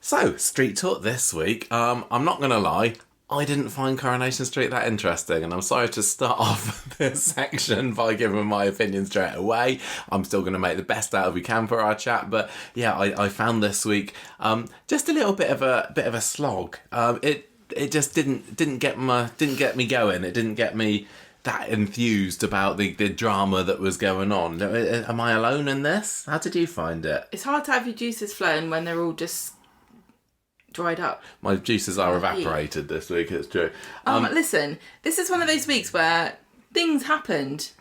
So, Street Talk this week. I'm not going to lie, I didn't find Coronation Street that interesting, and I'm sorry to start off this section by giving my opinion straight away. I'm still going to make the best out of we can for our chat, but yeah, I found this week just a little bit of a slog. It just didn't get me going. It didn't get me that enthused about the drama that was going on. Am I alone in this? How did you find it? It's hard to have your juices flowing when they're all just dried up. My juices are evaporated this week, it's true. Listen, this is one of those weeks where things happened.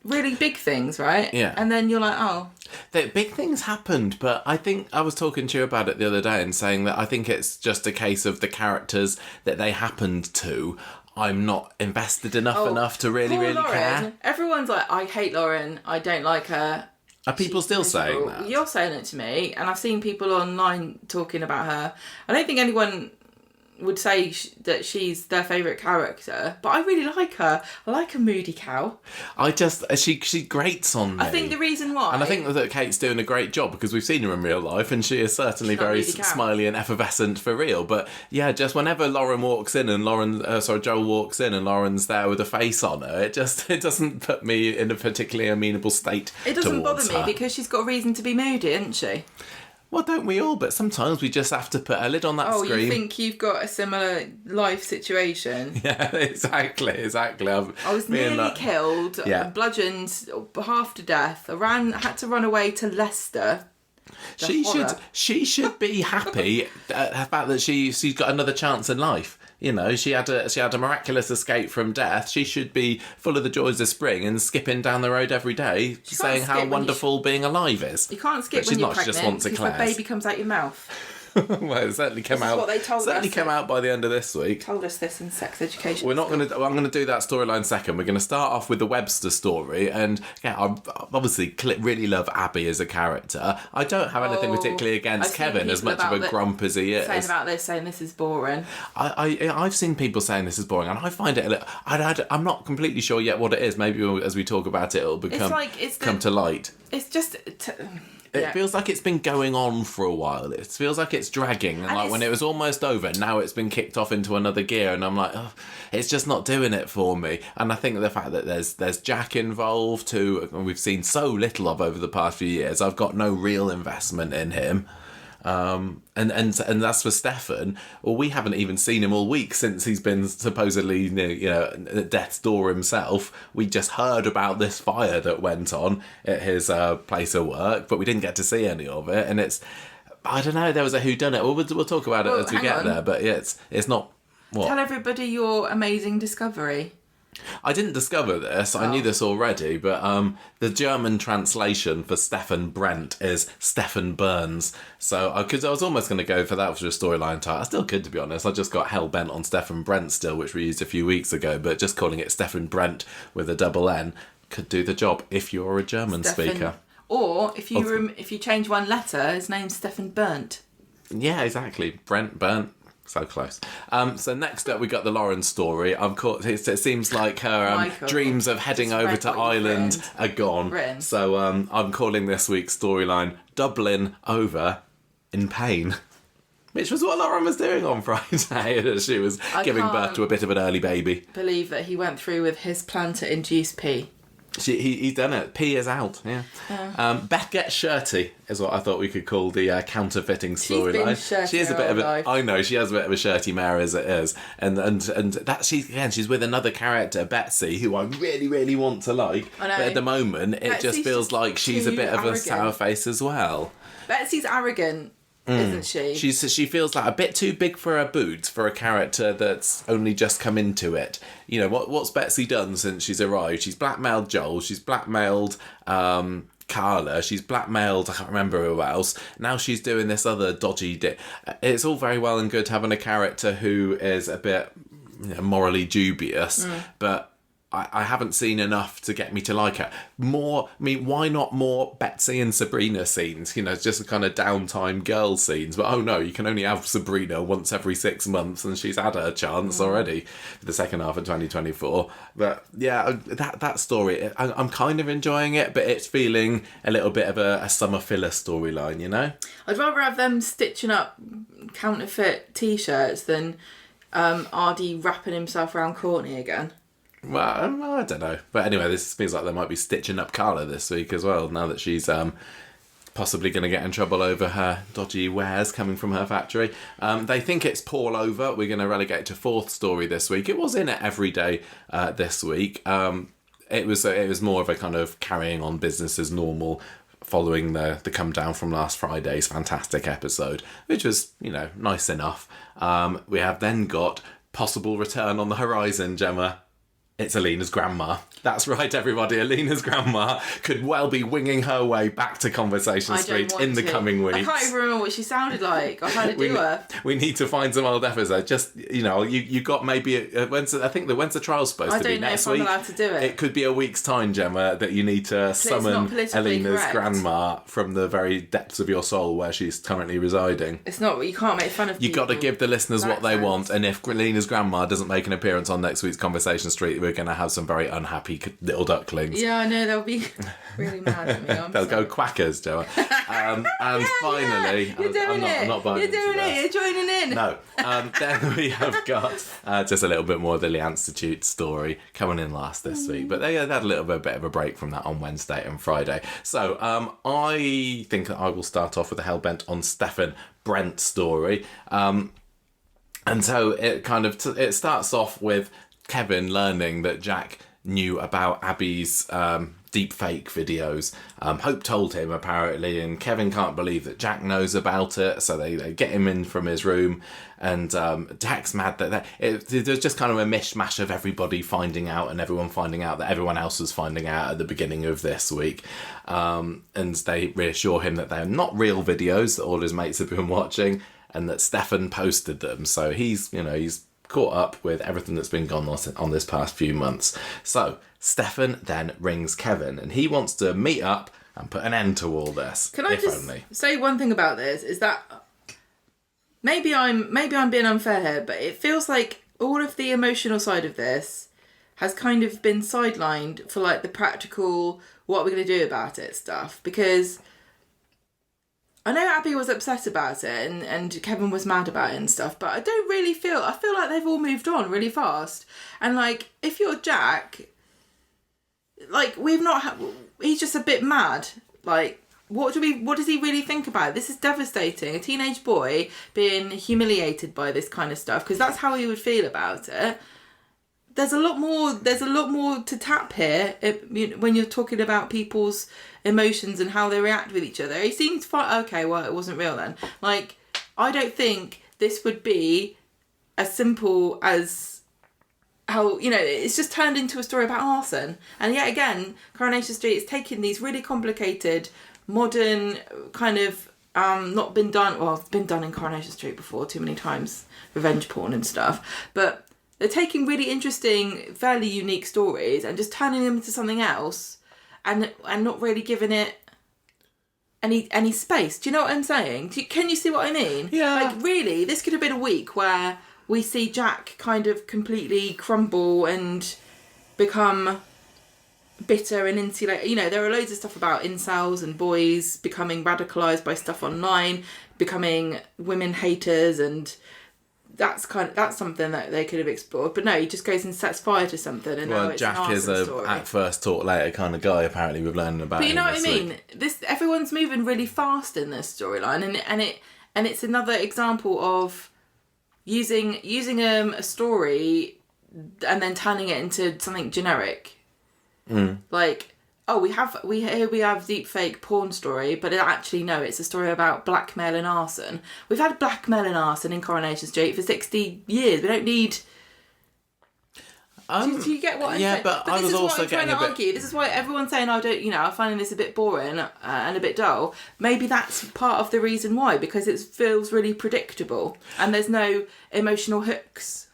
Really big things, right? Yeah. And then you're like, oh. The big things happened, but I think I was talking to you about it the other day and saying that I think it's just a case of the characters that they happened to. I'm not invested enough to really Lauren, care. Everyone's like, I hate Lauren, I don't like her. Are people still saying that? You're saying it to me, and I've seen people online talking about her. I don't think anyone would say that she's their favourite character, but I really like her. I like a moody cow. She grates on me. I think the reason why... And I think that Kate's doing a great job because we've seen her in real life and she is certainly very smiley and effervescent for real. But yeah, just whenever Lauren walks in and Joel walks in and Lauren's there with a face on her, it doesn't put me in a particularly amenable state. It doesn't towards bother me her. because she's got a reason to be moody, hasn't she? Well, don't we all? But sometimes we just have to put a lid on that screen. Oh, you think you've got a similar life situation? Yeah, exactly. I was nearly killed, bludgeoned half to death. Had to run away to Leicester. She should be happy at the fact that she's got another chance in life. You know, she had a miraculous escape from death. She should be full of the joys of spring and skipping down the road every day, saying how wonderful being alive is. You can't skip when you're pregnant because the baby comes out your mouth. Well, it certainly came out. What they told us. Came out by the end of this week. Told us this in sex education. I'm going to do that storyline second. We're going to start off with the Webster story, and yeah, I obviously really love Abby as a character. I don't have anything particularly against Kevin, as much of a grump as he is. Saying this is boring. I've seen people saying this is boring, and I find it I'm not completely sure yet what it is. Maybe as we talk about it, it'll come to light. It's just. It feels like it's been going on for a while. It feels like it's dragging. And like when it was almost over, now it's been kicked off into another gear. And I'm like, oh, it's just not doing it for me. And I think the fact that there's Jack involved, who we've seen so little of over the past few years, I've got no real investment in him. And that's for Stefan. Well, we haven't even seen him all week since he's been supposedly, at death's door himself. We just heard about this fire that went on at his place of work, but we didn't get to see any of it. And I don't know, there was a whodunit. We'll talk about it as we get there, but yeah, it's not... What? Tell everybody your amazing discovery. I didn't discover this. I knew this already, but the German translation for Stefan Brent is Stefan Burns. So, because I was almost going to go for that for a storyline title. I still could, to be honest. I just got hell-bent on Stefan Brent still, which we used a few weeks ago, but just calling it Stefan Brent with a double N could do the job if you're a German speaker. Or, if you change one letter, his name's Stefan Burnt. Yeah, exactly. Brent, Burnt. So close. So next up, we got the Lauren story. Of course, it seems like her dreams of heading over to Ireland are gone. So I'm calling this week's storyline Dublin Over in Pain. Which was what Lauren was doing on Friday as she was giving birth to a bit of an early baby. Believe that he went through with his plan to induce pee. He's done it. P is out, yeah. Beth gets shirty is what I thought we could call the counterfeiting storyline. She is a bit of a... I know, she has a bit of a shirty mare as it is. And that she's with another character, Betsy, who I really, really want to like. I know. But at the moment, it just feels like she's a bit of a sour face as well. Betsy's arrogant. Isn't she? She feels like a bit too big for her boots for a character that's only just come into it. You know, what's Betsy done since she's arrived? She's blackmailed Joel, she's blackmailed Carla, she's blackmailed, I can't remember who else. Now she's doing this other dodgy... It's all very well and good having a character who is a bit morally dubious, but I haven't seen enough to get me to like her. More, I mean, why not more Betsy and Sabrina scenes? You know, just the kind of downtime girl scenes. But oh no, you can only have Sabrina once every 6 months, and she's had her chance already for the second half of 2024. But yeah, that story, I'm kind of enjoying it, but it's feeling a little bit of a summer filler storyline, you know? I'd rather have them stitching up counterfeit t-shirts than Ardy wrapping himself around Courtney again. Well, I don't know. But anyway, this feels like they might be stitching up Carla this week as well, now that she's possibly going to get in trouble over her dodgy wares coming from her factory. They think it's Paul over. We're going to relegate it to fourth story this week. It was in it every day this week. It was more of a kind of carrying on business as normal following the come down from last Friday's fantastic episode, which was, you know, nice enough. We have then got possible return on the horizon, Gemma. It's Alina's grandma. That's right, everybody. Alina's grandma could well be winging her way back to Conversation Street in the coming weeks. I can't even remember what she sounded like or how to do her. We need to find some old episodes. Just, you know, you got maybe... when's the trial supposed to be? Next week? I don't know if I'm allowed to do it. It could be a week's time, Gemma, that you need to summon Alina's grandma from the very depths of your soul where she's currently residing. It's not... You can't make fun of people. You've got to give the listeners what they want, and if Alina's grandma doesn't make an appearance on next week's Conversation Street, we're going to have some very unhappy little ducklings. Yeah, I know, they'll be really mad at me. They'll go quackers, Gemma. And finally... You're doing it. I'm not buying You're doing it. You're joining in. No. Then we have got just a little bit more of the Lee Institute story coming in last this week. But they had a little bit of a break from that on Wednesday and Friday. So I think that I will start off with a Hellbent on Stefan Brent story. And so it kind of... it starts off with Kevin learning that Jack knew about Abby's deep fake videos. Hope told him, apparently, and Kevin can't believe that Jack knows about it, so they get him in from his room, and Jack's mad that there's just kind of a mishmash of everybody finding out and everyone finding out that everyone else was finding out at the beginning of this week. And they reassure him that they're not real videos that all his mates have been watching, and that Stefan posted them, so he's caught up with everything that's been going on this past few months. So Stefan then rings Kevin, and he wants to meet up and put an end to all this. Can I just say one thing about this? Is that maybe I'm being unfair here, but it feels like all of the emotional side of this has kind of been sidelined for like the practical, what are we going to do about it stuff, because I know Abby was upset about it and Kevin was mad about it and stuff, but I feel like they've all moved on really fast. And like, if you're Jack, like he's just a bit mad. Like, what does he really think about it? This is devastating. A teenage boy being humiliated by this kind of stuff, because that's how he would feel about it. There's a lot more to tap here when you're talking about people's emotions and how they react with each other. He seemed fine. Okay, well, it wasn't real then. Like, I don't think this would be as simple as how, it's just turned into a story about arson. And yet again, Coronation Street is taking these really complicated, modern kind of, not been done, well, it's been done in Coronation Street before too many times, revenge porn and stuff, but they're taking really interesting, fairly unique stories and just turning them into something else and not really giving it any space. Do you know what I'm saying? Can you see what I mean? Yeah. Like, really, this could have been a week where we see Jack kind of completely crumble and become bitter and insulated. There are loads of stuff about incels and boys becoming radicalised by stuff online, becoming women haters, and that's something that they could have explored, but no, he just goes and sets fire to something, and now it's Jack an arson is a story. at first taught later kind of guy. Apparently, we've learned about. But you know what I mean? Week. Everyone's moving really fast in this storyline, and it's another example of using a story and then turning it into something generic. Like, oh, we have deep fake porn story, but actually no, it's a story about blackmail and arson. We've had blackmail and arson in Coronation Street for 60 years. We don't need... do you get what I'm saying? But I was also getting a bit... This is why everyone's saying, I'm finding this a bit boring and a bit dull. Maybe that's part of the reason why, because it feels really predictable and there's no emotional hooks.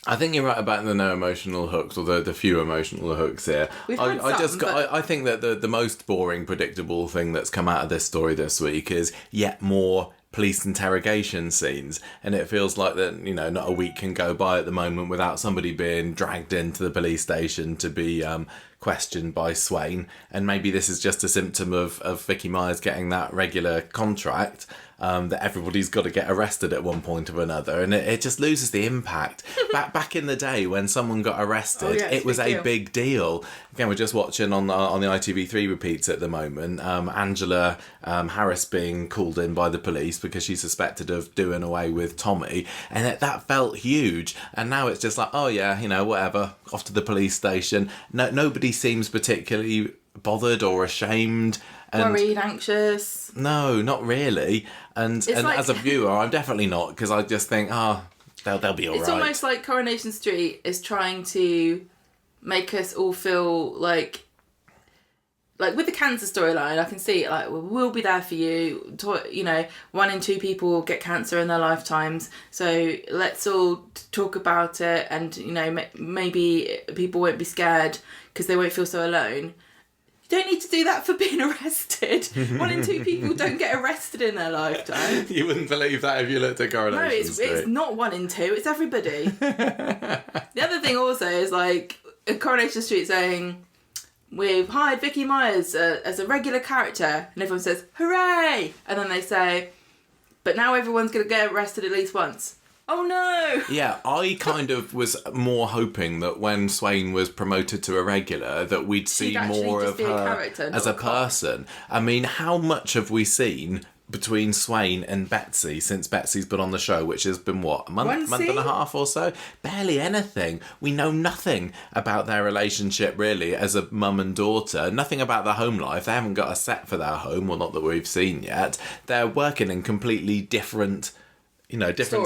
I think you're right about the no emotional hooks, or the few emotional hooks here. I think that the most boring, predictable thing that's come out of this story this week is yet more police interrogation scenes, and it feels like that, you know, not a week can go by at the moment without somebody being dragged into the police station to be questioned by Swain. And maybe this is just a symptom of Vicky Myers getting that regular contract, that everybody's got to get arrested at one point or another, and it just loses the impact. Back in the day when someone got arrested, it was a big deal. Again, we're just watching on the ITV3 repeats at the moment, Angela Harris being called in by the police because she's suspected of doing away with Tommy, and that felt huge. And now it's just like, oh yeah, you know, whatever, off to the police station. Nobody seems particularly bothered or ashamed. And worried, anxious. No, not really. And like, as a viewer, I'm definitely not, because I just think, they'll be all right. It's almost like Coronation Street is trying to make us all feel like with the cancer storyline, I can see like we'll be there for you. You know, 1 in 2 people get cancer in their lifetimes, so let's all talk about it, and you know, maybe people won't be scared because they won't feel so alone. Don't need to do that for being arrested. 1 in 2 people don't get arrested in their lifetime. You wouldn't believe that if you looked at Coronation Street. No, it's not 1 in 2. It's everybody. The other thing also is like Coronation Street saying, we've hired Vicky Myers as a regular character, and everyone says hooray, and then they say, but now everyone's going to get arrested at least once. Oh no! Yeah, I kind of was more hoping that when Swain was promoted to a regular, that we'd see more of her as a person. I mean, how much have we seen between Swain and Betsy since Betsy's been on the show, which has been, what, a month and a half or so? Barely anything. We know nothing about their relationship, really, as a mum and daughter. Nothing about their home life. They haven't got a set for their home, well, not that we've seen yet. They're working in completely different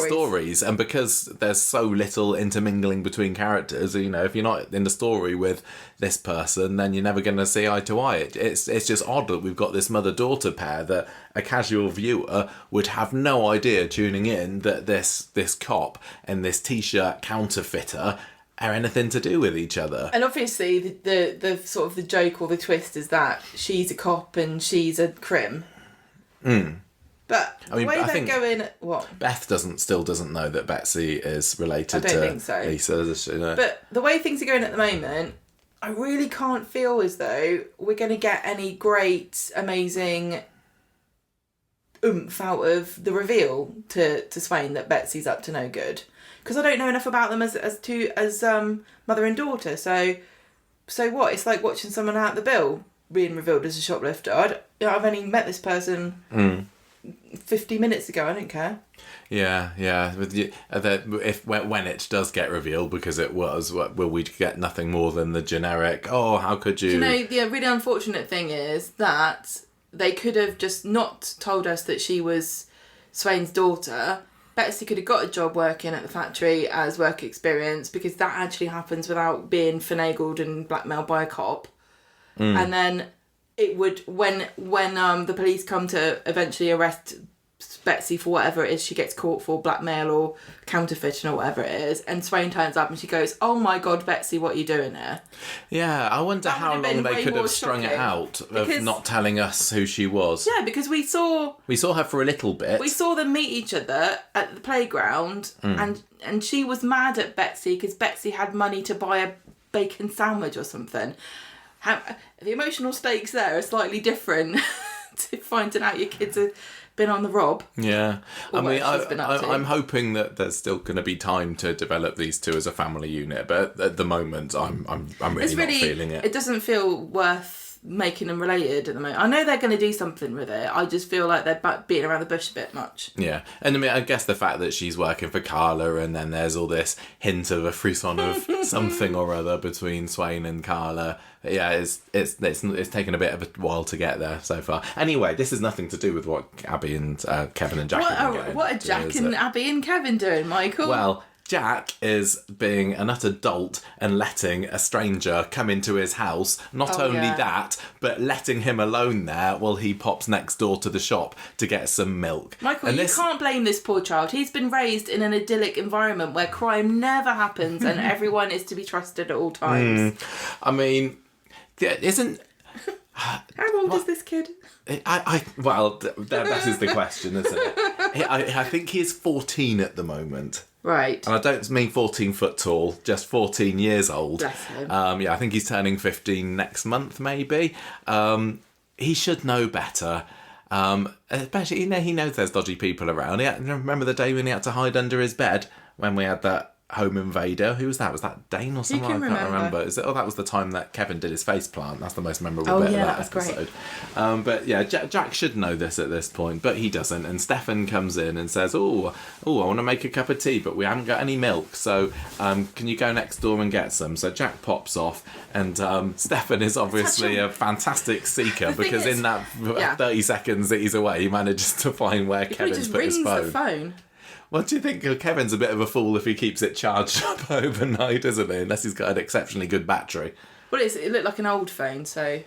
stories, and because there's so little intermingling between characters, you know, if you're not in the story with this person, then you're never going to see eye to eye. It's just odd that we've got this mother-daughter pair that a casual viewer would have no idea tuning in that this cop and this t-shirt counterfeiter are anything to do with each other. And obviously the sort of the joke or the twist is that she's a cop and she's a crim. But I mean, they're going... What? Beth still doesn't know that Betsy is related to Lisa. Does she know? But the way things are going at the moment, I really can't feel as though we're going to get any great, amazing oomph out of the reveal to Swain that Betsy's up to no good. Because I don't know enough about them as mother and daughter. So what? It's like watching someone out the bill being revealed as a shoplifter. I've only met this person... 50 minutes ago. I don't care. Yeah. When it does get revealed, because it was, will we get nothing more than the generic? Oh, how could you? Do you know, the really unfortunate thing is that they could have just not told us that she was Swain's daughter. Betsy could have got a job working at the factory as work experience, because that actually happens without being finagled and blackmailed by a cop. And then it would, when the police come to eventually arrest Betsy for whatever it is she gets caught for, blackmail or counterfeiting or whatever it is, and Swain turns up and she goes, oh my god, Betsy, what are you doing here? Yeah, I wonder how long they could have strung it out of not telling us who she was. Yeah, because we saw her for a little bit. We saw them meet each other at the playground, and she was mad at Betsy because Betsy had money to buy a bacon sandwich or something. The emotional stakes there are slightly different to finding out your kids have been on the rob. Yeah. I mean, I'm hoping that there's still going to be time to develop these two as a family unit, but at the moment, I'm really not feeling it. It doesn't feel worth making them related at the moment. I know they're going to do something with it. I just feel like they're beating around the bush a bit much. Yeah. And I mean, I guess the fact that she's working for Carla, and then there's all this hint of a frisson of something or other between Swain and Carla. Yeah, it's taken a bit of a while to get there so far. Anyway, this is nothing to do with what Abby and Kevin and Jack are doing. What are Jack and Abby and Kevin doing, Michael? Well, Jack is being an utter dolt and letting a stranger come into his house. Not only that, but letting him alone there while he pops next door to the shop to get some milk. Michael, you can't blame this poor child. He's been raised in an idyllic environment where crime never happens and everyone is to be trusted at all times. I mean, isn't... How old is this kid? Well, that is the question, isn't it? I think he is 14 at the moment. Right. And I don't mean 14 foot tall, just 14 years old. Bless him. I think he's turning 15 next month, maybe. He should know better. Especially, he knows there's dodgy people around. Remember the day when he had to hide under his bed when we had that home invader? Who was that? Was that Dane or someone? I can't remember. That was the time that Kevin did his face plant. That's the most memorable bit of that episode. Great. But yeah, Jack should know this at this point, but he doesn't. And Stefan comes in and says, "Oh, I want to make a cup of tea, but we haven't got any milk. So can you go next door and get some?" So Jack pops off, and Stefan is obviously a fantastic seeker because in that 30 seconds that he's away, he manages to find where Kevin's put his phone. The phone. What do you think? Kevin's a bit of a fool if he keeps it charged up overnight, isn't he? Unless he's got an exceptionally good battery. Well, it looked like an old phone, so...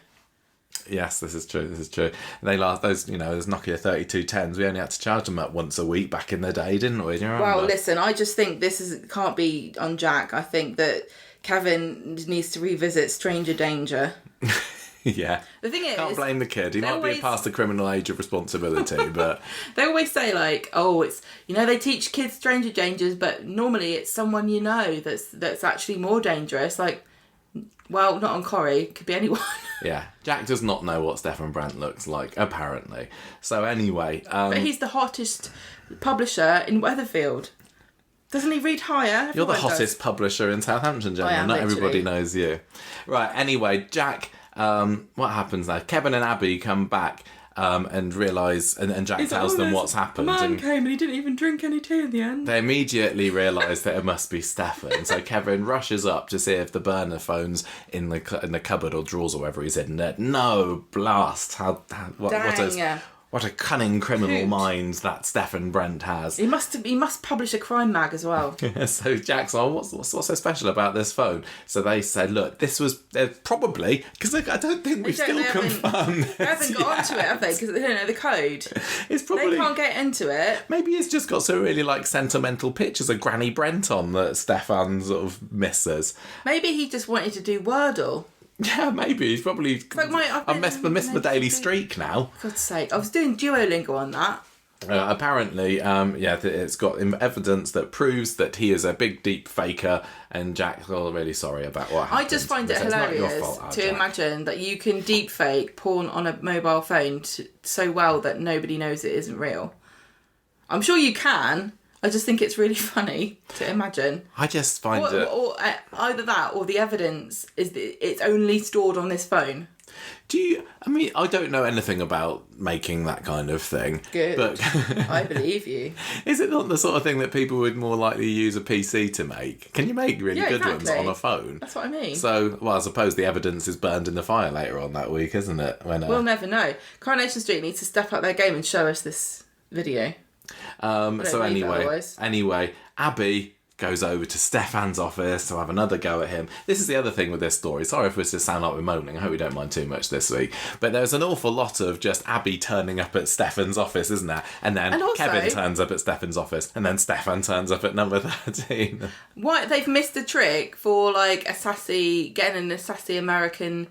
Yes, this is true. They last those Nokia 3210s. We only had to charge them up once a week back in the day, didn't we? Do you remember? Well, listen, I just think can't be on Jack. I think that Kevin needs to revisit Stranger Danger. Yeah. The thing is, can't blame the kid. He might be past the criminal age of responsibility, but they always say it's they teach kids stranger dangers, but normally it's someone that's actually more dangerous. Well, not on Corrie. Could be anyone. Yeah, Jack does not know what Stefan Brandt looks like, apparently. So anyway, but he's the hottest publisher in Weatherfield. Doesn't he read higher? You're the hottest publisher in Southampton, Gemma. Not everybody knows you. Right. Anyway, Jack. What happens now? Kevin and Abby come back and realise, and Jack tells them what's happened. A man came and he didn't even drink any tea in the end. They immediately realise that it must be Stefan. So Kevin rushes up to see if the burner phone's in the cupboard or drawers or wherever he's hidden it. No, blast! What a cunning criminal mind that Stefan Brandt has. He must publish a crime mag as well. So Jack's like, what's so special about this phone? So they said, look, this was probably, because I don't think we've still confirmed this. They haven't got onto it, have they? Because they don't know the code. It's probably, they can't get into it. Maybe it's just got some really sentimental pictures of Granny Brent on that Stefan sort of misses. Maybe he just wanted to do Wordle. Yeah, maybe. He's probably... I've missed my daily streak now. For God's sake. I was doing Duolingo on that. Apparently, it's got evidence that proves that he is a big, deep faker, and Jack's really sorry about what happened. I just find it hilarious to imagine that you can deep fake porn on a mobile phone so well that nobody knows it isn't real. I'm sure you can. I just think it's really funny to imagine. I just find it... Or either that or the evidence is that it's only stored on this phone. I don't know anything about making that kind of thing. Good. But I believe you. Is it not the sort of thing that people would more likely use a PC to make? Can you make really good ones on a phone? That's what I mean. So, I suppose the evidence is burned in the fire later on that week, isn't it? We'll never know. Coronation Street needs to step up their game and show us this video. So anyway, Abby goes over to Stefan's office to have another go at him. This is the other thing with this story. Sorry if we just sound like we're moaning. I hope we don't mind too much this week. But there's an awful lot of just Abby turning up at Stefan's office, isn't there? And then Kevin turns up at Stefan's office, and then Stefan turns up at number 13. Why they've missed a trick for getting an sassy American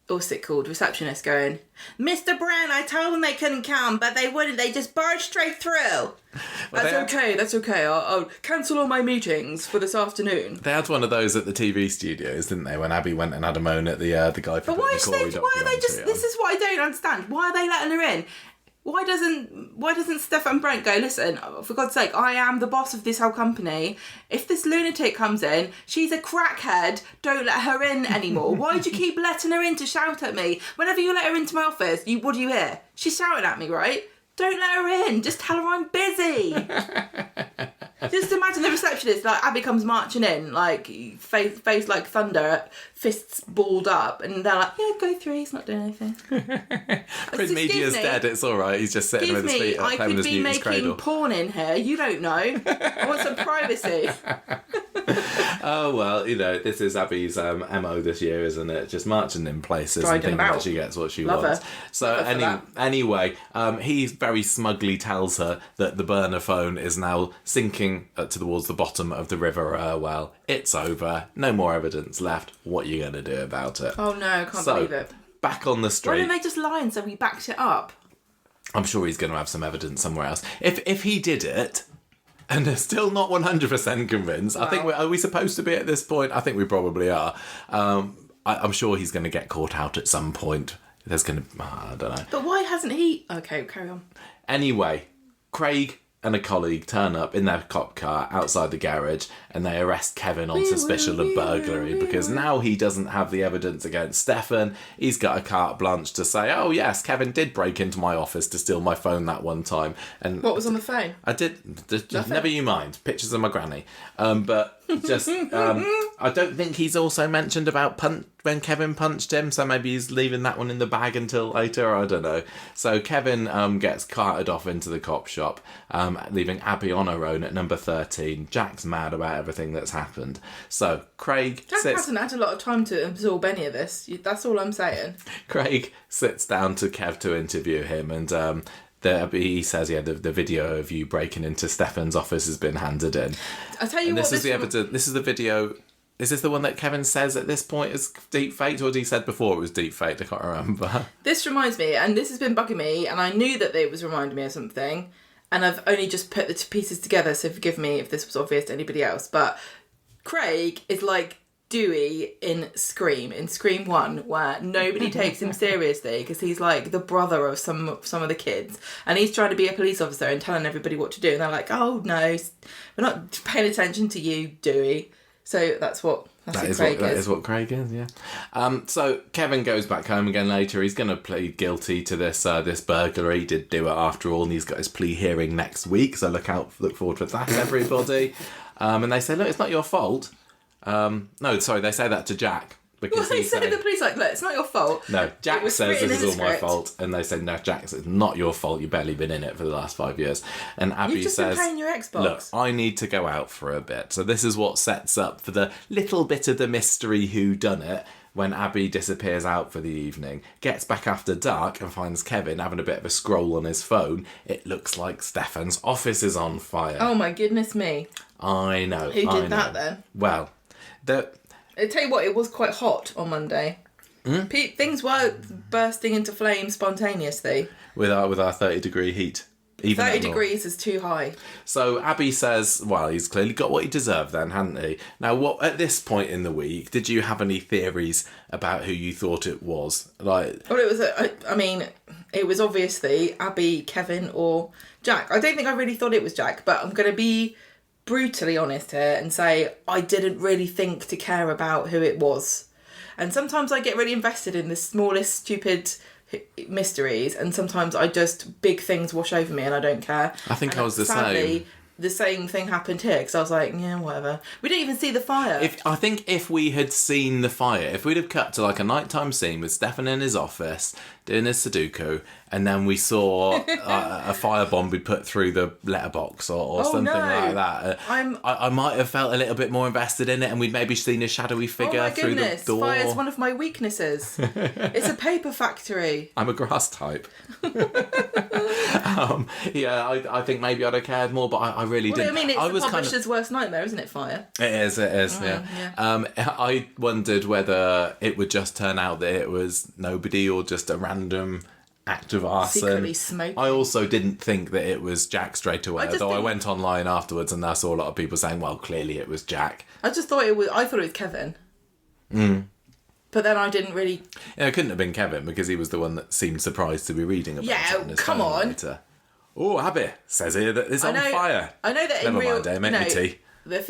what's it called? Receptionist going, Mr. Brown, I told them they couldn't come, but they wouldn't. They just barged straight through. That's okay. I'll cancel all my meetings for this afternoon. They had one of those at the TV studios, didn't they? When Abby went and had a moan at the guy for why are they just? This is what I don't understand. Why are they letting her in? Why doesn't Stefan Brandt go, listen, for God's sake, I am the boss of this whole company. If this lunatic comes in, she's a crackhead, don't let her in anymore. Why do you keep letting her in to shout at me? Whenever you let her into my office, what do you hear? She's shouting at me, right? Don't let her in. Just tell her I'm busy. Just imagine the receptionist, like, Abby comes marching in, like, face like thunder, fists balled up, and they're like, yeah, go through, he's not doing anything. Chris Media's dead, it's all right, he's just sitting with his feet up, I could be making porn in here, you don't know. I want some privacy. Oh, well, this is Abby's MO this year, isn't it? Just marching in places and thinking that she gets what she wants. Her. So anyway, he very smugly tells her that the burner phone is now sinking towards the bottom of the river Irwell. It's over. No more evidence left. What are you going to do about it? Oh no, I can't believe it. Back on the street. Why didn't they just lie and say we backed it up? I'm sure he's going to have some evidence somewhere else. If he did it, and they're still not 100% convinced, I think are we supposed to be at this point? I think we probably are. I'm sure he's going to get caught out at some point. There's going to... I don't know. But why hasn't he... Okay, carry on. Anyway, Craig and a colleague turn up in their cop car outside the garage and they arrest Kevin on suspicion of burglary because now he doesn't have the evidence against Stefan. He's got a carte blanche to say, oh yes, Kevin did break into my office to steal my phone that one time. And what was on the phone? I did. Never you mind. Pictures of my granny. But just, I don't think he's also mentioned about when Kevin punched him, so maybe he's leaving that one in the bag until later, I don't know. So Kevin gets carted off into the cop shop, leaving Abby on her own at number 13. Jack's mad about everything that's happened. So Craig hasn't had a lot of time to absorb any of this. That's all I'm saying. Craig sits down to Kev to interview him, and he says, the video of you breaking into Stefan's office has been handed in. I'll tell you what. This is the evidence. This is the video. Is this the one that Kevin says at this point is deep faked, or did he said before it was deep faked? I can't remember. This reminds me, and this has been bugging me, and I knew that it was reminding me of something, and I've only just put the two pieces together, so forgive me if this was obvious to anybody else, but Craig is like Dewey in Scream 1, where nobody takes him seriously because he's like the brother of some of the kids, and he's trying to be a police officer and telling everybody what to do, and they're like, oh no, we're not paying attention to you, Dewey. So that's what Craig is. That is what Craig is, yeah. So Kevin goes back home again later. He's going to plead guilty to this burglary. He did do it after all, and he's got his plea hearing next week. So look forward to that, everybody. And they say, look, it's not your fault. No, sorry, they say that to Jack. Because they say the police like, look, it's not your fault. No, Jack says this is all my fault, and they say, no, Jack says it's not your fault. You've barely been in it for the last 5 years. And Abby You've just says, been playing your Xbox. Look, I need to go out for a bit. So this is what sets up for the little bit of the mystery whodunit when Abby disappears out for the evening, gets back after dark and finds Kevin having a bit of a scroll on his phone. It looks like Stefan's office is on fire. Oh my goodness me. I know. Who did that then? Well, I tell you what, it was quite hot on Monday. Things were bursting into flames spontaneously. With our 30-degree heat. Even 30 degrees is too high. So Abby says, well, he's clearly got what he deserved then, hadn't he? Now, at this point in the week, did you have any theories about who you thought it was? Well, it was, it was obviously Abby, Kevin, or Jack. I don't think I really thought it was Jack, but I'm going to be brutally honest here and say I didn't really think to care about who it was. And sometimes I get really invested in the smallest stupid mysteries, and sometimes big things wash over me and I don't care. I think I was sadly, same. The same thing happened here because I was like, yeah, whatever. We didn't even see the fire. I think if we had seen the fire, if we'd have cut to like a nighttime scene with Stefan in his office doing his Sudoku, and then we saw a firebomb be put through the letterbox or something like that, I might have felt a little bit more invested in it, and we'd maybe seen a shadow figure through the door. Fire's one of my weaknesses. It's a paper factory. I'm a grass type. I think maybe I'd have cared more, but I really didn't. I mean, it's the publisher's worst nightmare, isn't it, fire? It is, yeah. I wondered whether it would just turn out that it was nobody or just a random act of arson. Secretly smoking. I also didn't think that it was Jack straight away, I went online afterwards and I saw a lot of people saying, well, clearly it was Jack. I thought it was Kevin. But then I didn't really... Yeah, it couldn't have been Kevin because he was the one that seemed surprised to be reading about it on his phone later. Oh, Abby says here that it's on fire. I know that Never mind, eh? Make me tea. The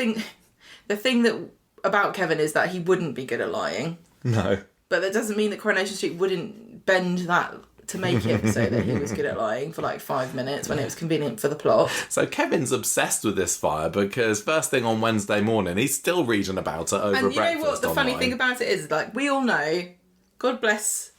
thing that about Kevin is that he wouldn't be good at lying. No. But that doesn't mean that Coronation Street wouldn't bend that to make it so that he was good at lying for like 5 minutes when it was convenient for the plot. So Kevin's obsessed with this fire because first thing on Wednesday morning, he's still reading about it over breakfast. And you know what the funny thing about it is? Like, we all know, God bless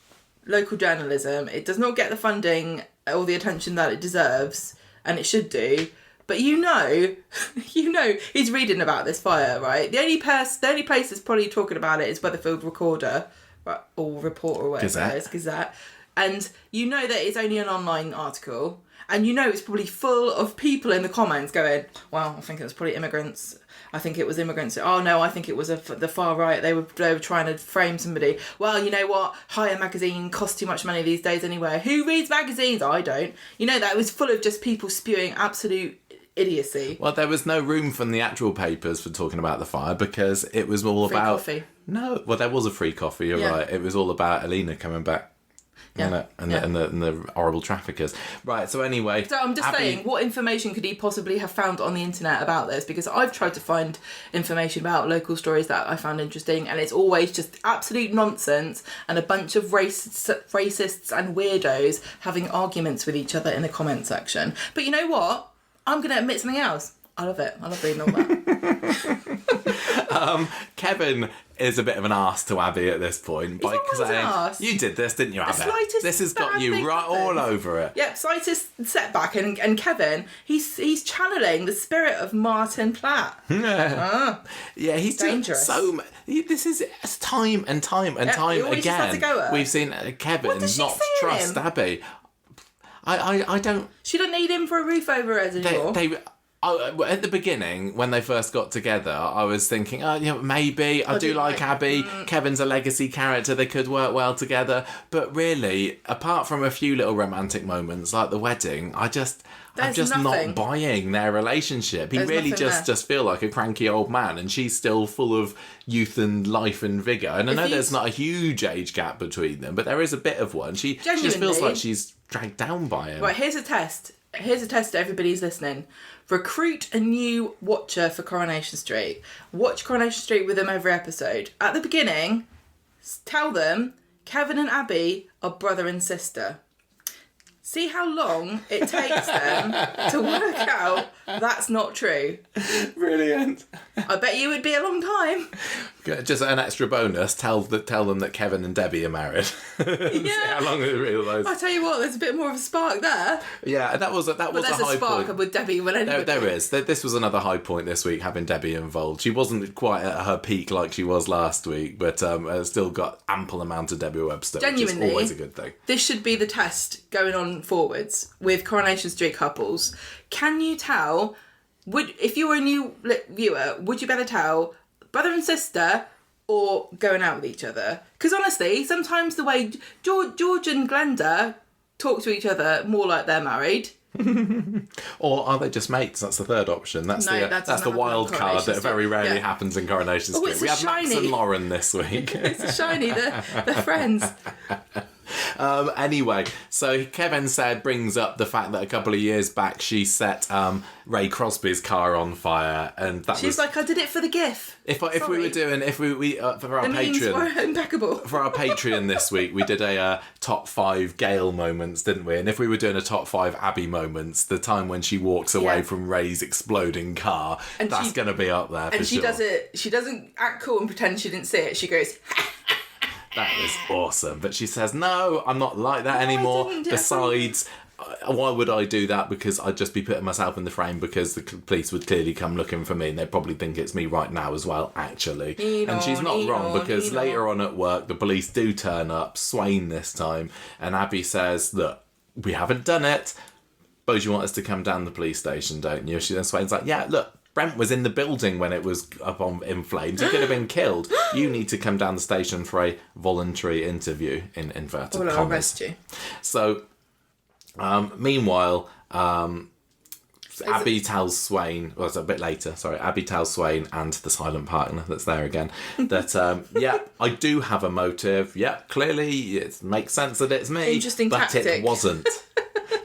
local journalism, it does not get the funding or the attention that it deserves, and it should do. But you know he's reading about this fire, right? The only place that's probably talking about it is Weatherfield Recorder, right, or Reporter, or whatever it is, Gazette. And you know that it's only an online article, and you know it's probably full of people in the comments going, well, I think it was probably immigrants. I think it was immigrants. Oh no, I think it was the far right. They were trying to frame somebody. Well, you know what? Hire magazine costs too much money these days anyway. Who reads magazines? I don't. You know, that was full of just people spewing absolute idiocy. Well, there was no room from the actual papers for talking about the fire because it was all free about coffee. No, well, there was a free coffee. You're right. It was all about Alina coming back. Yeah. And the horrible traffickers. Right, so anyway... So I'm just saying, what information could he possibly have found on the internet about this? Because I've tried to find information about local stories that I found interesting, and it's always just absolute nonsense and a bunch of racists and weirdos having arguments with each other in the comment section. But you know what? I'm going to admit something else. I love it. I love reading all that. Kevin is a bit of an arse to Abby at this point by saying, "You did this, didn't you, Abby? This has got you right all over it." Yep, slightest setback, and Kevin, he's channeling the spirit of Martin Platt. Yeah, he's dangerous. This is time and time again. We've seen Kevin not trust Abby. I don't. She doesn't need him for a roof over her anymore. At the beginning, when they first got together, I was thinking, maybe. I do like Abby. Kevin's a legacy character. They could work well together. But really, apart from a few little romantic moments like the wedding, I'm just not buying their relationship. He really just feel like a cranky old man, and she's still full of youth and life and vigour. And I know there's not a huge age gap between them, but there is a bit of one. She just feels like she's dragged down by him. Right, here's a test. Here's a test to everybody who's listening. Recruit a new watcher for Coronation Street. Watch Coronation Street with them every episode. At the beginning, tell them Kevin and Abby are brother and sister. See how long it takes them to work out that's not true. Brilliant. I bet you it would be a long time. Just an extra bonus, tell them that Kevin and Debbie are married. Yeah. See how long they realise. I tell you what, there's a bit more of a spark there. Yeah, that was a high point. There's a spark with Debbie when anybody... There is. This was another high point this week, having Debbie involved. She wasn't quite at her peak like she was last week, but still got ample amount of Debbie Webster, genuinely, which is always a good thing. This should be the test going on forwards with Coronation Street couples. Can you tell, if you were a new viewer, would you better tell brother and sister or going out with each other? Because honestly, sometimes the way George and Glenda talk to each other more like they're married. Or are they just mates? That's the third option. That's the wild card that very rarely happens in Coronation Street. We have Max and Lauren this week. It's a shiny, they're friends. Anyway, so Kevin brings up the fact that a couple of years back she set Ray Crosby's car on fire, and she's like, I did it for the GIF. If we were doing for our Patreon, were impeccable. For our Patreon this week, we did a top 5 Gail moments, didn't we? And if we were doing a top 5 Abby moments, the time when she walks away from Ray's exploding car, and that's going to be up there. And she does it. She doesn't act cool and pretend she didn't see it. She goes. That is awesome. But she says, no, I'm not like that anymore. Besides, why would I do that? Because I'd just be putting myself in the frame, because the police would clearly come looking for me, and they'd probably think it's me right now as well, actually. And she's not wrong, because later on at work, the police do turn up, Swain this time, and Abby says, look, we haven't done it, but you want us to come down the police station, don't you? And Swain's like, yeah, look, Brent was in the building when it was up in flames. He could have been killed. You need to come down the station for a voluntary interview, in inverted commas. I'll arrest you. So, meanwhile, Abby tells Swain, well, it's a bit later, sorry, Abby tells Swain and the silent partner that's there again, that, I do have a motive. Yeah, clearly it makes sense that it's me. Interesting but tactic. It wasn't.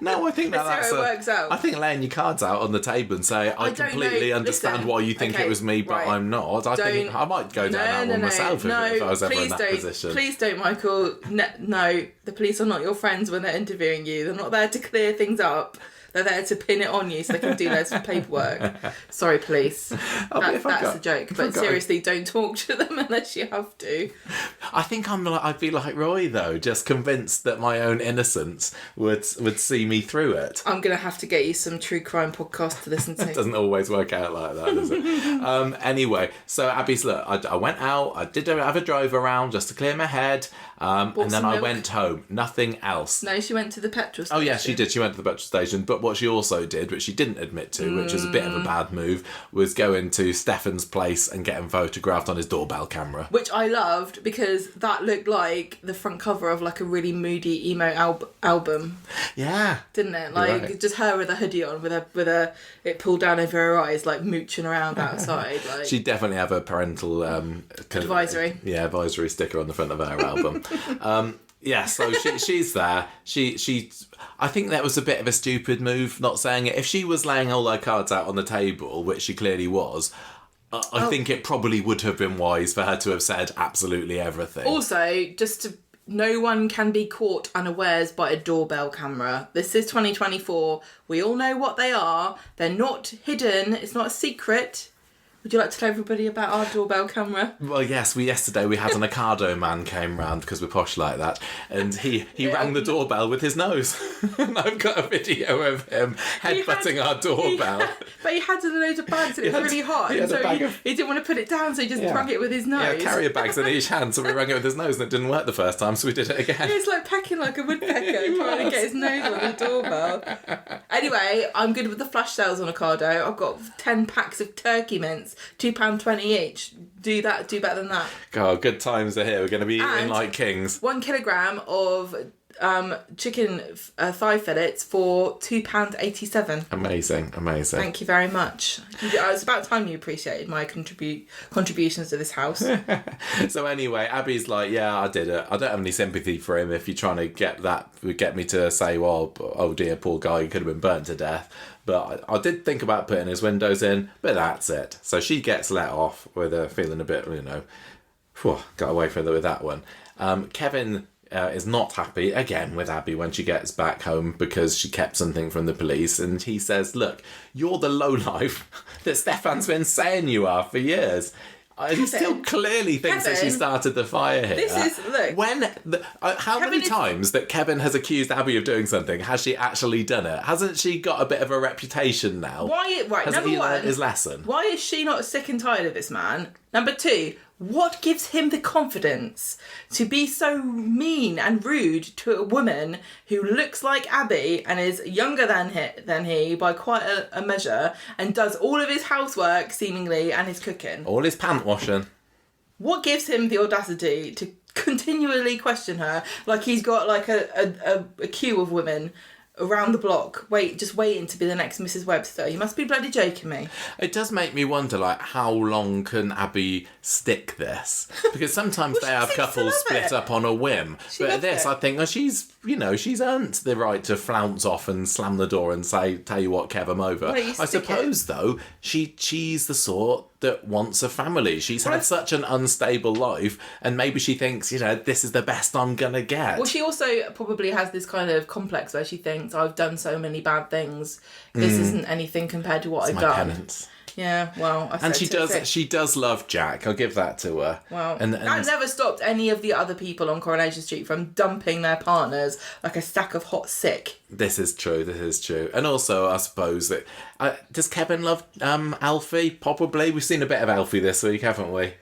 No, I think that's how it works out. I think laying your cards out on the table and say, I completely understand why you think it was me, but I'm not. I think I might go down that one myself if I was ever in that position. Please don't, Michael. No, the police are not your friends when they're interviewing you. They're not there to clear things up. They're there to pin it on you so they can do loads of paperwork. Sorry, police. That's a joke. But seriously, don't talk to them unless you have to. I think I'd be like Roy, though, just convinced that my own innocence would see me through it. I'm going to have to get you some true crime podcast to listen to. It doesn't always work out like that, does it? Anyway, so Abby's, look, I went out, I did have a drive around just to clear my head, and then I went home. Nothing else. No, she went to the petrol station. Oh, yeah, she did. She went to the petrol station, but what she also did, which she didn't admit to, which was a bit of a bad move, was go into Stefan's place and get him photographed on his doorbell camera. Which I loved because that looked like the front cover of like a really moody emo album. Yeah. Didn't it? Like just her with a hoodie on with it pulled down over her eyes, like mooching around outside. Like she'd definitely have a parental advisory. Advisory sticker on the front of her album. Yeah, so she's there. She I think that was a bit of a stupid move, not saying it. If she was laying all her cards out on the table, which she clearly was, I think it probably would have been wise for her to have said absolutely everything. Also, no one can be caught unawares by a doorbell camera. This is 2024. We all know what they are. They're not hidden. It's not a secret. Would you like to tell everybody about our doorbell camera? Well, yes. Yesterday we had an Ocado man came round because we're posh like that, and he rang the doorbell with his nose. And I've got a video of him headbutting our doorbell. But he had loads of bags and it was really hot, and so he didn't want to put it down, so he just rang it with his nose. Yeah, carrier bags in each hand, so we rang it with his nose, and it didn't work the first time, so we did it again. He was like pecking like a woodpecker, trying to get his nose on the doorbell. Anyway, I'm good with the flash sales on Ocado. I've got 10 packs of turkey mince, £2.20 each. Do better than that. God, good times are here. We're going to be eating like kings. 1 kilogram of chicken thigh fillets for £2.87. Amazing. Thank you very much. It's about time you appreciated my contributions to this house. So anyway, Abby's like, yeah, I did it. I don't have any sympathy for him if you're trying to get me to say, well, oh dear, poor guy, he could have been burnt to death. But I did think about putting his windows in, but that's it. So she gets let off with her feeling a bit, got away from it with that one. Kevin is not happy again with Abby when she gets back home because she kept something from the police, and he says, look, you're the lowlife that Stefan's been saying you are for years. He still clearly thinks that she started the fire here. How many times that Kevin has accused Abby of doing something has she actually done it? Hasn't she got a bit of a reputation now? Hasn't he learned his lesson? Why is she not sick and tired of this man? Number 2, what gives him the confidence to be so mean and rude to a woman who looks like Abby and is younger than he by quite a measure and does all of his housework, seemingly, and his cooking? All his pant washing. What gives him the audacity to continually question her like he's got like a queue of women around the block, just waiting to be the next Mrs. Webster? You must be bloody joking me. It does make me wonder, how long can Abby stick this? Because sometimes they have couples split up on a whim. But this, I think, she's earned the right to flounce off and slam the door and say, tell you what, Kev, I'm over. I suppose, though, she's the sort that wants a family. She's had such an unstable life, and maybe she thinks, this is the best I'm gonna get. Well, she also probably has this kind of complex where she thinks, I've done so many bad things. This isn't anything compared to what I've done. Penance. Yeah, well, she does love Jack. I'll give that to her. Well, and that never stopped any of the other people on Coronation Street from dumping their partners like a sack of hot sick. This is true. And also, I suppose that does Kevin love Alfie? Probably. We've seen a bit of Alfie this week, haven't we?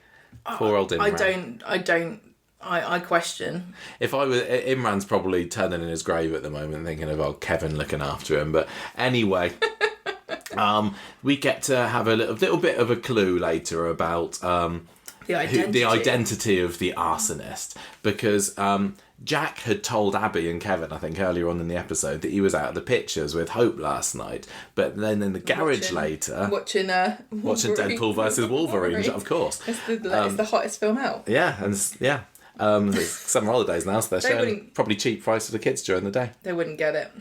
Poor old Imran. I question. If I was, Imran's probably turning in his grave at the moment, thinking of Kevin looking after him. But anyway. We get to have a little bit of a clue later about the identity of the arsonist, because Jack had told Abby and Kevin, I think earlier on in the episode, that he was out of the pictures with Hope last night. But then in the garage later, watching Deadpool versus Wolverine, of course. It's the hottest film out. Yeah, It's summer holidays now, so they're showing wouldn't- probably cheap price for the kids during the day. They wouldn't get it.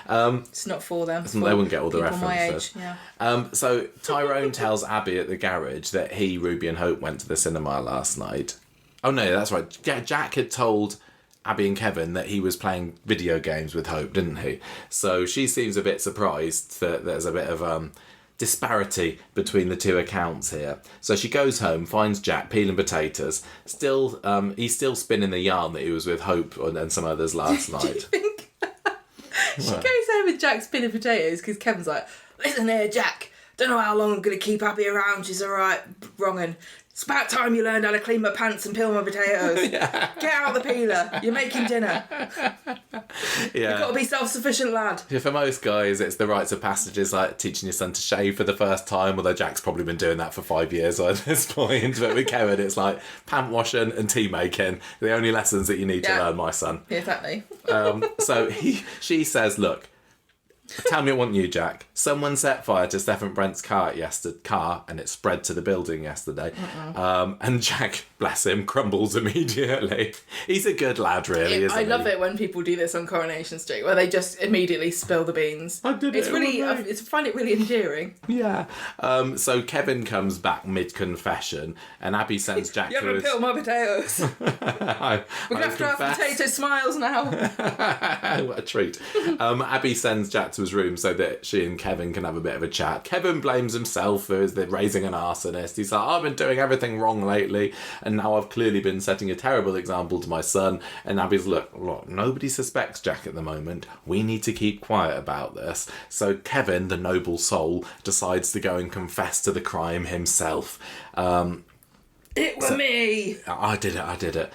It's not for them. They wouldn't get all the people my references. age, yeah. So Tyrone tells Abby at the garage that he, Ruby and Hope went to the cinema last night. Oh no, that's right. Jack had told Abby and Kevin that he was playing video games with Hope, didn't he? So she seems a bit surprised that there's a bit of disparity between the two accounts here. So she goes home, finds Jack peeling potatoes. He's still spinning the yarn that he was with Hope and some others last night. She goes home with Jack spinning potatoes because Kevin's like, listen here, Jack. Don't know how long I'm going to keep Abby around. She's all right, wrongin'. It's about time you learned how to clean my pants and peel my potatoes. Yeah. Get out the peeler. You're making dinner. Yeah. You've got to be self-sufficient, lad. Yeah, for most guys, it's the rites of passages like teaching your son to shave for the first time, although Jack's probably been doing that for 5 years at this point. But with Kevin, it's like pant washing and tea making. The only lessons that you need to learn, my son. Yeah, exactly. So she says, look, tell me what you, Jack. Someone set fire to Stefan Brent's car and it spread to the building yesterday. And Jack, bless him, crumbles immediately. He's a good lad, really, isn't he? I love it when people do this on Coronation Street, where they just immediately spill the beans. I find it really endearing. Yeah. So Kevin comes back mid-confession and Abby sends Jack You haven't peeled my potatoes. We're going to have to have potato smiles now. What a treat. Abby sends Jack to his room so that she and Kevin can have a bit of a chat. Kevin blames himself for raising an arsonist. He's like, I've been doing everything wrong lately, and now I've clearly been setting a terrible example to my son. And Abby's, look, nobody suspects Jack at the moment. We need to keep quiet about this. So Kevin, the noble soul, decides to go and confess to the crime himself. It was me. I did it.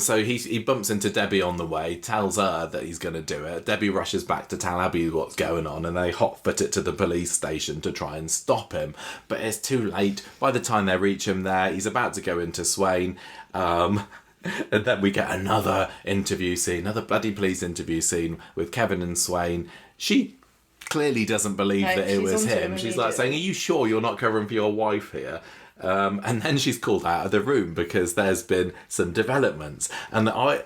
So he bumps into Debbie on the way, tells her that he's going to do it. Debbie rushes back to tell Abby what's going on, and they hotfoot it to the police station to try and stop him. But it's too late. By the time they reach him there, he's about to go into Swain. And then we get another bloody police interview scene with Kevin and Swain. She clearly doesn't believe that it was him. She's like saying, are you sure you're not covering for your wife here? And then she's called out of the room because there's been some developments. And I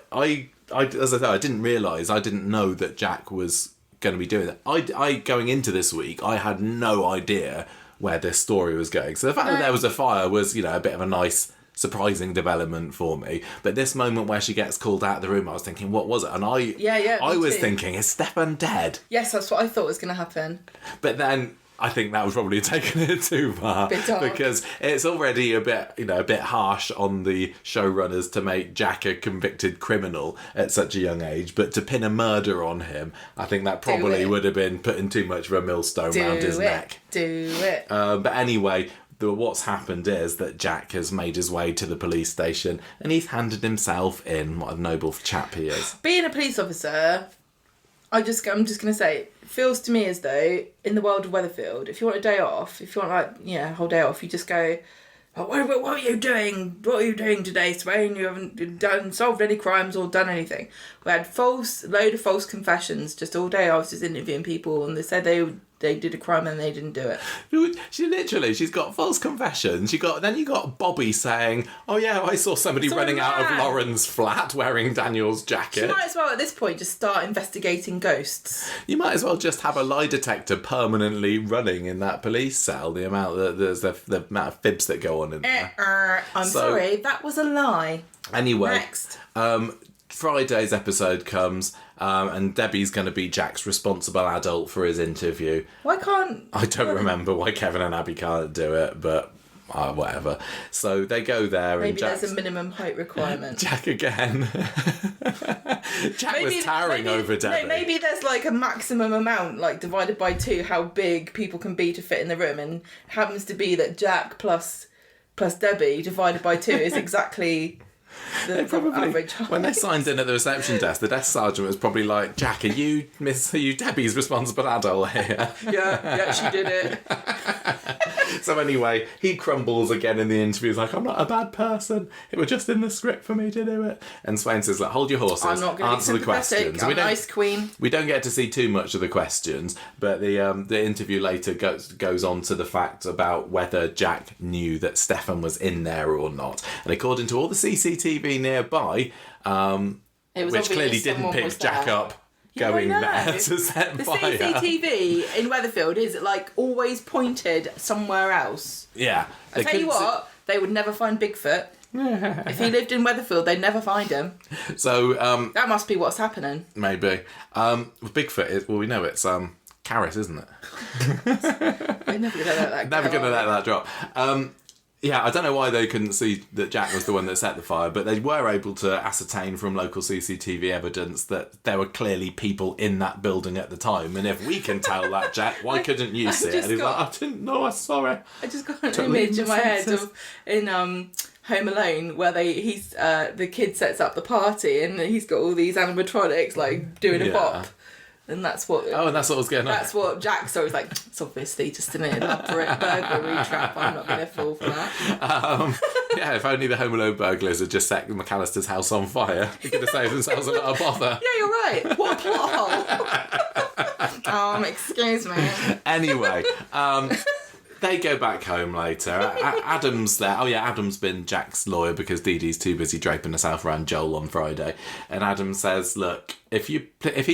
as I said, I didn't know that Jack was going to be doing that. I going into this week, I had no idea where this story was going. So the fact that there was a fire was, a bit of a nice, surprising development for me. But this moment where she gets called out of the room, I was thinking, what was it? And I was thinking, is Stefan dead? Yes, that's what I thought was going to happen. But then I think that was probably taking it too far, because it's already a bit harsh on the showrunners to make Jack a convicted criminal at such a young age, but to pin a murder on him, I think that probably would have been putting too much of a millstone around his neck. Do it. But anyway, what's happened is that Jack has made his way to the police station and he's handed himself in. What a noble chap he is. Being a police officer, I'm just going to say, it feels to me as though in the world of Weatherfield, if you want a day off, if you want a whole day off, you just go, what are you doing? What are you doing today, Swain? You haven't solved any crimes or done anything. We had load of false confessions just all day. I was just interviewing people and they said they did a crime and they didn't do it. She's got false confessions. Then you got Bobby saying, oh yeah, I saw somebody running out of Lauren's flat wearing Daniel's jacket. You might as well at this point just start investigating ghosts. You might as well just have a lie detector permanently running in that police cell. The amount the amount of fibs that go on in there. Sorry, that was a lie. Anyway, next. Friday's episode comes, and Debbie's going to be Jack's responsible adult for his interview. Why can't... I don't remember why Kevin and Abby can't do it, but whatever. So they go there maybe and Jack's... there's a minimum height requirement. Jack again. Jack was towering over Debbie. No, maybe there's a maximum amount, divided by 2, how big people can be to fit in the room, and happens to be that Jack plus Debbie divided by 2 is exactly... The average height. When they signed in at the reception desk, the desk sergeant was probably like, Jack, are you Debbie's responsible adult here? Yeah, she did it. So anyway, he crumbles again in the interview. He's like, I'm not a bad person. It was just in the script for me to do it. And Swain says, like, hold your horses. I'm not going to answer the questions. I'm an ice queen. We don't get to see too much of the questions, but the interview later goes on to the fact about whether Jack knew that Stefan was in there or not. And according to all the CCTV nearby, which clearly didn't pick Jack up going there to set fire. The CCTV in Weatherfield is like always pointed somewhere else. Yeah. I tell you what, they would never find Bigfoot. If he lived in Weatherfield, they'd never find him. So that must be what's happening. Maybe. With Bigfoot, we know it's Carrot, isn't it? They're never going to let that go. Never going to let that drop. Yeah, I don't know why they couldn't see that Jack was the one that set the fire, but they were able to ascertain from local CCTV evidence that there were clearly people in that building at the time. And if we can tell that, Jack, why couldn't you see it? And he's like, I didn't know, I'm sorry. I just got an image in my head of in Home Alone where the kid sets up the party and he's got all these animatronics like doing a bop. And that's what... Oh, and that's what was going on. That's what Jack saw. He's like, it's obviously just an elaborate burglary trap. I'm not going to fall for that. Yeah, if only the Home Alone burglars had just set McAllister's house on fire, they could have saved themselves a lot of bother. Yeah, you're right. What a plot hole. Excuse me. Anyway, they go back home later. Adam's there. Oh yeah, Adam's been Jack's lawyer because Dee Dee's too busy draping herself around Joel on Friday. And Adam says, look, if he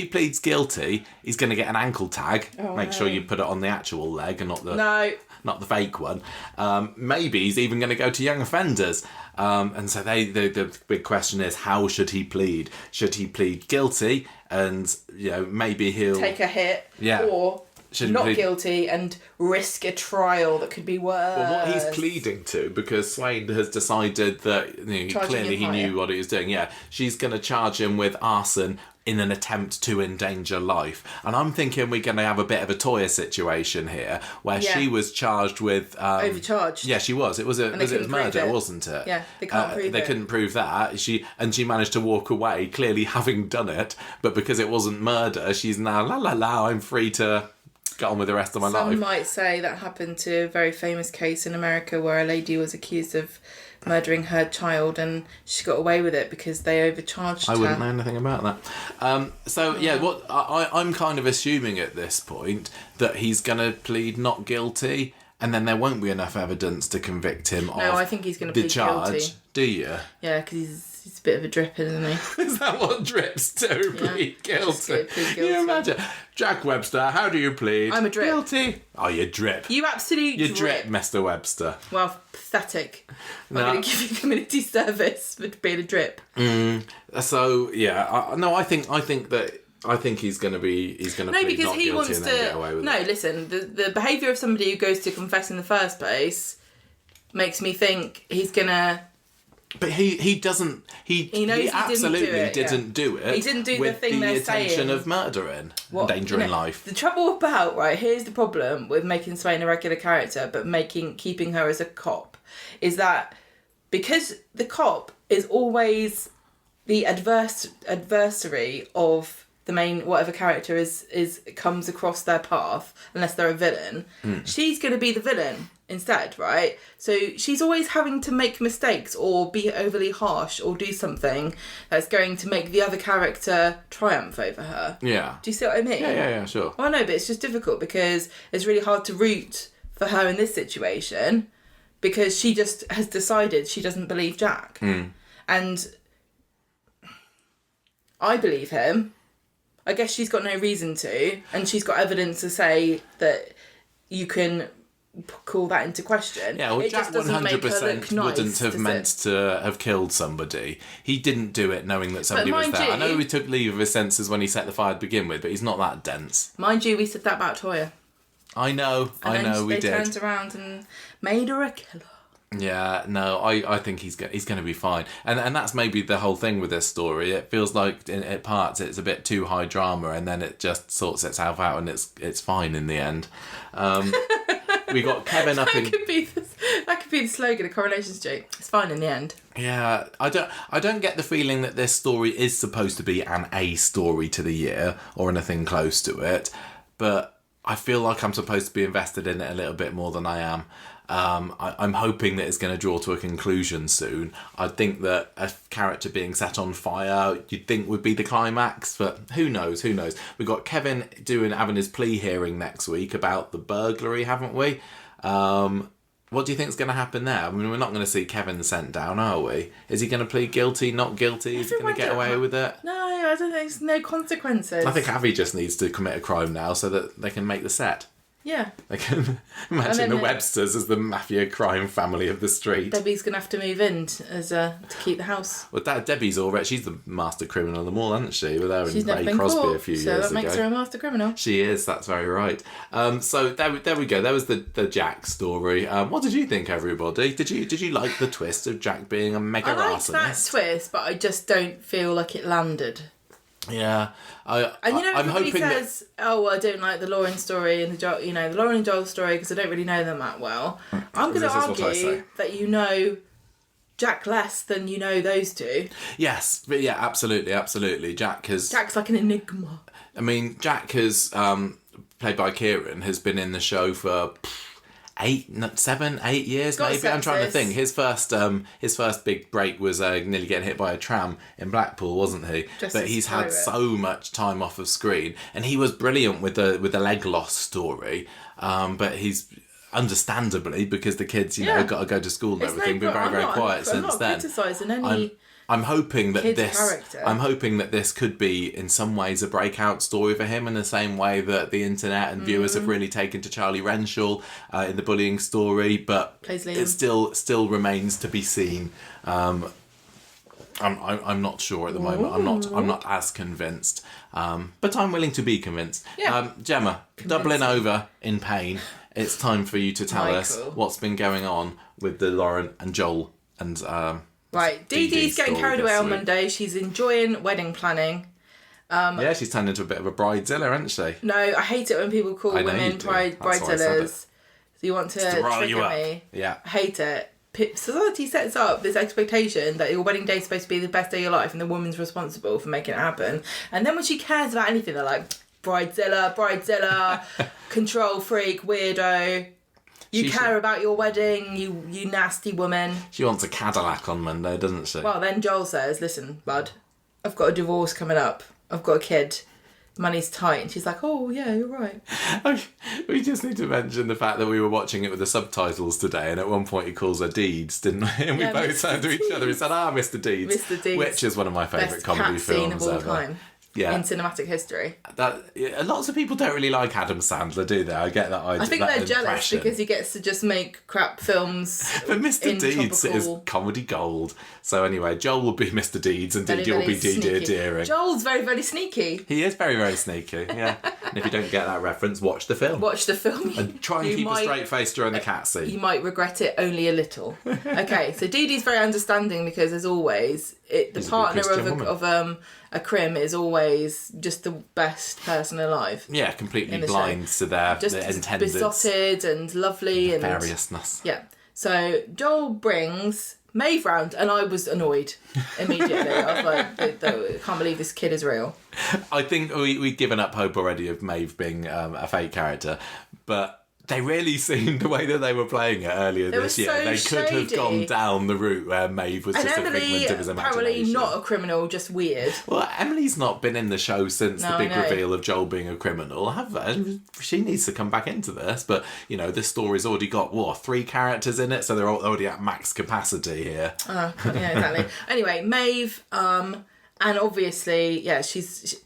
pleads guilty, he's going to get an ankle tag. Make sure you put it on the actual leg and not the fake one. Maybe he's even going to go to young offenders. And so the big question is, how should he plead? Should he plead guilty and maybe he'll take a hit? Yeah. Or not guilty and risk a trial that could be worse. Well, what he's pleading to, because Swain has decided that clearly he knew what he was doing. Yeah, she's going to charge him with arson in an attempt to endanger life. And I'm thinking we're going to have a bit of a Toya situation here, where she was charged with... overcharged. Yeah, she was. It was murder, wasn't it? Yeah, they can't prove it. They couldn't prove that. She managed to walk away, clearly having done it, but because it wasn't murder, she's now, I'm free to get on with the rest of my life. Some might say that happened to a very famous case in America where a lady was accused of murdering her child and she got away with it because they overcharged her. I wouldn't know anything about that. What I'm kind of assuming at this point that he's going to plead not guilty and then there won't be enough evidence to convict him of I think he's going to plead guilty. Do you? Yeah, because he's a bit of a drip, isn't he? Is that what drips do? Plead guilty. Can you imagine? Jack Webster, how do you plead? I'm a drip. Guilty. Oh, you drip. You absolute drip, Mr. Webster. Well, pathetic. I'm going to give you community service for being a drip. So yeah, I think he's going to plead not guilty and then get away with it. No, listen, the behaviour of somebody who goes to confess in the first place makes me think he's going to... But he doesn't. He absolutely didn't do it. He didn't do with the thing they're saying. The intention of murdering, endangering life. The trouble about here's the problem with making Swain a regular character, but keeping her as a cop, is that because the cop is always the adversary of the main whatever character comes across their path, unless they're a villain, she's going to be the villain instead, right? So she's always having to make mistakes or be overly harsh or do something that's going to make the other character triumph over her. Yeah. Do you see what I mean? Yeah, sure. Well, no, but it's just difficult because it's really hard to root for her in this situation because she just has decided she doesn't believe Jack. And I believe him. I guess she's got no reason to, and she's got evidence to say that you can call that into question. Yeah, well, Jack 100% wouldn't have meant to have killed somebody. He didn't do it knowing that somebody was there. I know he took leave of his senses when he set the fire to begin with, but he's not that dense. Mind you, we said that about Toya. I know, we did. They turned around and made her a killer. Yeah, no, I think he's going to be fine. And that's maybe the whole thing with this story. It feels like at parts it's a bit too high drama and then it just sorts itself out and it's fine in the end. We got Kevin up in... That could be the slogan of Coronation Street. It's fine in the end. Yeah, I don't get the feeling that this story is supposed to be an A story to the year or anything close to it, but I feel like I'm supposed to be invested in it a little bit more than I am. I'm hoping that it's going to draw to a conclusion soon. I think that a character being set on fire, you'd think would be the climax, but who knows? We've got Kevin having his plea hearing next week about the burglary, haven't we? What do you think is going to happen there? I mean, we're not going to see Kevin sent down, are we? Is he going to plead guilty, not guilty? Is he going to get away with it? No, I don't think there's no consequences. I think Avi just needs to commit a crime now so that they can make the set. Yeah. They can imagine the Websters as the mafia crime family of the street. Debbie's going to have to move in to keep the house. Well, Debbie's already, she's the master criminal of them all, hasn't she? With her She's and never Ray been Crosby caught, a few years so ago. that makes her a master criminal. She is, that's very right. So there we go. There was the Jack story. What did you think, everybody? Did you like the twist of Jack being a mega arsonist? I liked that twist, but I just don't feel like it landed. Yeah, I'm hoping says, "Oh, well, I don't like the Lauren story and the Lauren and Joel story because I don't really know them that well." I'm going to argue that you know Jack less than you know those two. Yes, but yeah, absolutely. Jack's like an enigma. I mean, Jack has played by Kieran, has been in the show for 8 years maybe. I'm trying to think. His first big break was nearly getting hit by a tram in Blackpool, wasn't he? But he's had so much time off of screen, and he was brilliant with the leg loss story. But he's understandably, because the kids got to go to school and everything, been very, very quiet since then. Criticising any. I'm hoping that character. this could be in some ways a breakout story for him, in the same way that the internet and viewers have really taken to Charlie Renshaw in the bullying story, but it still remains to be seen. I'm not sure at the moment. I'm not as convinced, but I'm willing to be convinced. Yeah. Gemma, doubling over in pain. It's time for you to tell us what's been going on with the Lauren and Joel and. Right, Dee Dee's getting carried away on Monday. She's enjoying wedding planning. Yeah, she's turned into a bit of a bridezilla, hasn't she? No, I hate it when people call women bridezillas. So you want to trigger me. Yeah. I hate it. Society sets up this expectation that your wedding day is supposed to be the best day of your life and the woman's responsible for making it happen. And then when she cares about anything, they're like, bridezilla, control freak, weirdo. You care about your wedding, you nasty woman. She wants a Cadillac on Monday, doesn't she? Well, then Joel says, listen, bud, I've got a divorce coming up. I've got a kid. Money's tight. And she's like, oh, yeah, you're right. We just need to mention the fact that we were watching it with the subtitles today, and at one point he calls her Deeds, didn't we? And we both turned to each other and said, Mr. Deeds. Mr. Deeds. Which is one of my favourite comedy films ever. Time. Yeah. In cinematic history. Lots of people don't really like Adam Sandler, do they? I get that idea. I think they're jealous because he gets to just make crap films. But Mr. Deeds is comedy gold. So anyway, Joel will be Mr. Deeds and Dee Dee will be Dee Dee Deering. Joel's very, very sneaky. He is very, very sneaky, yeah. And if you don't get that reference, watch the film. And try and keep a straight face during the cat scene. You might regret it only a little. Okay, so Dee Dee's very understanding because, as always, the partner of a crim is always just the best person alive. Yeah, completely blind to their intended. Besotted and lovely and variousness. Yeah. So Joel brings Maeve round, and I was annoyed immediately. I was like, I can't believe this kid is real. I think we've given up hope already of Maeve being a fake character, but they really seemed the way that they were playing it earlier this year. They could have gone down the route where Maeve was just a figment of his imagination. Apparently not a criminal, just weird. Well, Emily's not been in the show since the big reveal of Joel being a criminal, have they? She needs to come back into this, but this story's already got 3 characters in it, so they're already at max capacity here. Yeah, exactly. Anyway, Maeve, and obviously, yeah,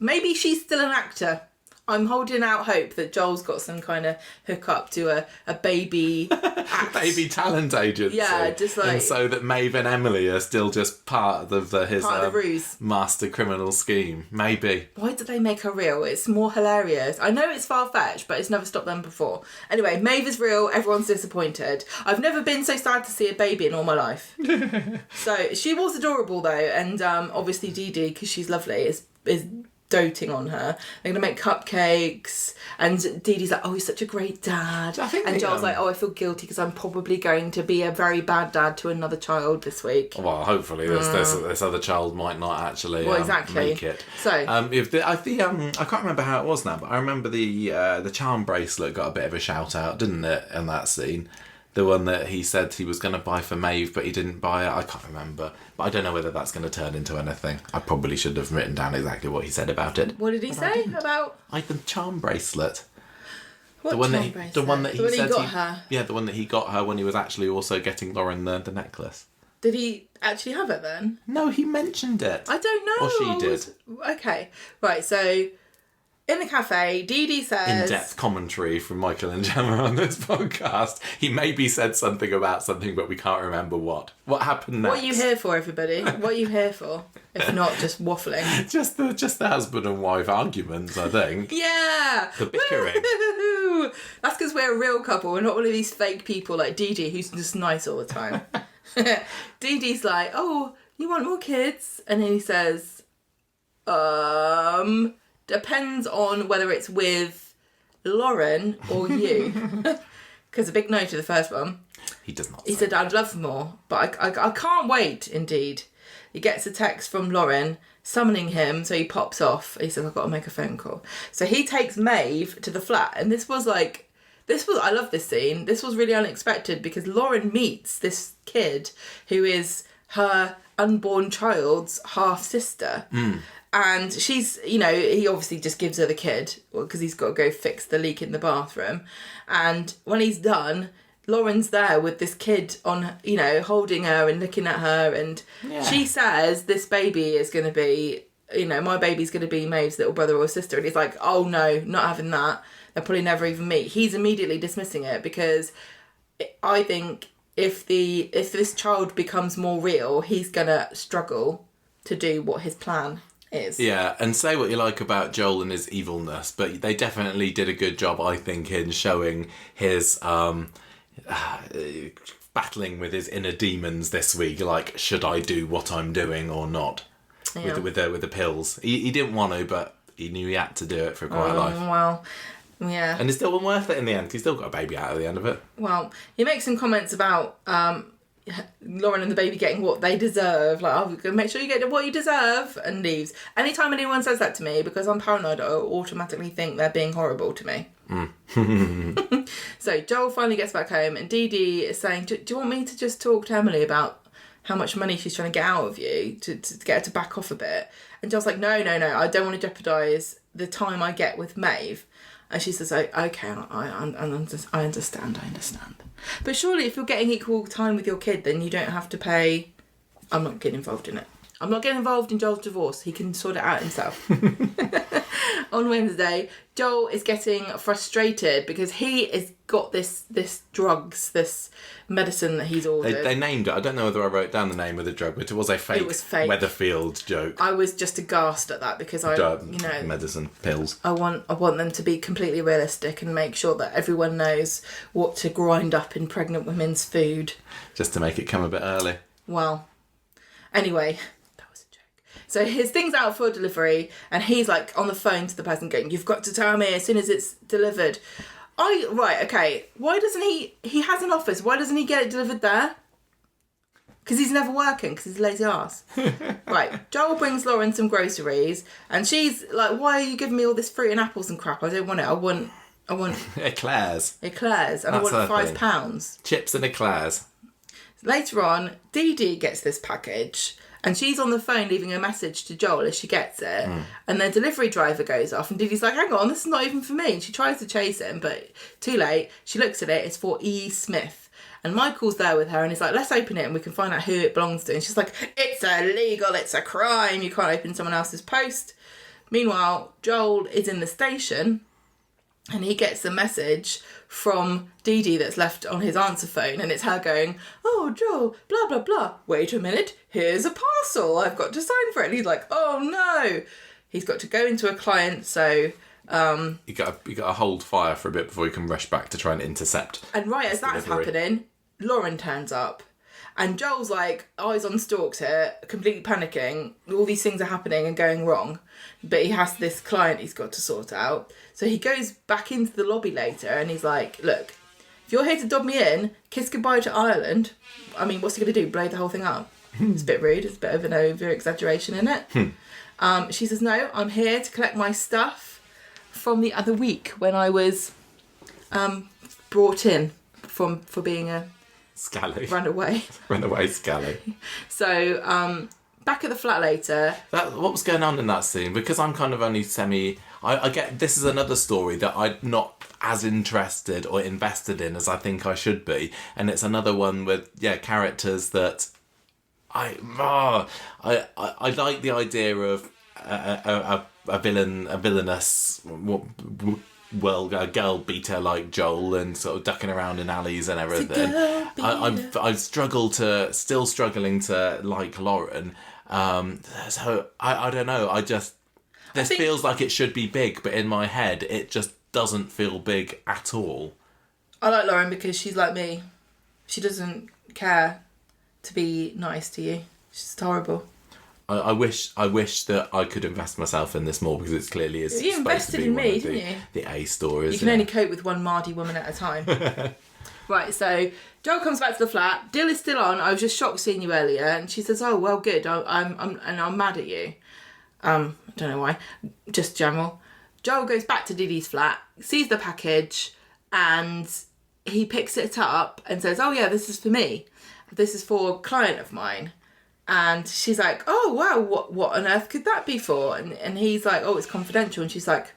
maybe she's still an actor. I'm holding out hope that Joel's got some kind of hook up to a baby act. Baby talent agency. Yeah, just like... And so that Maeve and Emily are still just part of his ruse. Master criminal scheme. Maybe. Why did they make her real? It's more hilarious. I know it's far-fetched, but it's never stopped them before. Anyway, Maeve is real. Everyone's disappointed. I've never been so sad to see a baby in all my life. So she was adorable, though. And obviously Dee Dee, because she's lovely, is doting on her. They're going to make cupcakes. And Dee Dee's like, oh, he's such a great dad. And Joel's like, oh, I feel guilty because I'm probably going to be a very bad dad to another child this week. Well, hopefully this other child might not actually make it. So I can't remember how it was now, but I remember the charm bracelet got a bit of a shout out, didn't it, in that scene? The one that he said he was going to buy for Maeve, but he didn't buy it. I can't remember. But I don't know whether that's going to turn into anything. I probably should have written down exactly what he said about it. What did he say about? The charm bracelet. What charm bracelet? The one that he said got her? Yeah, the one that he got her when he was actually also getting Lauren the necklace. Did he actually have it then? No, he mentioned it. I don't know. Or she did. Okay. Right, so in the cafe, Dee Dee says... In-depth commentary from Michael and Gemma on this podcast. He maybe said something about something, but we can't remember what. What happened next? What are you here for, everybody? What are you here for? If not just waffling. Just the husband and wife arguments, I think. Yeah! The bickering. Woo-hoo-hoo-hoo. That's because we're a real couple. We're not one of these fake people like Dee Dee who's just nice all the time. Dee Dee's like, oh, you want more kids? And then he says, depends on whether it's with Lauren or you. Because a big no to the first one. He does not. He said, I'd love more, but I can't wait, indeed. He gets a text from Lauren summoning him, so he pops off. He says, I've got to make a phone call. So he takes Maeve to the flat, and I love this scene. This was really unexpected because Lauren meets this kid who is her unborn child's half-sister. And she's, he obviously just gives her the kid because he's got to go fix the leak in the bathroom. And when he's done, Lauren's there with this kid on, holding her and looking at her. And she says, this baby is going to be, my baby's going to be Maeve's little brother or sister. And he's like, oh no, not having that. They'll probably never even meet. He's immediately dismissing it because I think if this child becomes more real, he's going to struggle to do what his plan is. Yeah, and say what you like about Joel and his evilness, but they definitely did a good job, I think, in showing his battling with his inner demons this week. Like, should I do what I'm doing or not? Yeah. With the pills. He didn't want to, but he knew he had to do it for quite a life. Well, yeah. And it still wasn't worth it in the end. He still got a baby out of the end of it. Well, he makes some comments about Lauren and the baby getting what they deserve. Like, oh, make sure you get what you deserve, and leaves. Anytime anyone says that to me, because I'm paranoid, I automatically think they're being horrible to me. So Joel finally gets back home, and Dee Dee is saying, do you want me to just talk to Emily about how much money she's trying to get out of you to get her to back off a bit? And Joel's like, no, I don't want to jeopardise the time I get with Maeve. And she says, okay, I understand. But surely if you're getting equal time with your kid, then you don't have to pay... I'm not getting involved in it. I'm not getting involved in Joel's divorce. He can sort it out himself. On Wednesday, Joel is getting frustrated because he has got this drugs, this medicine that he's ordered. They named it. I don't know whether I wrote down the name of the drug, but it was a fake Weatherfield joke. I was just aghast at that because medicine, pills. I want them to be completely realistic and make sure that everyone knows what to grind up in pregnant women's food. Just to make it come a bit early. Well, anyway... So his thing's out for delivery, and he's like on the phone to the person going, you've got to tell me as soon as it's delivered. Right, okay. Why doesn't he has an office, why doesn't he get it delivered there? Because he's never working, because he's a lazy ass. Right, Joel brings Lauren some groceries, and she's like, why are you giving me all this fruit and apples and crap? I don't want it. I want eclairs. Eclairs, and that's I want £5. Chips and eclairs. Later on, Dee Dee gets this package, and she's on the phone leaving a message to Joel as she gets it. And the delivery driver goes off, and Dee Dee's like, hang on, this is not even for me. And she tries to chase him, but too late. She looks at it, it's for E. Smith. And Michael's there with her, and he's like, let's open it and we can find out who it belongs to. And she's like, it's illegal, it's a crime, you can't open someone else's post. Meanwhile, Joel is in the station, and he gets a message from Dee Dee that's left on his answer phone, and it's her going, oh, Joel, blah, blah, blah. Wait a minute, here's a parcel. I've got to sign for it. And he's like, oh, no. He's got to go into a client, so... You got to hold fire for a bit before you can rush back to try and intercept. And right as that's happening, Lauren turns up. And Joel's like, eyes on stalks here, completely panicking. All these things are happening and going wrong. But he has this client he's got to sort out. So he goes back into the lobby later and he's like, look, if you're here to dob me in, kiss goodbye to Ireland. I mean, what's he going to do? Blow the whole thing up? It's a bit rude. It's a bit of an over-exaggeration, isn't it? She says, no, I'm here to collect my stuff from the other week when I was brought in for being a... Scally. Runaway Scally. So, back at the flat later... What was going on in that scene? Because I'm kind of only I get this is another story that I'm not as interested or invested in as I think I should be. And it's another one with, characters that I like the idea of a villainous... girl beater like Joel and sort of ducking around in alleys and everything. I'm still struggling to like Lauren. So I don't know. This feels like it should be big, but in my head it just doesn't feel big at all. I like Lauren because she's like me. She doesn't care to be nice to you. She's horrible. I wish that I could invest myself in this more because it's clearly is. You invested in me, didn't you? The A stories. You can only cope with one Mardy woman at a time. Right, so Joel comes back to the flat. Dill is still on. I was just shocked seeing you earlier, and she says, "Oh well, good. I'm mad at you. I don't know why. Just general." Joel goes back to Dee Dee's flat, sees the package, and he picks it up and says, "Oh yeah, this is for me. This is for a client of mine." And she's like, oh, wow, what on earth could that be for? And he's like, oh, it's confidential. And she's like,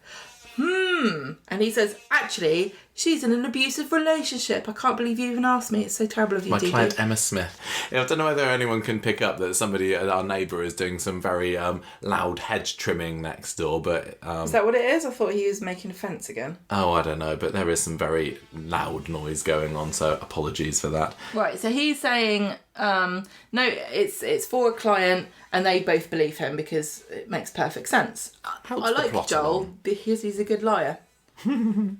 And he says, actually, she's in an abusive relationship. I can't believe you even asked me. It's so terrible of you, Dee Dee. My client, Emma Smith. I don't know whether anyone can pick up that somebody, our neighbour, is doing some very loud hedge trimming next door. But is that what it is? I thought he was making a fence again. Oh, I don't know. But there is some very loud noise going on, so apologies for that. Right, so he's saying, no, it's for a client, and they both believe him because it makes perfect sense. I like Joel because he's a good liar.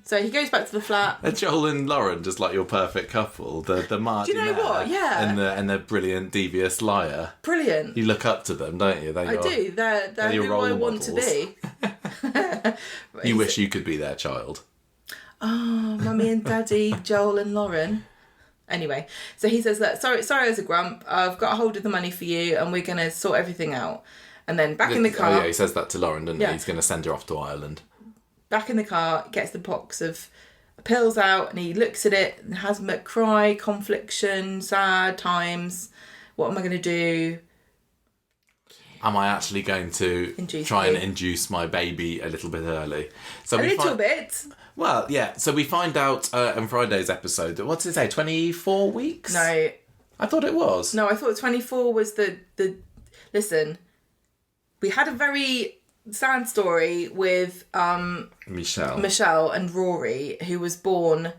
So he goes back to the flat. Are Joel and Lauren just like your perfect couple? The Marty. Do you know what? Yeah. And the brilliant devious liar. Brilliant. You look up to them, don't you? I do. They're who I want to be. You wish you could be their child. Oh, Mummy and Daddy, Joel and Lauren. Anyway, so he says that sorry as a grump, I've got a hold of the money for you and we're going to sort everything out. And then back in the car... Oh yeah, he says that to Lauren, doesn't he? He's going to send her off to Ireland. Back in the car, gets the box of pills out and he looks at it and has him cry, confliction, sad times. What am I going to do? Am I actually going to try and induce my baby a little bit early? So a little bit? Well, yeah. So we find out on Friday's episode, what did it say, 24 weeks? No. I thought it was. No, I thought 24 was the... Listen, we had a very sad story with Michelle and Rory, who was born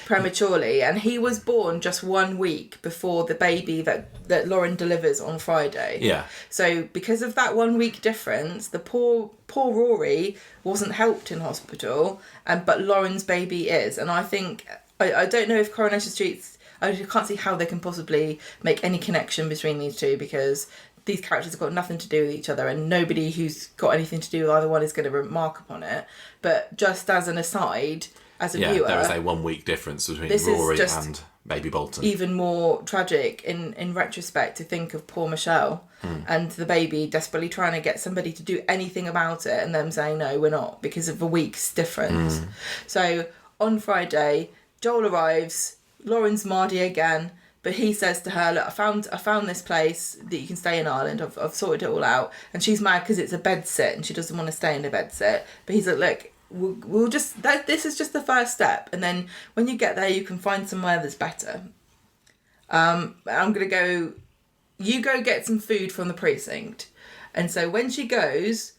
prematurely, and he was born just 1 week before the baby that Lauren delivers on Friday. Yeah. So because of that 1 week difference, the poor Rory wasn't helped in hospital, but Lauren's baby is. And I think I don't know if Coronation Street's... I can't see how they can possibly make any connection between these two because these characters have got nothing to do with each other and nobody who's got anything to do with either one is going to remark upon it. But just as an aside, as a viewer... there is a 1 week difference between Rory and Baby Bolton. Even more tragic in retrospect to think of poor Michelle and the baby desperately trying to get somebody to do anything about it and them saying, no, we're not, because of a week's difference. So on Friday, Joel arrives, Lauren's Mardy again, but he says to her, look, I found this place that you can stay in Ireland. I've sorted it all out. And she's mad because it's a bed sit and she doesn't want to stay in a bed sit. But he's like, look, we'll just... this is just the first step. And then when you get there, you can find somewhere that's better. I'm going to go... You go get some food from the precinct. And so when she goes...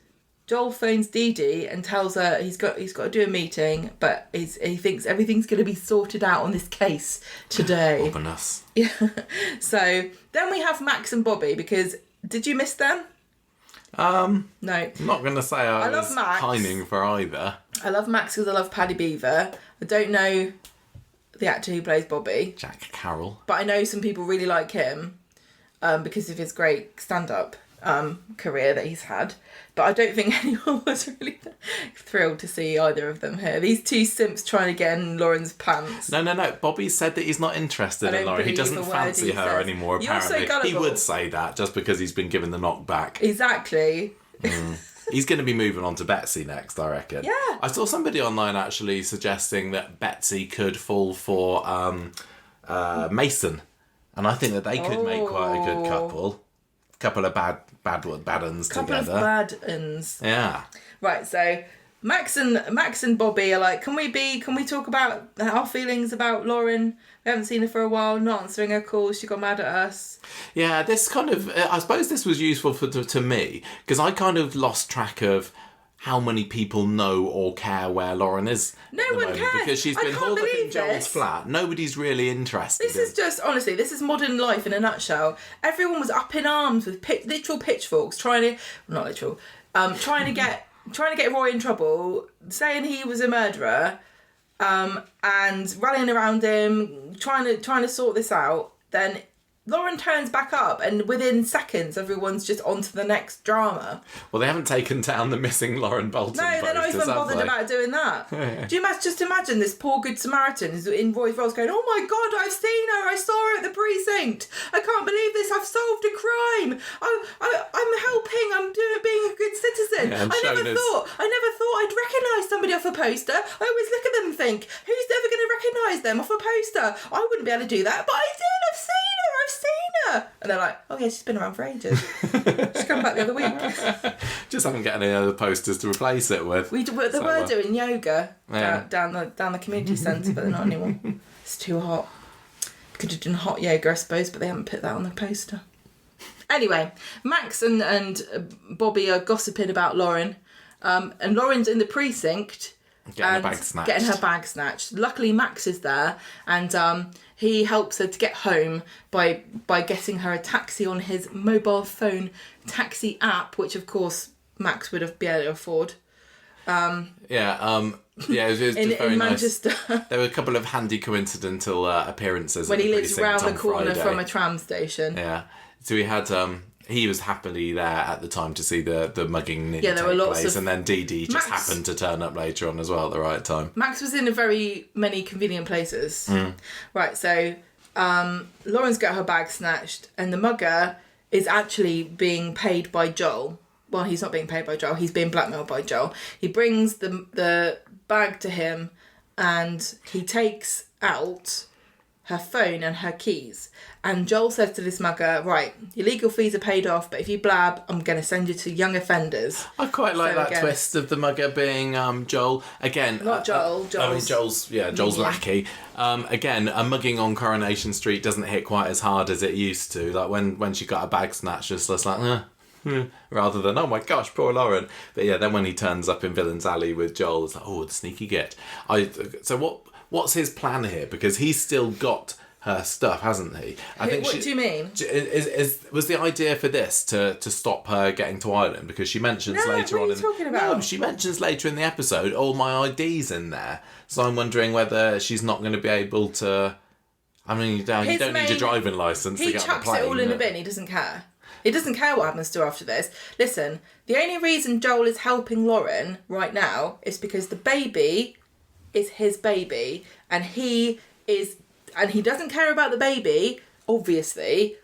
Joel phones Dee Dee and tells her he's got to do a meeting, but he thinks everything's going to be sorted out on this case today. Ominous. Yeah. So then we have Max and Bobby because did you miss them? No. I'm not going to say I was love Max. pining for either. I love Max because I love Paddy Beaver. I don't know the actor who plays Bobby. Jack Carroll. But I know some people really like him because of his great stand-up career that he's had. But I don't think anyone was really thrilled to see either of them here. These two simps trying to get in Lauren's pants. No. Bobby said that he's not interested in Lauren. He doesn't fancy her anymore, apparently. You're so gullible. He would say that just because he's been given the knockback. Exactly. He's going to be moving on to Betsy next, I reckon. Yeah. I saw somebody online actually suggesting that Betsy could fall for Mason. And I think that they could make quite a good couple. Couple of bad uns Couple together. of bad uns. Yeah. Right, so Max and Bobby are like, can we talk about our feelings about Lauren? We haven't seen her for a while, not answering her calls, she got mad at us. Yeah, this kind of, I suppose this was useful to me, because I kind of lost track of how many people know or care where Lauren is. No one cares. Because she's been hauled up in Joel's flat. Nobody's really interested. This is just, honestly, this is modern life in a nutshell. Everyone was up in arms with literal pitchforks trying to get Roy in trouble, saying he was a murderer, and rallying around him, trying to sort this out. Then Lauren turns back up, and within seconds, everyone's just on to the next drama. Well, they haven't taken down the missing Lauren Bolton No, they're not even bothered about doing that. Yeah. Do you just imagine this poor good Samaritan who's in Roy's Rolls going, oh my God, I've seen her, I saw her at the precinct. I can't believe this, I've solved a crime. I'm helping, being a good citizen. Yeah, I never thought I'd recognise somebody off a poster. I always look at them and think, who's ever going to recognise them off a poster? I wouldn't be able to do that, but I did, I've seen her. And they're like, oh yeah, she's been around for ages. She's come back the other week. Just haven't got any other posters to replace it with. They were doing yoga down the community centre, but they're not anymore. It's too hot. Could have done hot yoga, I suppose, but they haven't put that on the poster. Anyway, Max and Bobby are gossiping about Lauren, and Lauren's in the precinct. Getting her bag snatched. Luckily, Max is there, and he helps her to get home by getting her a taxi on his mobile phone taxi app, which of course Max would have been able to afford. It was just very in Manchester. Nice. There were a couple of handy coincidental appearances when at he the lives round the corner Friday. from a tram station. Yeah, so we had. He was happily there at the time to see the mugging nearly there were lots place, of... and then Dee Dee just happened to turn up later on as well at the right time. Max was in very many convenient places. Right, so Lauren's got her bag snatched, and the mugger is actually being paid by Joel. Well, he's not being paid by Joel, he's being blackmailed by Joel. He brings the bag to him, and he takes out her phone and her keys. And Joel says to this mugger, right, your legal fees are paid off, but if you blab, I'm going to send you to young offenders. I quite like that twist of the mugger being Joel. Again... Not Joel, Joel's lackey. Again, a mugging on Coronation Street doesn't hit quite as hard as it used to. Like when she got her bag snatched, just like... rather than, oh my gosh, poor Lauren. But yeah, then when he turns up in Villain's Alley with Joel, it's like, oh, the sneaky git. So what's his plan here? Because he's still got her stuff, hasn't he? What do you mean? Was the idea for this to stop her getting to Ireland? Because she mentions later on... What are you talking about? No, she mentions later in the episode, all my ID's in there. So I'm wondering whether she's not going to be able to... I mean, you don't need a driving licence to get on the plane. He chucks it all in a bin, he doesn't care. He doesn't care what happens to her after this. Listen, the only reason Joel is helping Lauren right now is because the baby is his baby, and he doesn't care about the baby, obviously.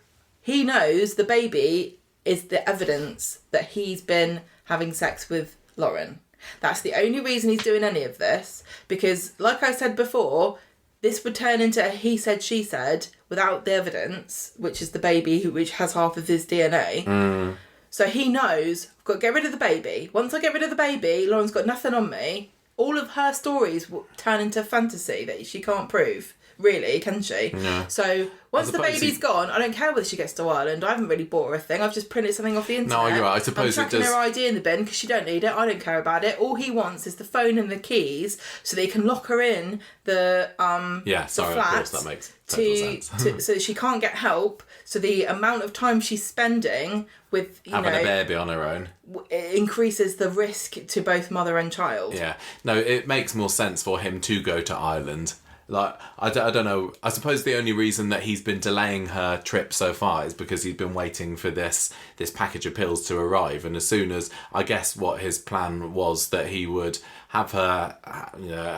He knows the baby is the evidence that he's been having sex with Lauren. That's the only reason he's doing any of this, because, like I said before, this would turn into a he said, she said, without the evidence, which is the baby, which has half of his DNA. So he knows, I've got to get rid of the baby. Once I get rid of the baby, Lauren's got nothing on me. All of her stories will turn into fantasy that she can't prove. Really, can she? Yeah. So once the baby's gone, I don't care whether she gets to Ireland. I haven't really bought her a thing. I've just printed something off the internet. No, you're right. I suppose I'm chucking her ID in the bin because she don't need it. I don't care about it. All he wants is the phone and the keys so they can lock her in the flat. Of course, that makes total sense. So she can't get help. So the amount of time she's spending with having a baby on her own increases the risk to both mother and child. Yeah. No, it makes more sense for him to go to Ireland Like, I don't know. I suppose the only reason that he's been delaying her trip so far is because he's been waiting for this package of pills to arrive. And as soon as, I guess what his plan was, that he would have her,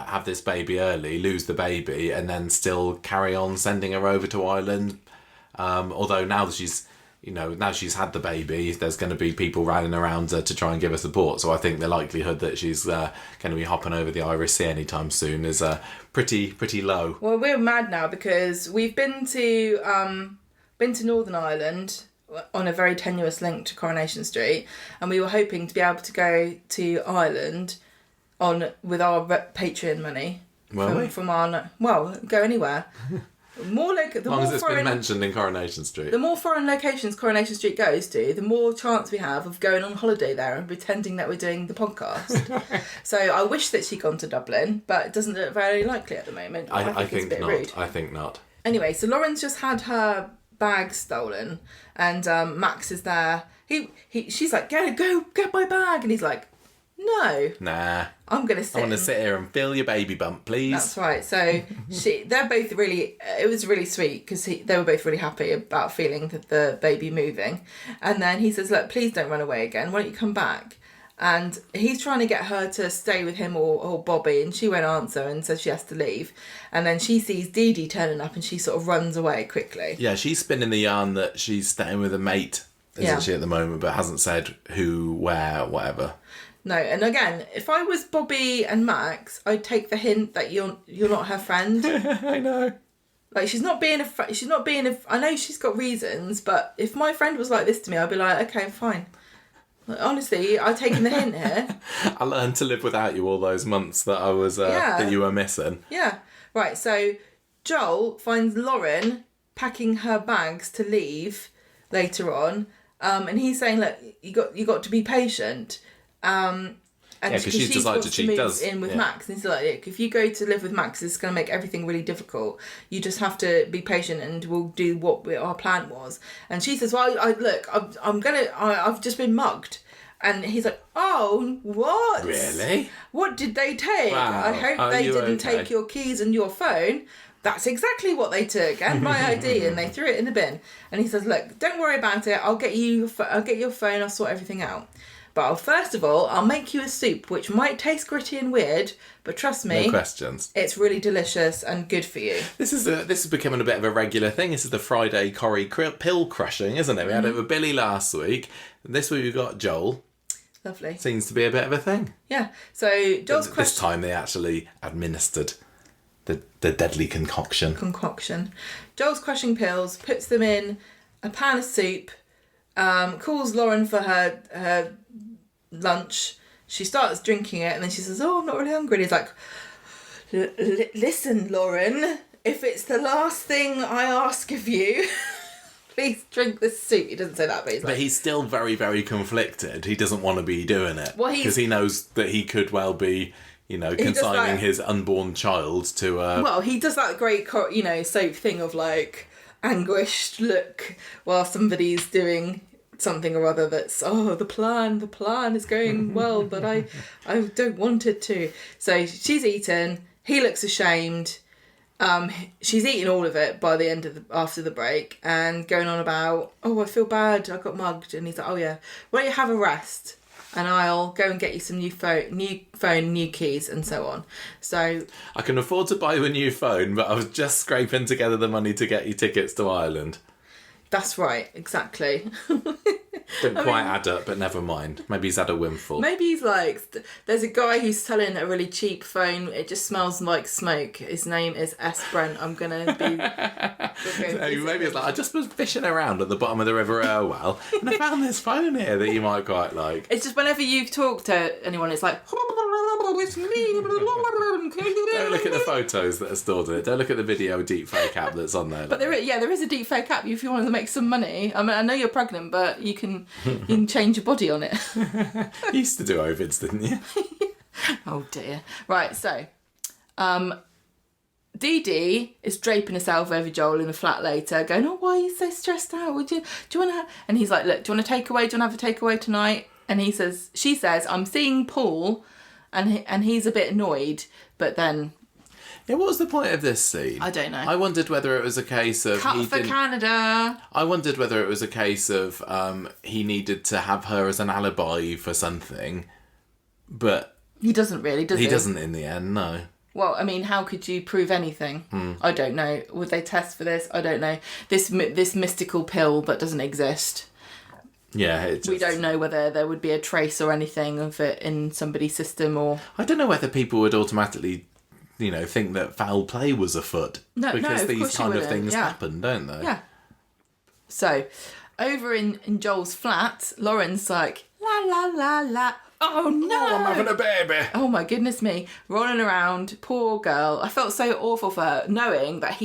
have this baby early, lose the baby, and then still carry on sending her over to Ireland. Although now that now she's had the baby, there's going to be people rallying around her to try and give her support. So I think the likelihood that she's going to be hopping over the Irish Sea anytime soon is pretty low. Well, we're mad now because we've been to Northern Ireland on a very tenuous link to Coronation Street, and we were hoping to be able to go to Ireland with our Patreon money. From our go anywhere. As long as it's been mentioned in Coronation Street. The more foreign locations Coronation Street goes to, the more chance we have of going on holiday there and pretending that we're doing the podcast. So I wish that she'd gone to Dublin, but it doesn't look very likely at the moment. I think it's a bit not. rude. I think not. Anyway, so Lauren's just had her bag stolen, and Max is there. She's like, go get my bag, and he's like, no. Nah. I'm going to sit. I want to sit here and feel your baby bump, please. That's right. So they're both really, it was really sweet because they were both really happy about feeling the baby moving. And then he says, look, please don't run away again. Why don't you come back? And he's trying to get her to stay with him or Bobby, and she won't answer and says she has to leave. And then she sees Dee Dee turning up and she sort of runs away quickly. Yeah, she's spinning the yarn that she's staying with a mate, isn't she, at the moment, but hasn't said who, where, whatever. No, and again, if I was Bobby and Max, I'd take the hint that you're not her friend. I know. Like, she's not being I know she's got reasons, but if my friend was like this to me, I'd be like, okay, fine. Like, honestly, I've taken the hint here. I learned to live without you all those months that I was that you were missing. Yeah. Right, so Joel finds Lauren packing her bags to leave later on, and he's saying, look, you got to be patient. And because she's decided she does in with Max, and he's like, look, if you go to live with Max, it's going to make everything really difficult. You just have to be patient, and we'll do what our plan was. And she says, well, I've just been mugged. And he's like, oh, what? Really? What did they take? Wow. I hope they didn't take your keys and your phone. That's exactly what they took, and my ID, and they threw it in the bin. And he says, look, don't worry about it. I'll get your phone. I'll sort everything out. But first of all, I'll make you a soup, which might taste gritty and weird, but trust me, no questions. It's really delicious and good for you. This is becoming a bit of a regular thing. This is the Friday Corrie pill crushing, isn't it? We had it with Billy last week. This week we've got Joel. Lovely. Seems to be a bit of a thing. Yeah. So Joel's this time they actually administered the deadly concoction. Joel's crushing pills, puts them in a pan of soup, calls Lauren for her lunch. She starts drinking it, and then she says, oh, I'm not really hungry. And he's like, listen, Lauren, if it's the last thing I ask of you, please drink this soup. He doesn't say that, but he's still very, very conflicted. He doesn't want to be doing it because he knows that he could well be, consigning his unborn child to well, he does that great soap thing of like anguished look while somebody's doing something or other that's, the plan is going well, but I don't want it to. So she's eaten. He looks ashamed. She's eaten all of it by the end after the break, and going on about, I feel bad, I got mugged. And he's like, oh yeah, why don't you have a rest, and I'll go and get you some new phone, new keys, and so on. So I can afford to buy you a new phone, but I was just scraping together the money to get you tickets to Ireland. That's right, exactly. Didn't quite add up, but never mind. Maybe he's had a windfall. Maybe he's like, there's a guy who's selling a really cheap phone. It just smells like smoke. His name is S. Brent. I'm going to be... Maybe it's like, I just was fishing around at the bottom of the River Irwell, and I found this phone here that you might quite like. It's just whenever you talk to anyone, it's like... Don't look at the photos that are stored in it. Don't look at the video deepfake app that's on there. But there is a deepfake app if you want to make some money. I mean, I know you're pregnant, but you can change your body on it. You used to do Ovids, didn't you? Oh dear. Right, so Dee Dee is draping herself over Joel in the flat later, going, why are you so stressed out? Do you want to... And he's like, look, do you want a takeaway? Do you want to have a takeaway tonight? And she says, I'm seeing Paul, and he's a bit annoyed, but then... Yeah, what was the point of this scene? I don't know. I wondered whether it was a case of... Cut for Canada. I wondered whether it was a case of he needed to have her as an alibi for something, but... He doesn't really, does he? He doesn't in the end, no. Well, I mean, how could you prove anything? I don't know. Would they test for this? I don't know. This mystical pill that doesn't exist. Yeah, we don't know whether there would be a trace or anything of it in somebody's system or... I don't know whether people would automatically, think that foul play was afoot. No, because these kind of things yeah. happen, don't they? Yeah. So, over in Joel's flat, Lauren's like, la la la la. Oh no! Oh, I'm having a baby. Oh my goodness me. Rolling around, poor girl. I felt so awful for her, knowing that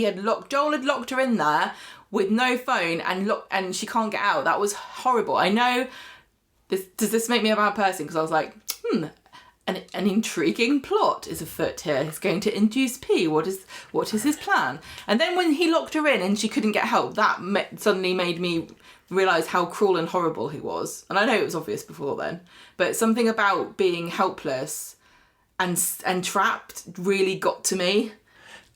Joel had locked her in there with no phone and she can't get out. That was horrible. I know, does this make me a bad person? Because I was like, an intriguing plot is afoot here. He's going to induce P. What is his plan? And then when he locked her in and she couldn't get help, that suddenly made me realise how cruel and horrible he was. And I know it was obvious before then, but something about being helpless and trapped really got to me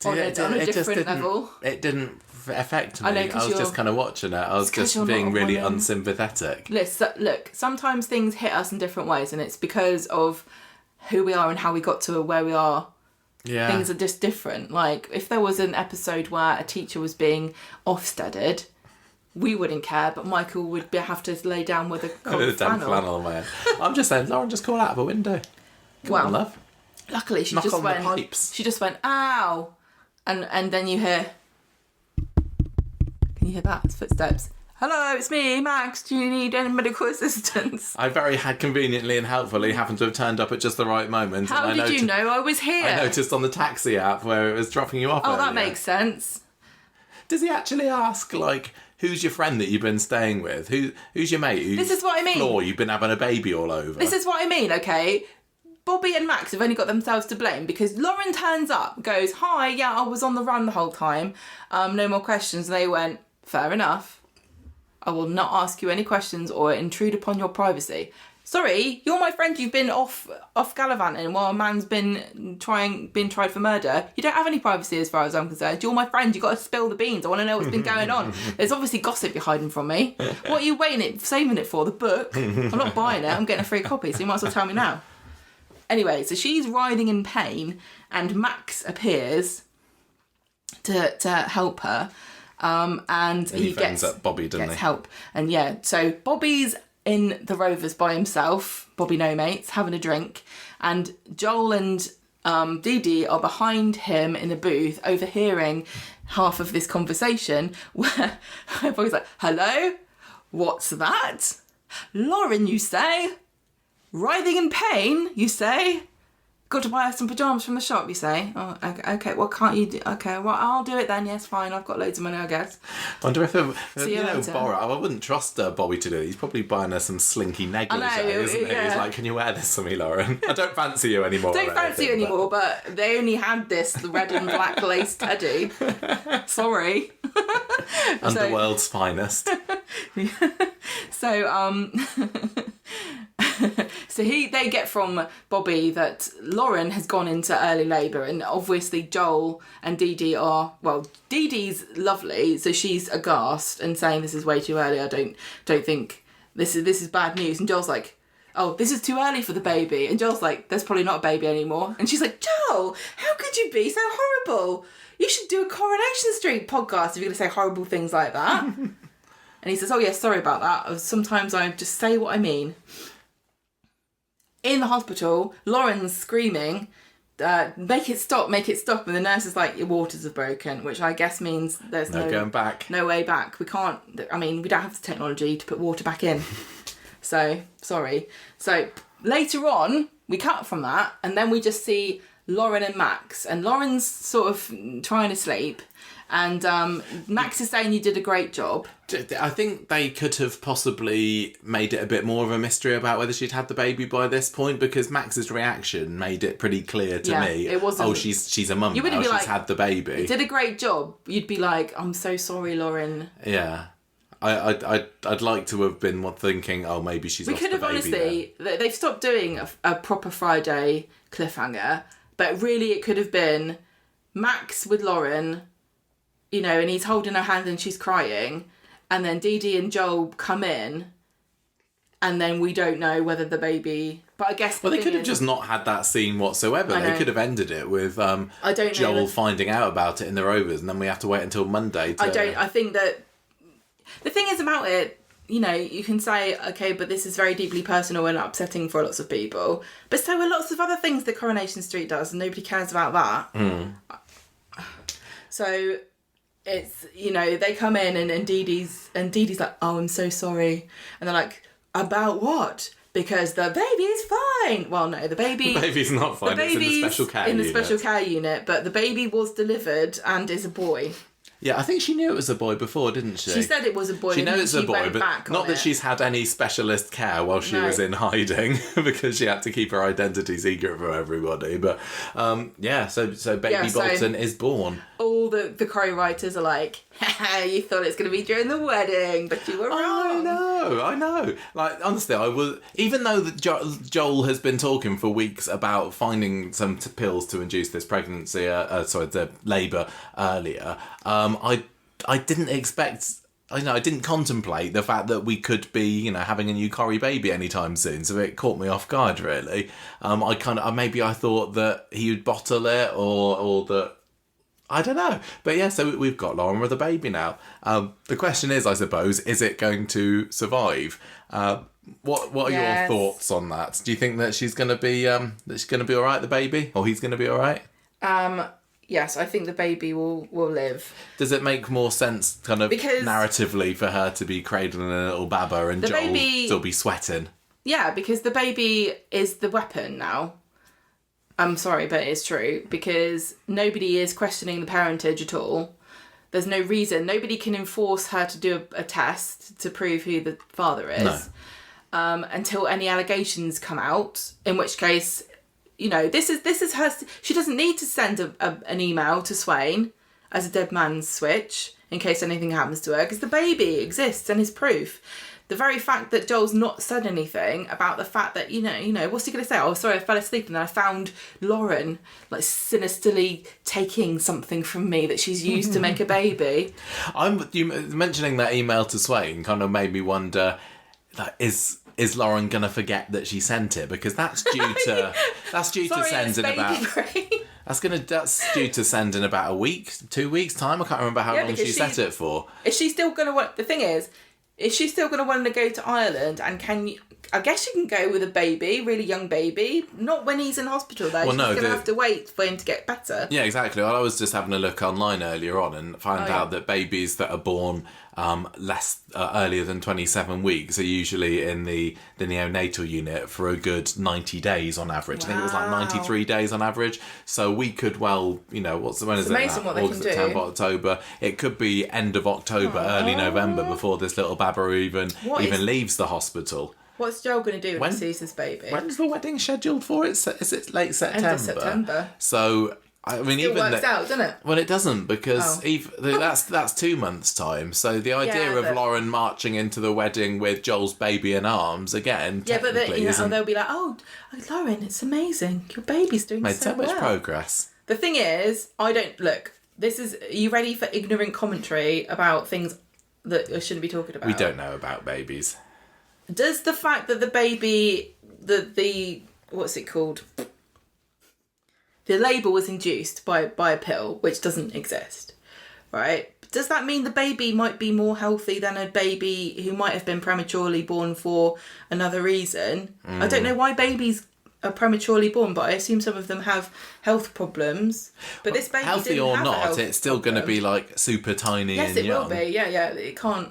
on a different level. It didn't affect me. I know, I was just kind of watching it. I was just being really unsympathetic. Look, sometimes things hit us in different ways, and it's because of who we are and how we got to where we are. Yeah. Things are just different. Like, if there was an episode where a teacher was being Ofsteded, we wouldn't care, but Michael would have to lay down with a cold flannel on my head. I'm just saying, Lauren, just call out of a window. Come on, love. Luckily, she Knock just on went. The pipes. She just went, ow, and then you hear. Can you hear that? It's footsteps. Hello, it's me, Max. Do you need any medical assistance? I very conveniently and helpfully happened to have turned up at just the right moment. How did you know I was here? I noticed on the taxi app where it was dropping you off. Oh, earlier. that makes sense. Does he actually ask, like, who's your friend that you've been staying with? Who's your mate? This is what I mean. Floor you've been having a baby all over. This is what I mean, okay? Bobby and Max have only got themselves to blame because Lauren turns up, goes, hi, yeah, I was on the run the whole time. No more questions. And they went, fair enough. I will not ask you any questions or intrude upon your privacy. Sorry, you're my friend. You've been off gallivanting while a man's been tried for murder. You don't have any privacy as far as I'm concerned. You're my friend. You've got to spill the beans. I want to know what's been going on. There's obviously gossip you're hiding from me. What are you saving it for? The book? I'm not buying it. I'm getting a free copy, so you might as well tell me now. Anyway, so she's writhing in pain and Max appears to help her. And he gets up Bobby, doesn't gets he? help. And yeah, so Bobby's in the Rovers by himself, Bobby no mates, having a drink, and Joel and Dee Dee are behind him in a booth, overhearing half of this conversation where Bobby's like, hello? What's that? Lauren, you say? Writhing in pain, you say? Got to buy her some pyjamas from the shop, you say? Oh, okay, what can't you do? Okay, well, I'll do it then, yes, fine, I've got loads of money, I guess. I wonder if, See you later. I wouldn't trust Bobby to do it. He's probably buying her some slinky negligee, isn't he? He's like, can you wear this for me, Lauren? I don't fancy you anymore. Don't fancy you anymore, but they only had the red and black lace teddy. Sorry. Underworld's finest. So they get from Bobby that Lauren has gone into early labour, and obviously Joel and Dee Dee are, well, Dee Dee's lovely, so she's aghast and saying this is way too early. I don't think this is bad news. And Joel's like, oh, this is too early for the baby. And Joel's like, there's probably not a baby anymore. And she's like, Joel, how could you be so horrible? You should do a Coronation Street podcast if you're going to say horrible things like that. And he says, oh yeah, sorry about that. Sometimes I just say what I mean. In the hospital, Lauren's screaming, make it stop. And the nurse is like, your waters are broken, which I guess means there's no going back. No way back. We don't have the technology to put water back in. So, sorry. So, later on, we cut from that, and then we just see Lauren and Max. And Lauren's sort of trying to sleep, and Max is saying you did a great job. I think they could have possibly made it a bit more of a mystery about whether she'd had the baby by this point, because Max's reaction made it pretty clear to me. It wasn't. Oh, she's a mum now. She's had the baby. You did a great job. You'd be like, I'm so sorry, Lauren. Yeah. I'd like to have been thinking, oh, maybe she's lost the baby. We could have honestly, they've stopped doing a proper Friday cliffhanger, but really it could have been Max with Lauren, you know, and he's holding her hand and she's crying, and then Dee Dee and Joel come in, and then we don't know whether the baby... But I guess they could have just not had that scene whatsoever. They could have ended it with Joel finding out about it in the Rovers, and then we have to wait until Monday to... I think that... The thing is about it, you know, you can say, okay, but this is very deeply personal and upsetting for lots of people. But so are lots of other things that Coronation Street does, and nobody cares about that. Mm. So it's, you know, they come in and Dee Dee's like, oh, I'm so sorry. And they're like, about what? Because the baby is fine. Well, no, the baby's not fine. It's in the special care unit. In the special care unit, but the baby was delivered and is a boy. Yeah, I think she knew it was a boy before, didn't she? She said it was a boy. She knows it's a boy, but not that she's had any specialist care while she was in hiding, because she had to keep her identity secret from everybody. But so baby Bolton is born. All the co-writers are like, you thought it's going to be during the wedding, but you were wrong. I know. Like, honestly, I was... Even though Joel has been talking for weeks about finding some pills to induce this pregnancy, the labour earlier, I didn't expect... I didn't contemplate the fact that we could be, you know, having a new Corrie baby anytime soon, so it caught me off guard, really. Maybe I thought that he would bottle it, or that... I don't know. But yeah, so we've got Lauren with a baby now. The question is, I suppose, is it going to survive? What are your thoughts on that? Do you think that she's going to be all right, the baby, or he's going to be all right? Yes, I think the baby will live. Does it make more sense, kind of narratively, for her to be cradling a little baba and Joel still be sweating? Yeah, because the baby is the weapon now. I'm sorry, but it's true, because nobody is questioning the parentage at all. There's no reason. Nobody can enforce her to do a test to prove who the father is until any allegations come out, in which case, you know, this is her... She doesn't need to send an email to Swain as a dead man's switch in case anything happens to her, because the baby exists and is proof. The very fact that Joel's not said anything about the fact that, you know, what's he going to say? Oh, sorry, I fell asleep and then I found Lauren, like, sinisterly taking something from me that she's used to make a baby. You mentioning that email to Swain kind of made me wonder, like, is Lauren going to forget that she sent it? Because that's due to send in about... That's due to send in about a week, 2 weeks' time. I can't remember how long she set it for. Is she still going to want... The thing is she still going to want to go to Ireland? And I guess you can go with a baby, really young baby. Not when he's in hospital, though. Well, she's going to have to wait for him to get better. Yeah, exactly. Well, I was just having a look online earlier on and found out that babies that are born earlier than 27 weeks are usually in the neonatal unit for a good 90 days on average. Wow. I think it was like 93 days on average. So we could when is it's it? Amazing what they August, can do. September, October. It could be end of October, early November before this little babber even leaves the hospital. What's Joel going to do when he sees this baby? When's the wedding scheduled for? Is it late September? End of September. So... I mean, it works out, doesn't it? Well, it doesn't, because that's 2 months' time. So the idea of Lauren marching into the wedding with Joel's baby in arms again. Yeah, but they'll be like, "Oh, Lauren, it's amazing. Your baby's doing made so much progress." The thing is, I don't look. Are you ready for ignorant commentary about things that I shouldn't be talking about? We don't know about babies. Does the fact that the baby, the what's it called? The labour was induced by a pill, which doesn't exist, right? Does that mean the baby might be more healthy than a baby who might have been prematurely born for another reason? I don't know why babies are prematurely born, but I assume some of them have health problems. But this baby healthy didn't or have not, it's still going to be like super tiny and young. Yes, it will be. Yeah, it can't.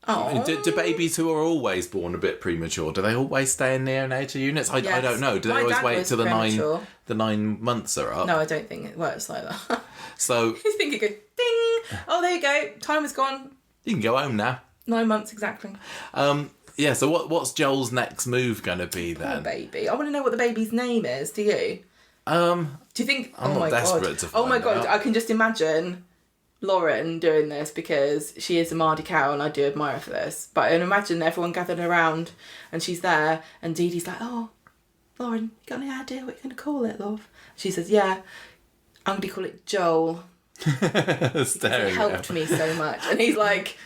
Oh. Do babies who are always born a bit premature, do they always stay in neonatal units? I don't know. Do they always wait till the 9 months are up? No, I don't think it works like that. So you think it goes ding? Oh, there you go. Time is gone. You can go home now. 9 months exactly. Yeah. So what's Joel's next move going to be then? Poor baby. I want to know what the baby's name is. Do you? Do you think? I'm not desperate to find out. Oh my god! I can just imagine Lauren doing this, because she is a Mardy cow and I do admire her for this. But I imagine everyone gathered around and she's there and Dee Dee's like, "Oh, Lauren, you got any idea what you're going to call it, love?" She says, "Yeah, I'm going to call it Joel. It helped me so much. And he's like,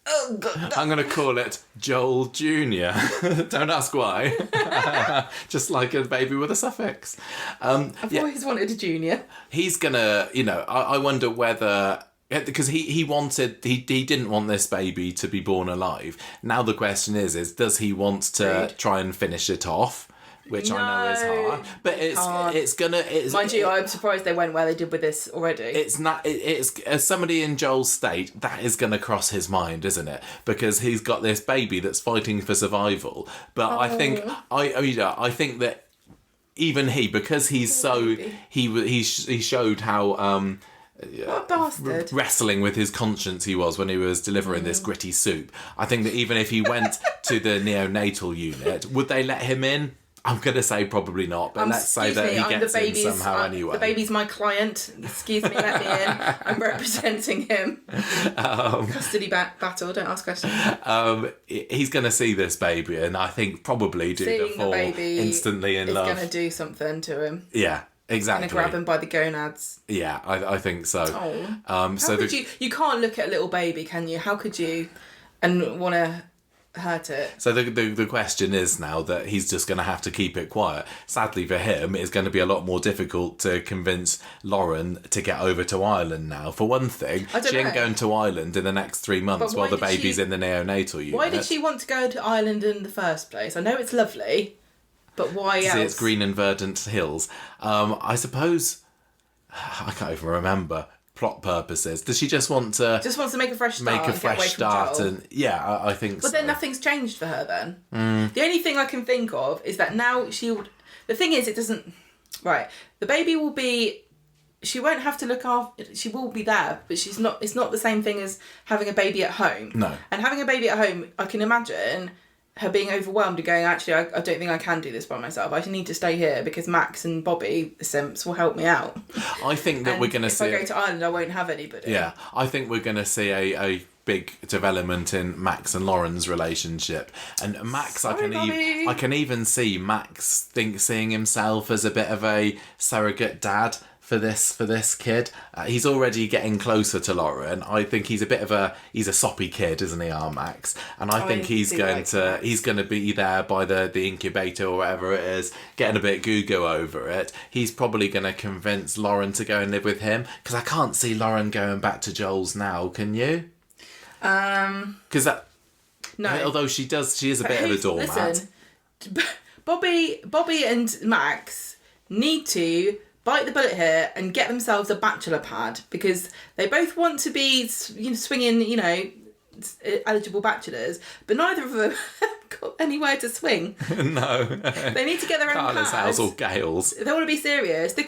oh, God. I'm going to call it Joel Jr. Don't ask why. Just like a baby with a suffix. I've always wanted a junior. He's going to, I wonder whether... Because he didn't want this baby to be born alive. Now the question is does he want to try and finish it off? Which I know is hard, but it's gonna. Mind you, I'm surprised they went where they did with this already. It's not. It's as somebody in Joel's state, that is gonna cross his mind, isn't it? Because he's got this baby that's fighting for survival. But I think I think that even he, because he's so he showed how. What a bastard. Wrestling with his conscience he was when he was delivering this gritty soup. I think that even if he went to the neonatal unit, would they let him in? I'm going to say probably not, but let's say that he gets in somehow anyway. The baby's my client. Excuse me, let me in. I'm representing him. Custody battle, don't ask questions. He's going to see this baby and I think probably do the fall instantly in love. He's going to do something to him. Yeah. Exactly. He's going to grab him by the gonads. Yeah, I think so. Oh. You can't look at a little baby, can you? How could you and want to hurt it? So the question is now that he's just going to have to keep it quiet. Sadly for him, it's going to be a lot more difficult to convince Lauren to get over to Ireland now. For one thing, she ain't going to Ireland in the next 3 months while the baby's in the neonatal unit. Why did she want to go to Ireland in the first place? I know it's lovely, but why else? See, it's green and verdant hills. I suppose... I can't even remember. Plot purposes. Does she just want to... Just wants to make a fresh start. Make a fresh start and... Yeah, I think so. But then nothing's changed for her then. The only thing I can think of is that now she'll... The thing is, it doesn't... Right. The baby will be... She won't have to look after... She will be there, but she's not... It's not the same thing as having a baby at home. No. And having a baby at home, I can imagine... her being overwhelmed and going, actually, I don't think I can do this by myself. I need to stay here because Max and Bobby, the simps, will help me out. I think that we're going to see... If I go to Ireland, I won't have anybody. Yeah, I think we're going to see a big development in Max and Lauren's relationship. And Max, I can even see Max seeing himself as a bit of a surrogate dad for this kid. He's already getting closer to Lauren. I think he's a soppy kid, isn't he, our Max? And I think he's going to be there by the incubator or whatever it is, getting a bit goo-goo over it. He's probably going to convince Lauren to go and live with him, because I can't see Lauren going back to Joel's now, can you? Because no. Although she is a bit of a doormat. Listen, Bobby and Max need to bite the bullet here and get themselves a bachelor pad, because they both want to be, swinging, eligible bachelors, but neither of them have got anywhere to swing. No. They need to get their own Carla's pads. house or Gale's. They want to be serious. This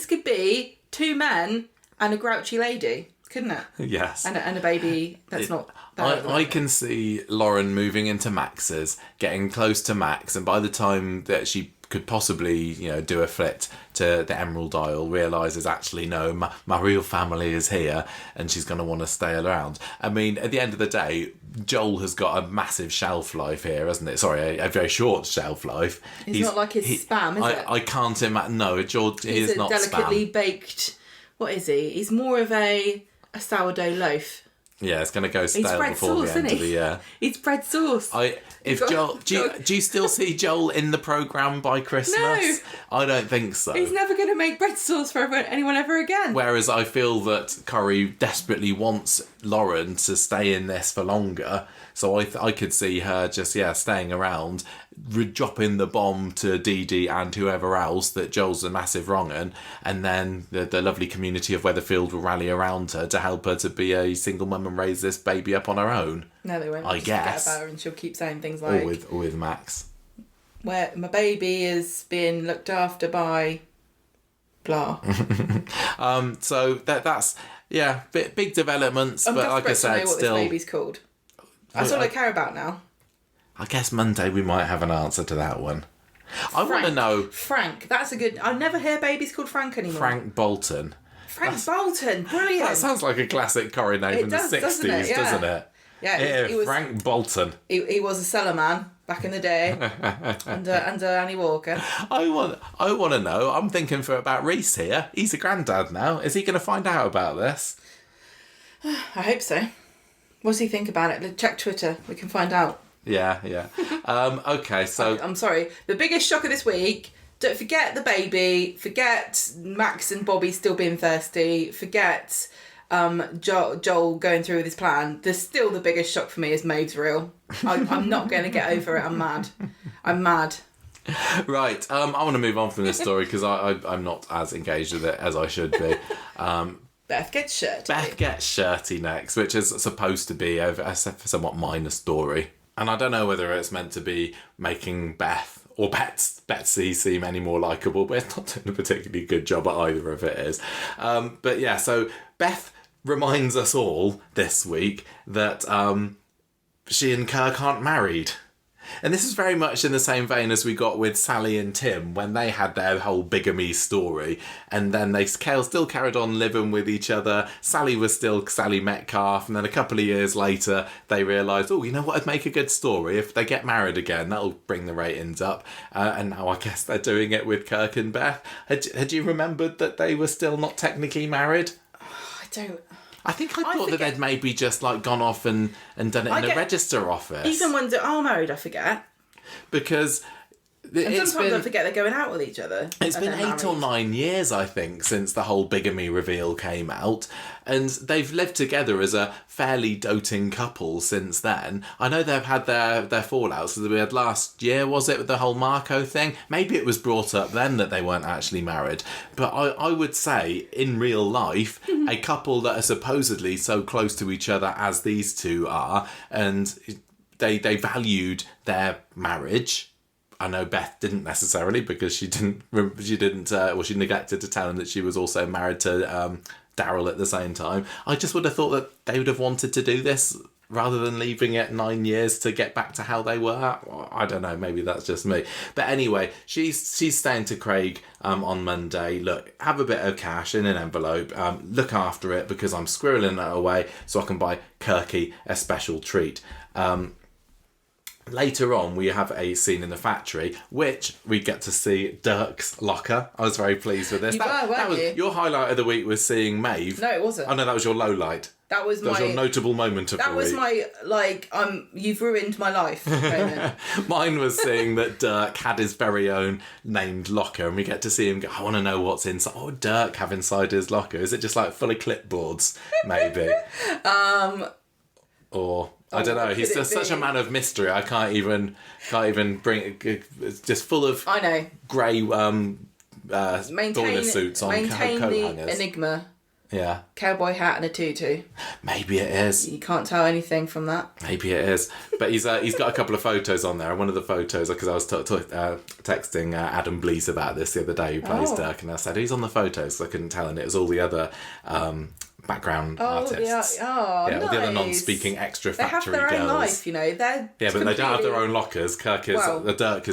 could be 2 men and a grouchy lady, couldn't it? Yes. And a baby that's not... I can see Lauren moving into Max's, getting close to Max, and by the time that she could possibly, do a flit to the Emerald Isle, realises actually no, my real family is here, and she's going to want to stay around. I mean, at the end of the day, Joel has got a massive shelf life here, hasn't it? Sorry, a very short shelf life. He's not like his spam, is it? I can't imagine. No, George is not spam. He's a delicately baked... What is he? He's more of a sourdough loaf. Yeah, it's going to go stale before the end of the year. It's bread sauce. Do you still see Joel in the programme by Christmas? No. I don't think so. He's never going to make bread sauce for anyone ever again. Whereas I feel that Corrie desperately wants Lauren to stay in this for longer. So I could see her just, staying around, dropping the bomb to Dee Dee and whoever else that Joel's a massive wrong'un, and then the lovely community of Weatherfield will rally around her to help her to be a single mum and raise this baby up on her own. No, they won't. I guess. Forget about her, and she'll keep saying things like... Or with Max. Where my baby is being looked after by... blah. So that's... Yeah, big developments, but like I said, to know what still... this baby's called. That's all I care about now. I guess Monday we might have an answer to that one. I want to know... Frank, that's a good... I never hear babies called Frank anymore. Frank Bolton. Bolton, brilliant. That sounds like a classic Corrie name from the 60s, doesn't it? Yeah, Frank Bolton. He was a cellar man back in the day under Annie Walker. I want to know. I'm thinking about Reese here. He's a granddad now. Is he going to find out about this? I hope so. What does he think about it? Check Twitter. We can find out. Yeah. Okay, so... I'm sorry. The biggest shock of this week... Don't forget the baby. Forget Max and Bobby still being thirsty. Forget Joel going through with his plan. The biggest shock for me is Maeve's real. I'm not going to get over it. I'm mad. Right. I want to move on from this story because I'm not as engaged with it as I should be. Beth gets shirty. Beth gets shirty next, which is supposed to be a somewhat minor story. And I don't know whether it's meant to be making Beth or Betsy seem any more likeable, but it's not doing a particularly good job at either of it is. But yeah, so Beth reminds us all this week that she and Kirk aren't married. And this is very much in the same vein as we got with Sally and Tim when they had their whole bigamy story. And then they still carried on living with each other. Sally was still Sally Metcalf. And then a couple of years later, they realised, oh, you know what would make a good story? If they get married again, that'll bring the ratings up. And now I guess they're doing it with Kirk and Beth. Had you remembered that they were still not technically married? I don't... I think I thought that they'd maybe just like gone off and done it in the register office. Even ones that are married, I forget. Because sometimes I forget they're going out with each other. It's been 8 or 9 years, I think, since the whole bigamy reveal came out. And they've lived together as a fairly doting couple since then. I know they've had their fallouts. We had last year, was it, with the whole Marco thing? Maybe it was brought up then that they weren't actually married. But I would say, in real life, a couple that are supposedly so close to each other as these two are, and they valued their marriage. I know Beth didn't necessarily because she neglected to tell him that she was also married to Daryl at the same time. I just would have thought that they would have wanted to do this rather than leaving it 9 years to get back to how they were. I don't know, maybe that's just me. But anyway, she's saying to Craig on Monday, look, have a bit of cash in an envelope, look after it because I'm squirreling it away so I can buy Kirky a special treat. Later on, we have a scene in the factory, which we get to see Dirk's locker. I was very pleased with this. That was your highlight of the week was seeing Maeve. No, it wasn't. Oh no, that was your low light. That was your notable moment of the week. That was my, you've ruined my life moment. Mine was seeing that Dirk had his very own named locker, and we get to see him go, I want to know what's inside. What would Dirk have inside his locker? Is it just like full of clipboards, maybe? Or... I don't know. He's just such a man of mystery. I can't even bring it. It's just full of grey boiler suits on coat hangers. Enigma. Yeah. Cowboy hat and a tutu. Maybe it is. You can't tell anything from that. Maybe it is. But he's got a couple of photos on there. And one of the photos, because I was texting Adam Blease about this the other day, who plays Dirk, and I said, who's on the photos? So I couldn't tell, and it was all the other... background artists. Nice. The other non-speaking extra factory girls. They have their own life, you know. But they don't have their own lockers. Dirk is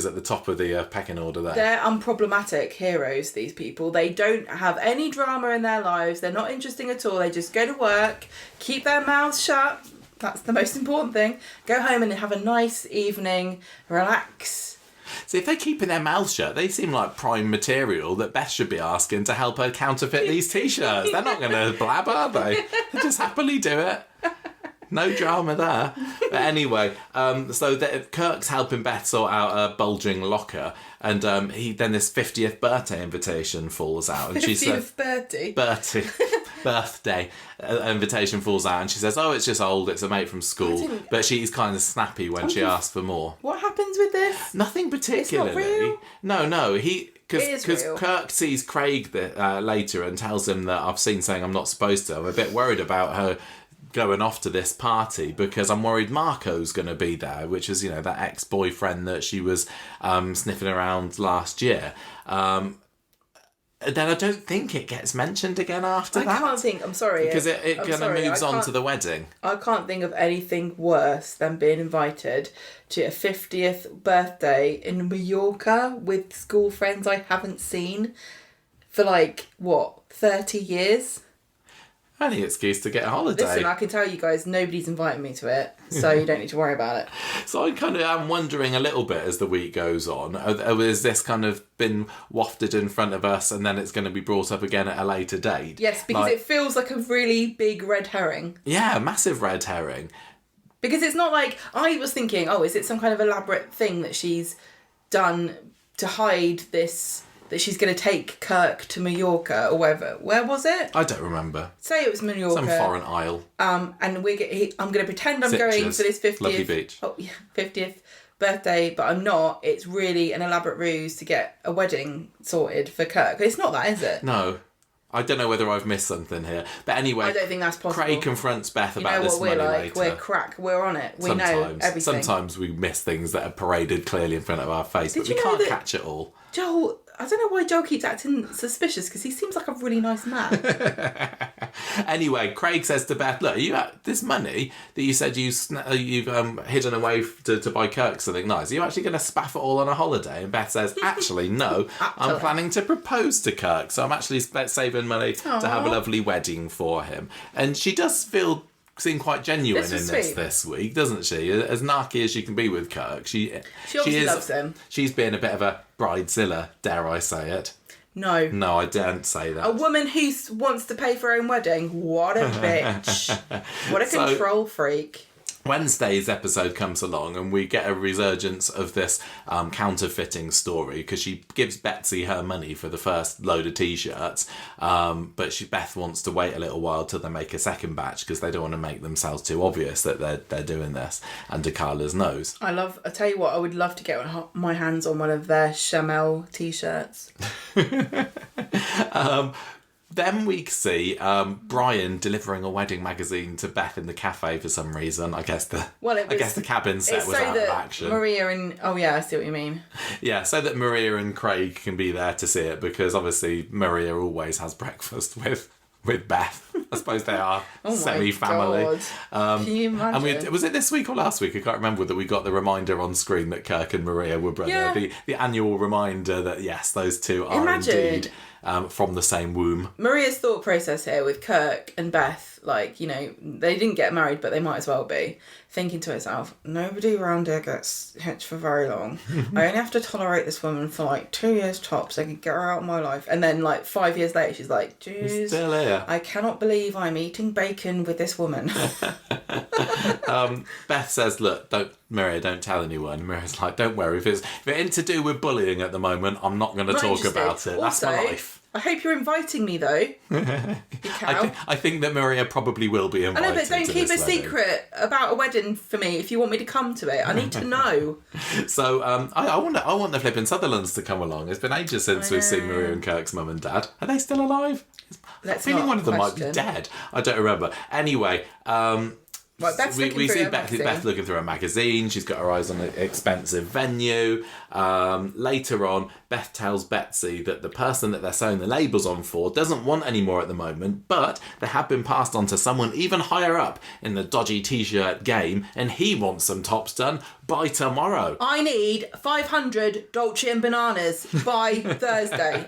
at the top of the pecking order there. They're unproblematic heroes, these people. They don't have any drama in their lives. They're not interesting at all. They just go to work, keep their mouths shut. That's the most important thing. Go home and have a nice evening, relax. See, if they're keeping their mouths shut, they seem like prime material that Beth should be asking to help her counterfeit these T-shirts. They're not going to blab, are they? They just happily do it. No drama there. But anyway, so Kirk's helping Beth sort out a bulging locker, and then this 50th birthday invitation falls out. And 50th birthday invitation falls out, and she says, oh, it's just old, it's a mate from school. But she's kind of snappy when she asks for more. What happens with this? Nothing particularly. It's not real? No, because Kirk sees Craig later and tells him that I've seen something I'm not supposed to. I'm a bit worried about her going off to this party because I'm worried Marco's going to be there, which is, that ex-boyfriend that she was sniffing around last year. Then I don't think it gets mentioned again after that. I can't think, I'm sorry. Because it kind of moves on to the wedding. I can't think of anything worse than being invited to a 50th birthday in Mallorca with school friends I haven't seen for 30 years? Any excuse to get a holiday. Listen, I can tell you guys, nobody's inviting me to it, so you don't need to worry about it. So I kind of am wondering a little bit as the week goes on, has this kind of been wafted in front of us and then it's going to be brought up again at a later date? Yes, because it feels like a really big red herring. Yeah, massive red herring. Because it's not like, I was thinking, is it some kind of elaborate thing that she's done to hide this, that she's going to take Kirk to Mallorca or wherever. Where was it? I don't remember. Say it was Mallorca. Some foreign isle. And I'm going to pretend I'm going for this 50th... Lovely beach. 50th birthday, but I'm not. It's really an elaborate ruse to get a wedding sorted for Kirk. It's not that, is it? No. I don't know whether I've missed something here. But anyway... I don't think that's possible. Craig confronts Beth about this money later. We're crack. We're on it. We know everything. Sometimes we miss things that are paraded clearly in front of our face, but we can't catch it all. Joel... I don't know why Joel keeps acting suspicious, because he seems like a really nice man. Anyway, Craig says to Beth, look, this money that you said you've hidden away to buy Kirk something nice, are you actually going to spaff it all on a holiday? And Beth says, actually, no, I'm planning to propose to Kirk, so I'm actually saving money to have a lovely wedding for him. And she does seem quite genuine in this week, doesn't she? As narky as she can be with Kirk, she obviously loves him. She's being a bit of a bridezilla, dare I say it. No, I daren't say that. A woman who wants to pay for her own wedding, what a bitch. What a control freak. Wednesday's episode comes along and we get a resurgence of this counterfeiting story because she gives Betsy her money for the first load of t-shirts, but Beth wants to wait a little while till they make a second batch because they don't want to make themselves too obvious that they're doing this under Carla's nose. I tell you what, I would love to get my hands on one of their Chamel t-shirts. Then we see Brian delivering a wedding magazine to Beth in the cafe for some reason. I guess the cabin set was out of action. Maria and I see what you mean. Yeah, so that Maria and Craig can be there to see it because obviously Maria always has breakfast with Beth. I suppose they are semi-family. Can you imagine? And was it this week or last week? I can't remember that we got the reminder on screen that Kirk and Maria were brother. Yeah. The annual reminder that yes, those two are indeed from the same womb. Maria's thought process here with Kirk and Beth, they didn't get married, but they might as well be. Thinking to herself, nobody around here gets hitched for very long. I only have to tolerate this woman for 2 years tops. I can get her out of my life. And then 5 years later, she's like, "Jeez, still here. I cannot believe I'm eating bacon with this woman." Beth says, "Look, Maria, don't tell anyone." Maria's like, "Don't worry. If it ain't to do with bullying at the moment, I'm not going to talk about it. That's my life." I hope you're inviting me, though. You cow. I think that Maria probably will be invited. I know, but don't keep a secret about a wedding for me if you want me to come to it. I need to know. So I want the flipping Sutherlands to come along. It's been ages since we've seen Maria and Kirk's mum and dad. Are they still alive? I'm feeling one of them might be dead. I don't remember. Anyway, we see Beth looking through a magazine. She's got her eyes on an expensive venue. Later on, Beth tells Betsy that the person that they're sewing the labels on for doesn't want any more at the moment, but they have been passed on to someone even higher up in the dodgy t-shirt game, and he wants some tops done by tomorrow. I need 500 Dolce & Bananas by Thursday.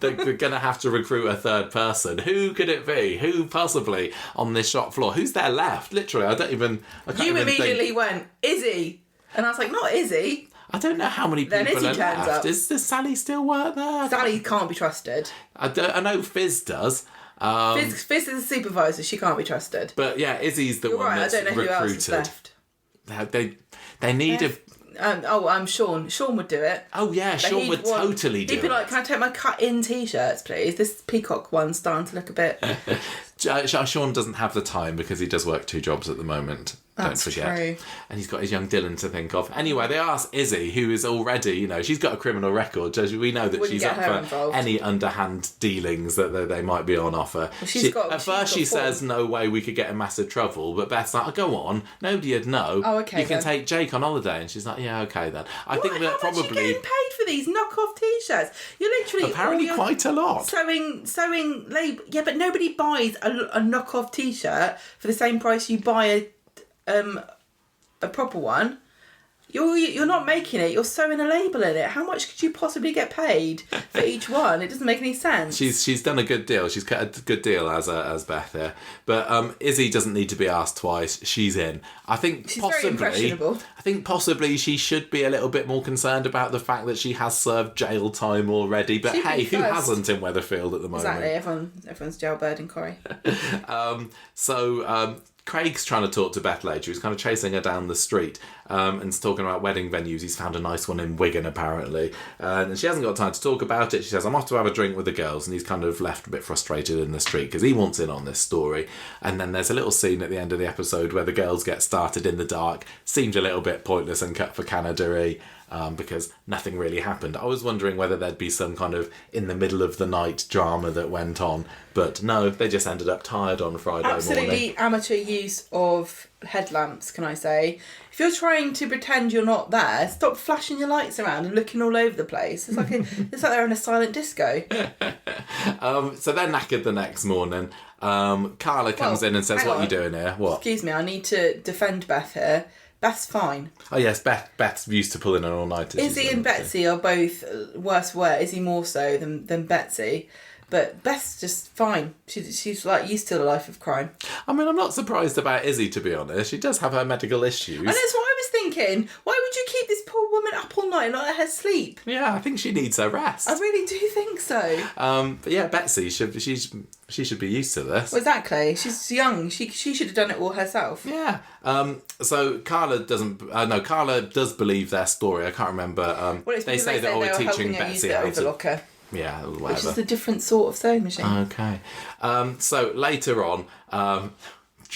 They're going to have to recruit a third person. Who could it be? Who possibly on this shop floor? Who's there left? Literally, I can't You immediately went, Izzy. And I was like, not Izzy. I don't know how many people are left. Does Sally still work there? Sally can't be trusted. I know Fizz does. Fizz is the supervisor. She can't be trusted. But yeah, Izzy's the one that's recruited. I don't know who else is left. They need Sean. Sean would do it. Oh yeah, Sean would totally do it. He'd be like, "Can I take my cut-in t-shirts, please? This peacock one's starting to look a bit..." Sean doesn't have the time because he does work 2 jobs at the moment. That's don't forget. True. And he's got his young Dylan to think of. Anyway, they ask Izzy, who is already, she's got a criminal record. We know that she's up for involved. Any underhand dealings that they might be on offer. Well, at first she says, no way we could get in massive trouble. But Beth's like, go on. Nobody would know. Oh, okay. You can take Jake on holiday. And she's like, yeah, okay then. I think that how much are you getting paid for these knockoff t-shirts? You're literally... Apparently quite a lot. Sewing label... Yeah, but nobody buys a knockoff t-shirt for the same price you buy a proper one. You're not making it. You're sewing a label in it. How much could you possibly get paid for each one? It doesn't make any sense. She's done a good deal. She's cut a good deal as Beth here. But Izzy doesn't need to be asked twice. She's in. I think She's very impressionable. I think possibly she should be a little bit more concerned about the fact that she has served jail time already. But She'd be hey, who first. hasn't in Weatherfield at the moment? Exactly. Everyone's jailbird in Corrie. Craig's trying to talk to Beth later. He's kind of chasing her down the street and talking about wedding venues. He's found a nice one in Wigan, apparently. And she hasn't got time to talk about it. She says, I'm off to have a drink with the girls. And he's kind of left a bit frustrated in the street because he wants in on this story. And then there's a little scene at the end of the episode where the girls get started in the dark. Seemed a little bit pointless and cut for Canada-y. Because nothing really happened. I was wondering whether there'd be some kind of in the middle of the night drama that went on, but no, they just ended up tired on Friday morning. Absolutely amateur use of headlamps, can I say? If you're trying to pretend you're not there, stop flashing your lights around and looking all over the place. It's like they're in a silent disco. So they're knackered the next morning. Carla comes in and says, "What are you doing here?" What? Excuse me, I need to defend Beth here. Beth's fine. Oh yes, Beth's used to pulling an all-nighter. Izzy and Betsy are both worse for wear. Izzy more so than Betsy. But Beth's just fine. She's like used to the life of crime. I mean, I'm not surprised about Izzy, to be honest. She does have her medical issues. And that's what I was thinking. Why would you keep this poor woman up all night and not let her sleep? Yeah, I think she needs her rest. I really do think so. But yeah, Betsy she should be used to this. Well, exactly. She's young. She should have done it all herself. Yeah. So Carla doesn't. No, Carla does believe their story. I can't remember. They say that we're teaching Betsy Betsy how how to overlock her. Yeah, whatever. Which is a different sort of sewing machine. Okay. So later on,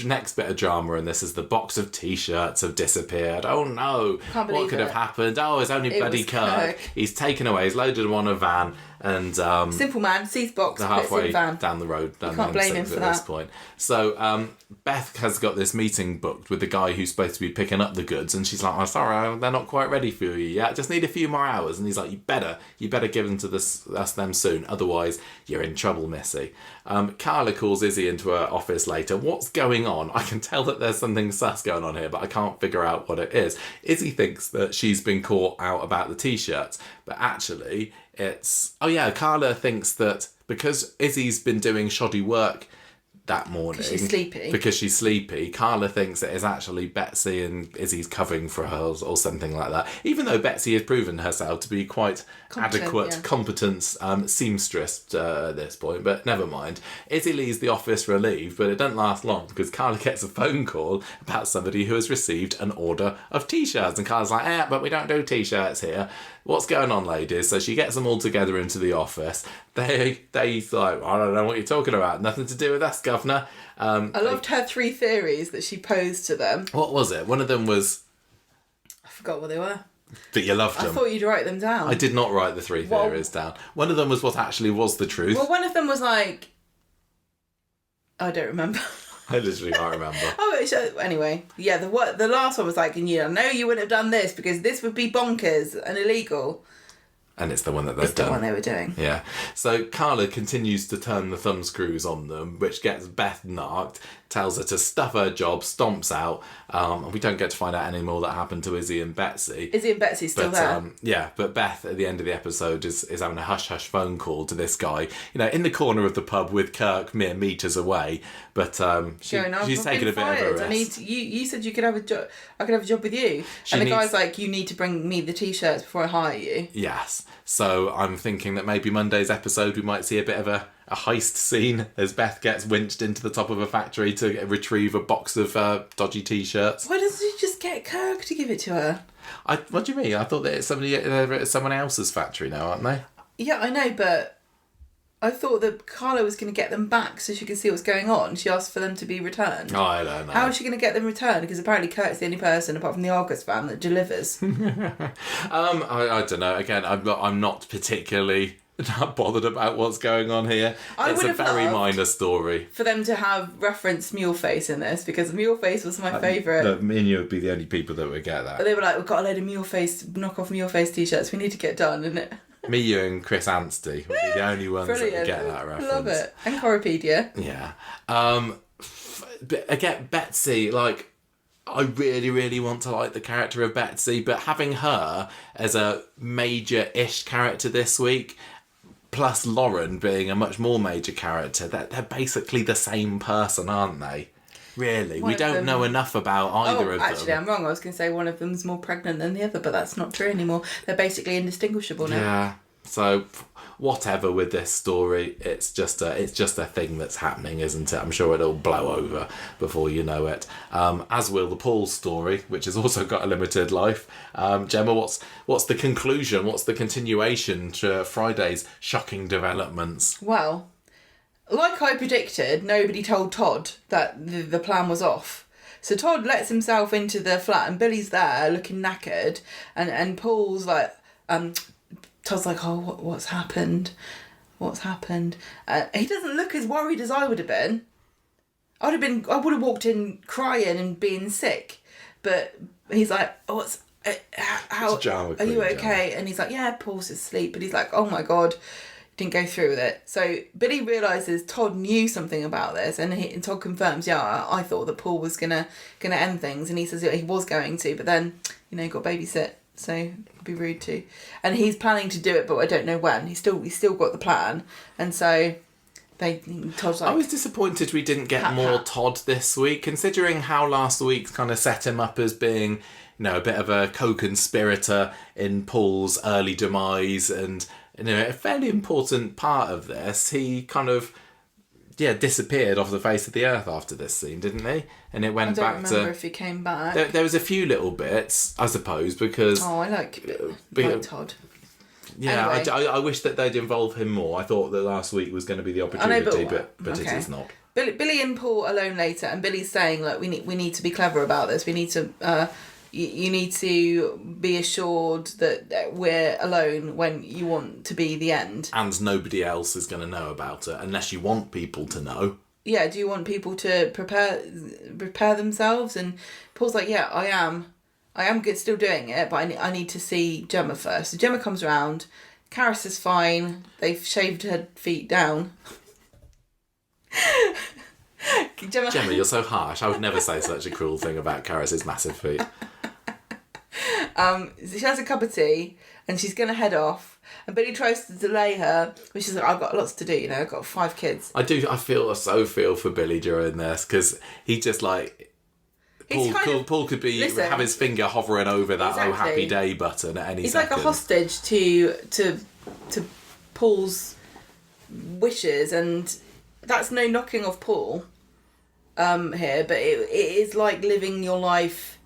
next bit of drama in this is the box of T-shirts have disappeared. Oh no! What could have happened? Oh, it's only bloody Kirk. He's taken away. He's loaded them on a van. And simple man sees box, they're puts halfway in van. down the road. You can't blame him for this that. point. So Beth has got this meeting booked with the guy who's supposed to be picking up the goods, and she's like, "I'm sorry, they're not quite ready for you yet. Just need a few more hours." And he's like, "You better give them to them soon, otherwise you're in trouble, Missy." Carla calls Izzy into her office later. What's going on? I can tell that there's something sus going on here, but I can't figure out what it is. Izzy thinks that she's been caught out about the T-shirts, but actually it's... Oh yeah, Carla thinks that because Izzy's been doing shoddy work that morning... Because she's sleepy. Carla thinks it is actually Betsy and Izzy's covering for her or something like that. Even though Betsy has proven herself to be quite competent seamstress at this point, but never mind. Izzy leaves the office relieved, but it doesn't last long because Carla gets a phone call about somebody who has received an order of T-shirts. And Carla's like, but we don't do T-shirts here. What's going on, ladies? So she gets them all together into the office. They like, I don't know what you're talking about. Nothing to do with us, governor. I loved her 3 theories that she posed to them. What was it? One of them was... I forgot what they were. But you loved them. I thought you'd write them down. I did not write the 3 theories down. One of them was what actually was the truth. Well, one of them was like... I don't remember. I literally can't remember. Anyway, yeah, the last one was like, I know you wouldn't have done this because this would be bonkers and illegal. And it's the one that they've done. It's the one they were doing. Yeah. So Carla continues to turn the thumb screws on them, which gets Beth narked, tells her to stuff her job, stomps out. And we don't get to find out any more that happened to Izzy and Betsy. Izzy and Betsy's still there. Yeah, but Beth at the end of the episode is having a hush-hush phone call to this guy, in the corner of the pub with Kirk mere meters away. But she's taking a bit of a rest. You said you could have a job. I could have a job with you. And the guy's like, you need to bring me the T-shirts before I hire you. Yes. So I'm thinking that maybe Monday's episode we might see a bit of a heist scene as Beth gets winched into the top of a factory to retrieve a box of dodgy T-shirts. Why doesn't she just get Kirk to give it to her? What do you mean? I thought that they're at someone else's factory now, aren't they? Yeah, I know, but I thought that Carla was going to get them back so she could see what's going on. She asked for them to be returned. Oh, I don't know. How is she going to get them returned? Because apparently Kirk's the only person, apart from the Argus van, that delivers. I don't know. Again, I'm not particularly bothered about what's going on here. It's a very minor story. For them to have referenced Muleface in this, because Muleface was my favourite. No, me and you would be the only people that would get that. But they were like, we've got a load of knockoff Muleface T-shirts. We need to get done, isn't it? Me, you, and Chris Anstey would be the only ones that would get that reference. Love it. And Coripedia. Yeah. But again, Betsy, I really, really want to like the character of Betsy, but having her as a major-ish character this week, plus Lauren being a much more major character, they're basically the same person, aren't they? Really, we don't know enough about either of them. Actually, I'm wrong. I was going to say one of them's more pregnant than the other, but that's not true anymore. They're basically indistinguishable now. Yeah. So, whatever with this story, it's just a thing that's happening, isn't it? I'm sure it'll blow over before you know it. As will the Paul story, which has also got a limited life. Gemma, what's the conclusion? What's the continuation to Friday's shocking developments? Well, like I predicted, nobody told Todd that the plan was off. So Todd lets himself into the flat and Billy's there looking knackered and Paul's like, Todd's like, oh, what's happened? What's happened? He doesn't look as worried as I would have been. I would have walked in crying and being sick. But he's like, oh, how are you okay? And he's like, yeah, Paul's asleep. But he's like, oh my God. Didn't go through with it. So Billy realises Todd knew something about this, and Todd confirms, yeah, I thought that Paul was gonna end things, and he says he was going to, but then got babysit, so it'd be rude to, and he's planning to do it, but I don't know when. He's still got the plan, and so Todd's like, I was disappointed we didn't get more Todd this week, considering how last week kind of set him up as being, a bit of a co-conspirator in Paul's early demise, and a fairly important part of this. He kind of, disappeared off the face of the earth after this scene, didn't he? And it went back to... I don't remember if he came back. There was a few little bits, I suppose, because... Oh, I like Todd. Yeah, anyway. I wish that they'd involve him more. I thought that last week was going to be the opportunity, but okay. It is not. Billy and Paul alone later, and Billy's saying, look, we need to be clever about this. We need to... You need to be assured that we're alone when you want to be the end. And nobody else is going to know about it, unless you want people to know. Yeah, do you want people to prepare themselves? And Paul's like, yeah, I am still doing it, but I need to see Gemma first. So Gemma comes around, Karis is fine, they've shaved her feet down. Gemma, you're so harsh. I would never say such a cruel thing about Karis's massive feet. She has a cup of tea and she's going to head off, and Billy tries to delay her, but she's like, I've got lots to do, I've got 5 kids. I feel for Billy during this, because he just like... Paul could be have his finger hovering over that exactly. Oh happy day button at any second. He's like a hostage to Paul's wishes, and that's no knocking off Paul here, but it is like living your life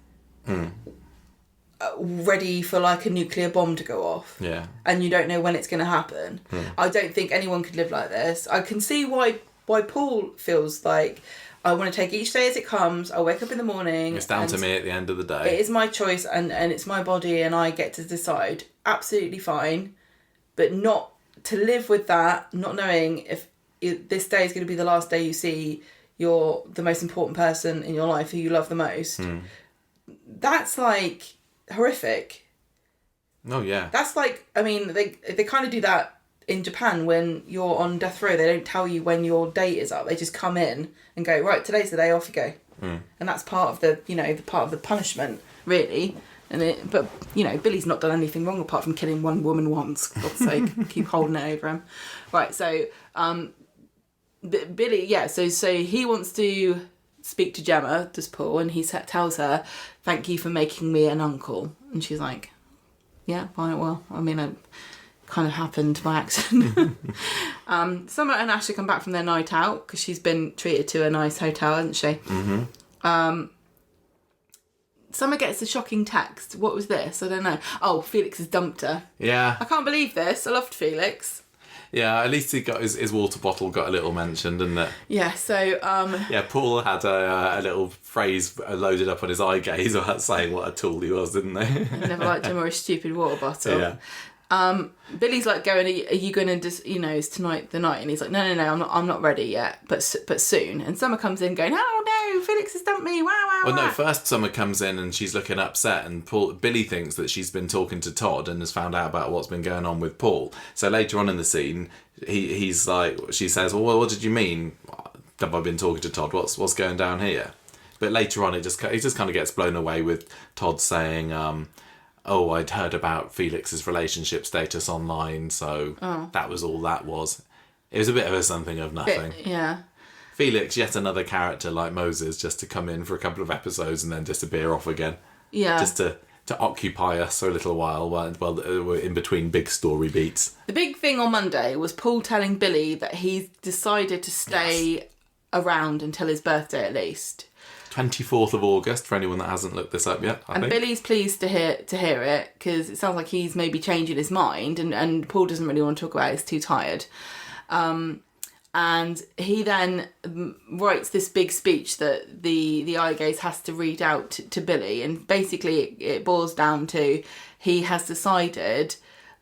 ready for like a nuclear bomb to go off. Yeah. And you don't know when it's going to happen. I don't think anyone could live like this. I can see why Paul feels like, I want to take each day as it comes. I wake up in the morning. It's down to me at the end of the day. It is my choice and it's my body and I get to decide. Absolutely fine. But not to live with that, not knowing if this day is going to be the last day you see the most important person in your life who you love the most. That's like horrific. Oh yeah. That's like, I mean, they kind of do that in Japan when you're on death row. They don't tell you when your date is up. They just come in and go, right, today's the day, off you go. And that's part of the punishment, really. But Billy's not done anything wrong apart from killing one woman once. For God's sake, keep holding it over him. Right, so Billy, yeah, so he wants to speak to Gemma, does Paul, and he tells her, thank you for making me an uncle. And she's like, yeah, fine, well, I mean, it kind of happened by accident. Summer and Ashley come back from their night out, because she's been treated to a nice hotel, hasn't she? Summer gets a shocking text. What was this? I don't know. Oh, Felix has dumped her. Yeah. I can't believe this. I loved Felix. Yeah, at least he got his water bottle got a little mention, didn't it? Yeah, so... Yeah, Paul had a little phrase loaded up on his eye gaze about saying what a tool he was, didn't they? I never liked him or his stupid water bottle. Yeah. Billy's like going, are you going to just, is tonight the night? And he's like, no, I'm not ready yet, but soon. And Summer comes in going, oh no, Felix has dumped me, wow. Well, no, first Summer comes in and she's looking upset, and Billy thinks that she's been talking to Todd and has found out about what's been going on with Paul. So later on in the scene, he's like, she says, well, what did you mean? Have I been talking to Todd? What's going down here? But later on, it just kind of gets blown away with Todd saying, "Oh, I'd heard about Felix's relationship status online, so that was all that was." It was a bit of a something of nothing. Yeah. Felix, yet another character like Moses, just to come in for a couple of episodes and then disappear off again. Yeah. Just to occupy us for a little while we're in between big story beats. The big thing on Monday was Paul telling Billy that he's decided to stay around until his birthday at least. 24th of August, for anyone that hasn't looked this up yet, I think. Billy's pleased to hear it, because it sounds like he's maybe changing his mind, and Paul doesn't really want to talk about it, he's too tired. And he then writes this big speech that the eye gaze has to read out to Billy, and basically it boils down to he has decided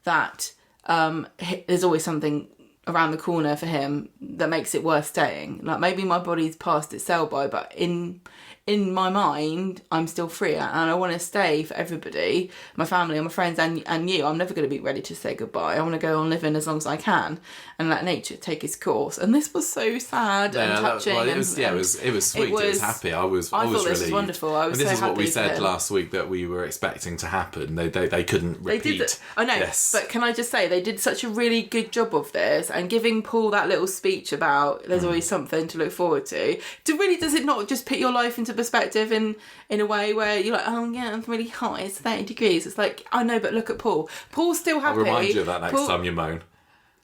that there's always something around the corner for him that makes it worth staying. Like, maybe my body's past its sell by, but in my mind, I'm still free, and I want to stay for everybody, my family and my friends and you. I'm never going to be ready to say goodbye. I want to go on living as long as I can and let nature take its course. And this was so sad and touching. It was sweet. It was happy. I was thought really, this was wonderful. I was and this so is what happy we for said him. last week that we were expecting to happen. They couldn't repeat. I know, this. but can I just say they did such a really good job of this, and giving Paul that little speech about there's always something to look forward to. Does it not just put your life into perspective in a way where you're like, oh yeah, I'm really hot, it's 30 degrees. It's like, I know, but look at Paul. Paul's still happy. I'll remind you of that next time you moan.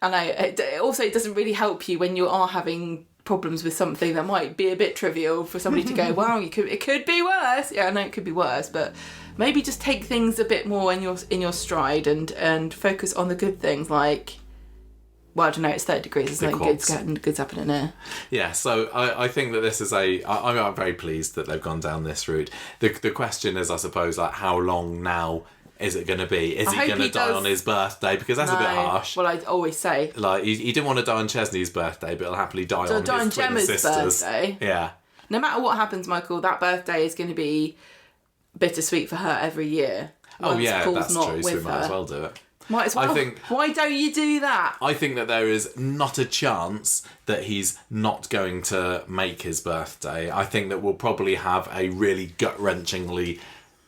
I know. It doesn't really help you when you are having problems with something that might be a bit trivial for somebody to go, wow, it could be worse. Yeah, I know it could be worse, but maybe just take things a bit more in your stride and focus on the good things, like, well, I don't know, it's 30 degrees, there's nothing good's happening here. Yeah, so I think that this is I'm very pleased that they've gone down this route. The question is, I suppose, like, how long now is it going to be? Is he going to die on his birthday? Because that's a bit harsh. Well, I always say, like, he didn't want to die on Chesney's birthday, but he'll happily die on his twin Gemma's sister's birthday. Yeah. No matter what happens, Michael, that birthday is going to be bittersweet for her every year. Oh yeah, Paul's that's not true. So we with might as her. well do it. Might as well. I think, why don't you do that? I think that there is not a chance that he's not going to make his birthday. I think that we'll probably have a really gut-wrenchingly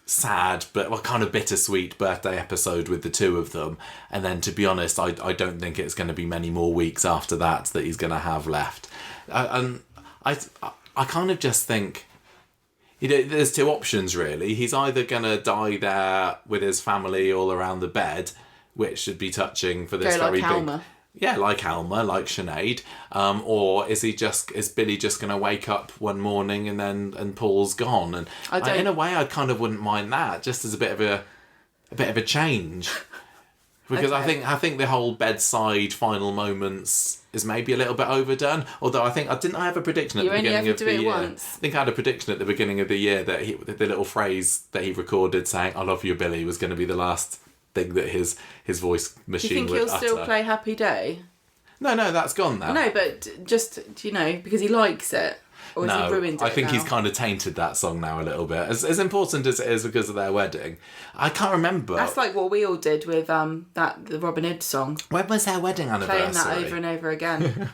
sad but kind of bittersweet birthday episode with the two of them. And then, to be honest, I don't think it's going to be many more weeks after that he's going to have left. And I kind of just think, you know, there's two options really. He's either going to die there with his family all around the bed, which should be touching for this very big... Alma. Yeah, like Alma, like Sinead. Or is Billy just going to wake up one morning and Paul's gone? And in a way, I kind of wouldn't mind that, just as a bit of a change. Because okay. I think the whole bedside final moments is maybe a little bit overdone. Although I have a prediction at the beginning of the year. Once. I think I had a prediction at the beginning of the year that the little phrase that he recorded saying "I love you, Billy" was going to be the last thing that his voice machine would utter. Do you think he'll still play Happy Day? No, that's gone now. No, but just, because he likes it. Or has he ruined it I think now? he's kind of tainted that song now a little bit. As important as it is because of their wedding, I can't remember. That's like what we all did with the Robin Hood song. When was their wedding anniversary? Playing that over and over again.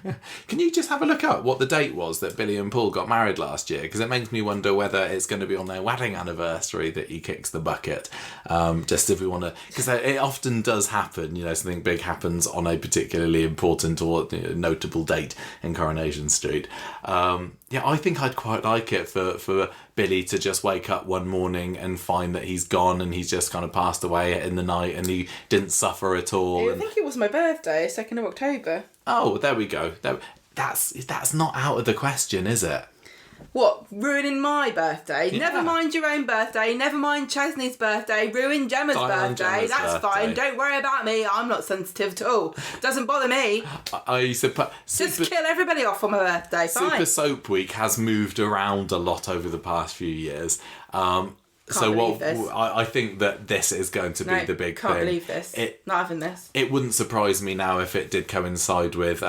Can you just have a look up what the date was that Billy and Paul got married last year? Because it makes me wonder whether it's going to be on their wedding anniversary that he kicks the bucket. Just if we want to... Because it often does happen, something big happens on a particularly important or notable date in Coronation Street. Yeah, I think I'd quite like it for Billy to just wake up one morning and find that he's gone and he's just kind of passed away in the night and he didn't suffer at all. I think it was my birthday, 2nd of October. Oh, there we go. That's not out of the question, is it? What? Ruining my birthday? Yeah. Never mind your own birthday. Never mind Chesney's birthday. Ruin Gemma's birthday. That's fine. Don't worry about me. I'm not sensitive at all. Doesn't bother me. Just kill everybody off on my birthday. Fine. Super Soap Week has moved around a lot over the past few years. I think that this is going to be the big thing. Can't believe this. Not having this. It wouldn't surprise me now if it did coincide with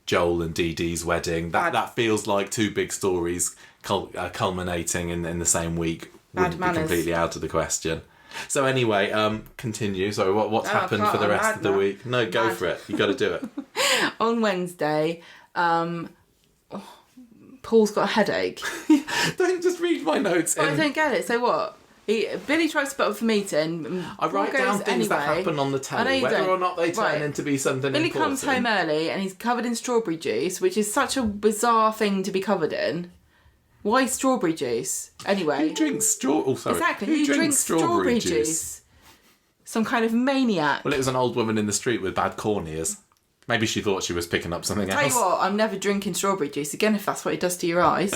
Joel and Dee Dee's wedding. That feels like two big stories culminating in the same week. Wouldn't be completely out of the question. So anyway, continue. Sorry, what's happened for the rest of the week? No, go for it. You got to do it. On Wednesday, Paul Paul's got a headache. Don't just read my notes. But I don't get it. So what? Billy tries to put up for meeting. I write down things that happen on the telly, whether or not they turn into be something Billy important. comes home early and he's covered in strawberry juice, which is such a bizarre thing to be covered in. Why strawberry juice? Anyway. Who drinks Exactly. Who drinks strawberry juice? Some kind of maniac. Well, it was an old woman in the street with bad corneas. Maybe she thought she was picking up something else. Tell you what, I'm never drinking strawberry juice again if that's what it does to your eyes.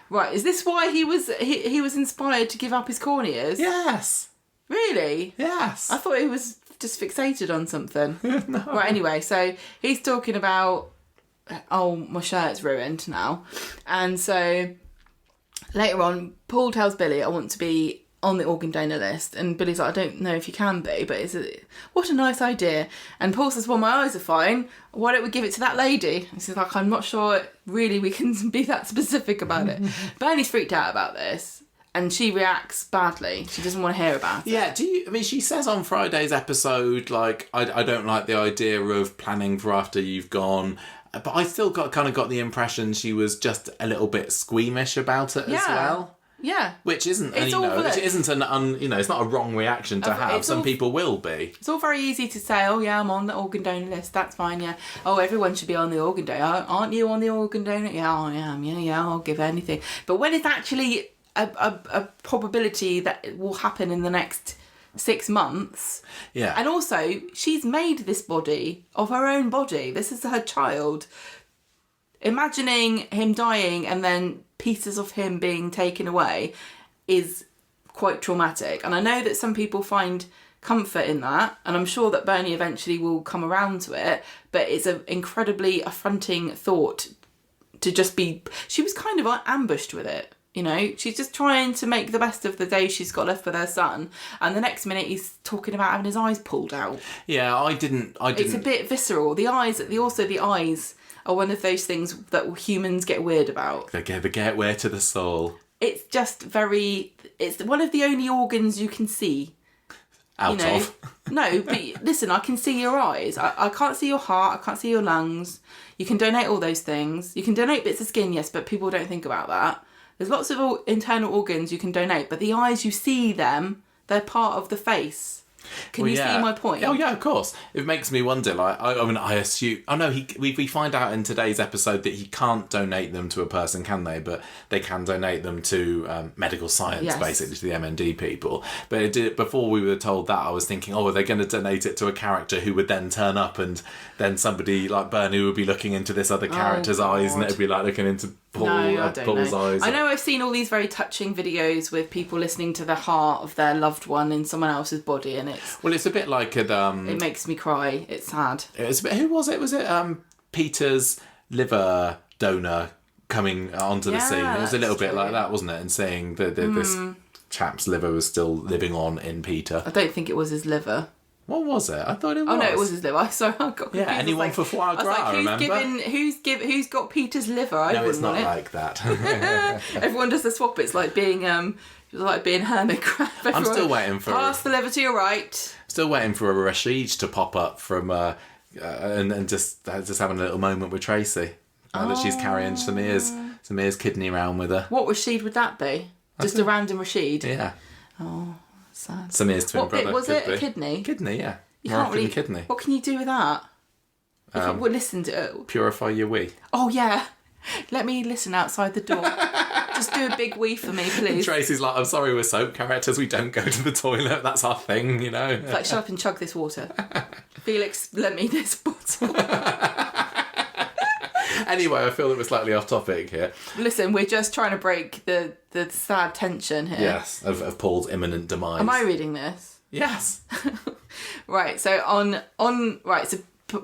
Right, is this why he was inspired to give up his corneas? Yes. Really? Yes. I thought he was just fixated on something. No. Right, anyway, so he's talking about, my shirt's ruined now. And so later on, Paul tells Billy, I want to be on the organ donor list, and Billy's like, I don't know if you can be, but what a nice idea. And Paul says, well, my eyes are fine, why don't we give it to that lady? And she's like, I'm not sure really we can be that specific about it. Bernie's freaked out about this, and she reacts badly. She doesn't want to hear about it. Yeah, she says on Friday's episode, like, I don't like the idea of planning for after you've gone, but I still got the impression she was just a little bit squeamish about it as well. Yeah, which isn't, it's not a wrong reaction to have. Some people will be. It's all very easy to say, oh yeah, I'm on the organ donor list. That's fine. Yeah. Oh, everyone should be on the organ donor. Aren't you on the organ donor? Yeah, I am. Yeah. I'll give anything. But when it's actually a probability that it will happen in the next 6 months. Yeah. And also, she's made this body of her own body. This is her child. Imagining him dying and then pieces of him being taken away is quite traumatic. And I know that some people find comfort in that, and I'm sure that Bernie eventually will come around to it, but it's an incredibly affronting thought to just be... She was kind of ambushed with it, you know? She's just trying to make the best of the day she's got left with her son, and the next minute he's talking about having his eyes pulled out. Yeah, I didn't... It's a bit visceral. The eyes are one of those things that humans get weird about. They get weird to the soul. It's just it's one of the only organs you can see. Out of. No, but listen, I can see your eyes. I can't see your heart. I can't see your lungs. You can donate all those things. You can donate bits of skin, yes, but people don't think about that. There's lots of internal organs you can donate, but the eyes, you see them, they're part of the face. Can you see my point? Oh yeah, of course. It makes me wonder. Like, I assume. Oh no, we find out in today's episode that he can't donate them to a person, can they? But they can donate them to medical science, basically to the MND people. But before we were told that, I was thinking, are they going to donate it to a character who would then turn up, and then somebody like Bernie would be looking into this other character's eyes, and it'd be like looking into Paul's eyes. I know I've seen all these very touching videos with people listening to the heart of their loved one in someone else's body, and it's a bit like it makes me cry. It's sad. Who was it? Was it Peter's liver donor coming onto the scene? It was a little bit like that, wasn't it? And saying that this chap's liver was still living on in Peter. I don't think it was his liver. What was it? I thought it was. Oh no, it was his liver. Sorry, I got confused. Yeah, anyone for foie gras, I remember. Who's got Peter's liver? No, it's not like that. Everyone does the swap. It's like being hermit crab. I'm still waiting for... Pass the liver to your right. Still waiting for a Rashid to pop up from... and just having a little moment with Tracy. That she's carrying Samir's kidney around with her. What Rashid would that be? Just a random Rashid? Yeah. Oh... Sad. Samir's twin brother. What bit was it? A kidney? Kidney, yeah. You can't really... kidney. What can you do with that? We'll listen to it. Purify your wee. Oh, yeah. Let me listen outside the door. Just do a big wee for me, please. And Tracy's like, I'm sorry, we're soap characters. We don't go to the toilet. That's our thing, you know. It's like, shut up and chug this water. Felix, lend me this bottle. Anyway, I feel that we're slightly off topic here. Listen, we're just trying to break the sad tension here. Yes, of Paul's imminent demise. Am I reading this? Yes. Right, so so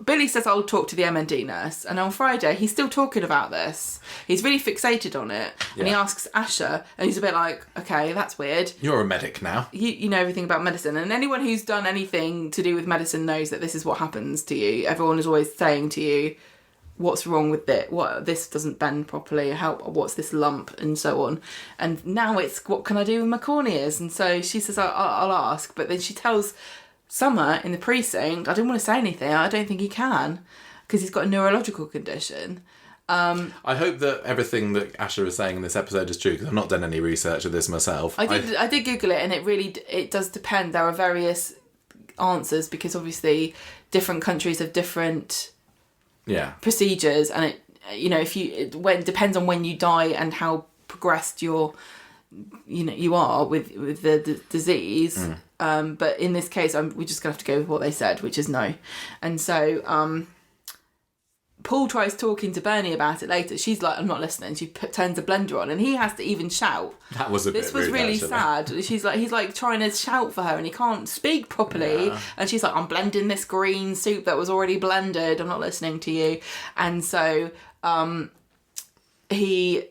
Billy says, I'll talk to the MND nurse. And on Friday, he's still talking about this. He's really fixated on it. Yeah. And he asks Asher, and he's a bit like, okay, that's weird. You're a medic now. You know everything about medicine. And anyone who's done anything to do with medicine knows that this is what happens to you. Everyone is always saying to you, what's wrong with it? What, this doesn't bend properly? What's this lump? And so on. And now it's, what can I do with my corneas? And so she says, I'll ask. But then she tells Summer in the precinct, I didn't want to say anything. I don't think he can, because he's got a neurological condition. I hope that everything that Asher is saying in this episode is true, because I've not done any research of this myself. I did Google it, and it does depend. There are various answers, because obviously different countries have different procedures, and it, you know, it depends on when you die and how progressed you are with the disease. But in this case, we're just gonna have to go with what they said, which is no. And so Paul tries talking to Bernie about it later. She's like, I'm not listening. She turns the blender on, and he has to even shout. That was a bit rude. This was really sad. He's like trying to shout for her, and he can't speak properly. Yeah. And she's like, I'm blending this green soup that was already blended. I'm not listening to you. And so she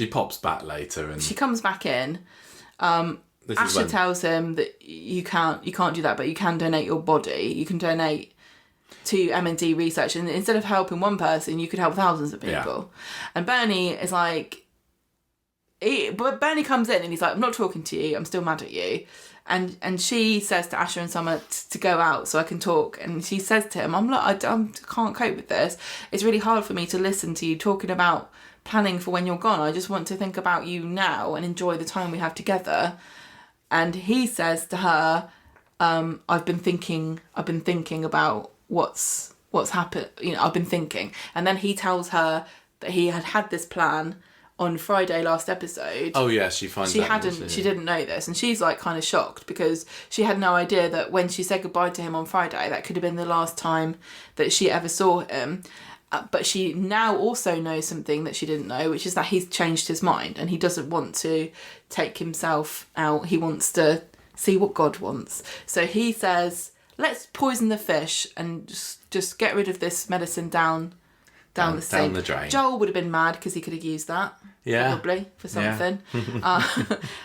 pops back later, and she comes back in. Asher tells him that you can't do that, but you can donate your body. You can donate to M&D research, and instead of helping one person, you could help thousands of people. And Bernie is like, but Bernie comes in and he's like, I'm not talking to you, I'm still mad at you. And she says to Asher and Summer to go out so I can talk. And she says to him, I can't cope with this. It's really hard for me to listen to you talking about planning for when you're gone. I just want to think about you now and enjoy the time we have together. And he says to her, I've been thinking about what's happened. You know, I've been thinking. And then he tells her that he had this plan on Friday last episode. Oh yeah, she didn't know this, and she's like kind of shocked, because she had no idea that when she said goodbye to him on Friday, that could have been the last time that she ever saw him. But she now also knows something that she didn't know, which is that he's changed his mind and he doesn't want to take himself out. He wants to see what God wants. So he says, let's poison the fish and just get rid of this medicine down the sink. Down the drain. Joel would have been mad because he could have used that. Yeah. Probably for something.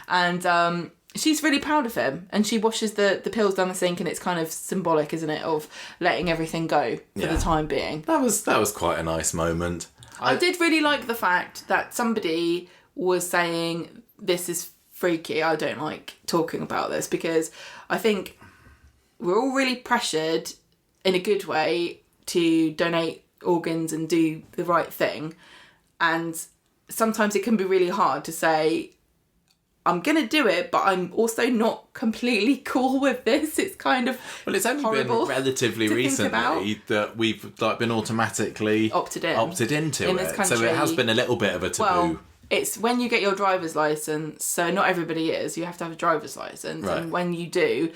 And she's really proud of him, and she washes the pills down the sink, and it's kind of symbolic, isn't it, of letting everything go for the time being. That was quite a nice moment. I did really like the fact that somebody was saying, this is freaky, I don't like talking about this, because I think we're all really pressured in a good way to donate organs and do the right thing, and sometimes it can be really hard to say, I'm going to do it, but I'm also not completely cool with this. It's kind of it's only been relatively recently that we've been automatically opted into in it. This country. So it has been a little bit of a taboo. Well, it's when you get your driver's license. So not everybody is. You have to have a driver's license, right. And when you do,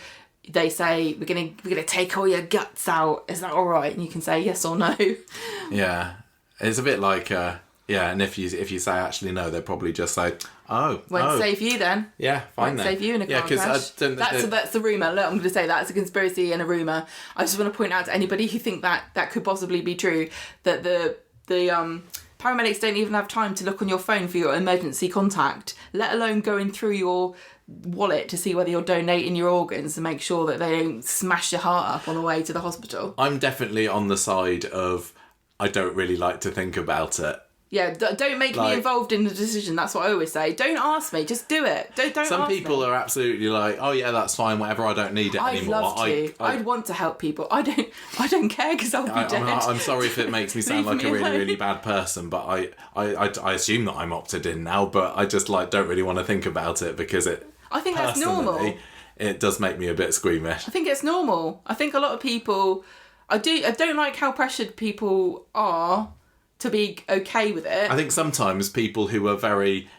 they say we're gonna take all your guts out. Is that all right? And you can say yes or no. Yeah, it's a bit like. And if you say actually no, they'll probably just say, won't save you then. Yeah, fine. Won't save you in a car crash. That's the rumour. Look, I'm going to say that's a conspiracy and a rumour. I just want to point out to anybody who think that could possibly be true, that the paramedics don't even have time to look on your phone for your emergency contact, let alone going through your wallet to see whether you're donating your organs to make sure that they don't smash your heart up on the way to the hospital. I'm definitely on the side of I don't really like to think about it. Yeah, don't make me involved in the decision. That's what I always say. Don't ask me. Just do it. Don't ask me. Some people are absolutely like, oh yeah, that's fine. Whatever. I don't need it anymore. I'd love to. I'd want to help people. I don't care because I'll be dead. I'm sorry if it makes me sound like a really, really bad person, but I assume that I'm opted in now. But I just don't really want to think about it because I think that's normal. It does make me a bit squeamish. I think it's normal. I think a lot of people. I don't like how pressured people are to be okay with it. I think sometimes people who are very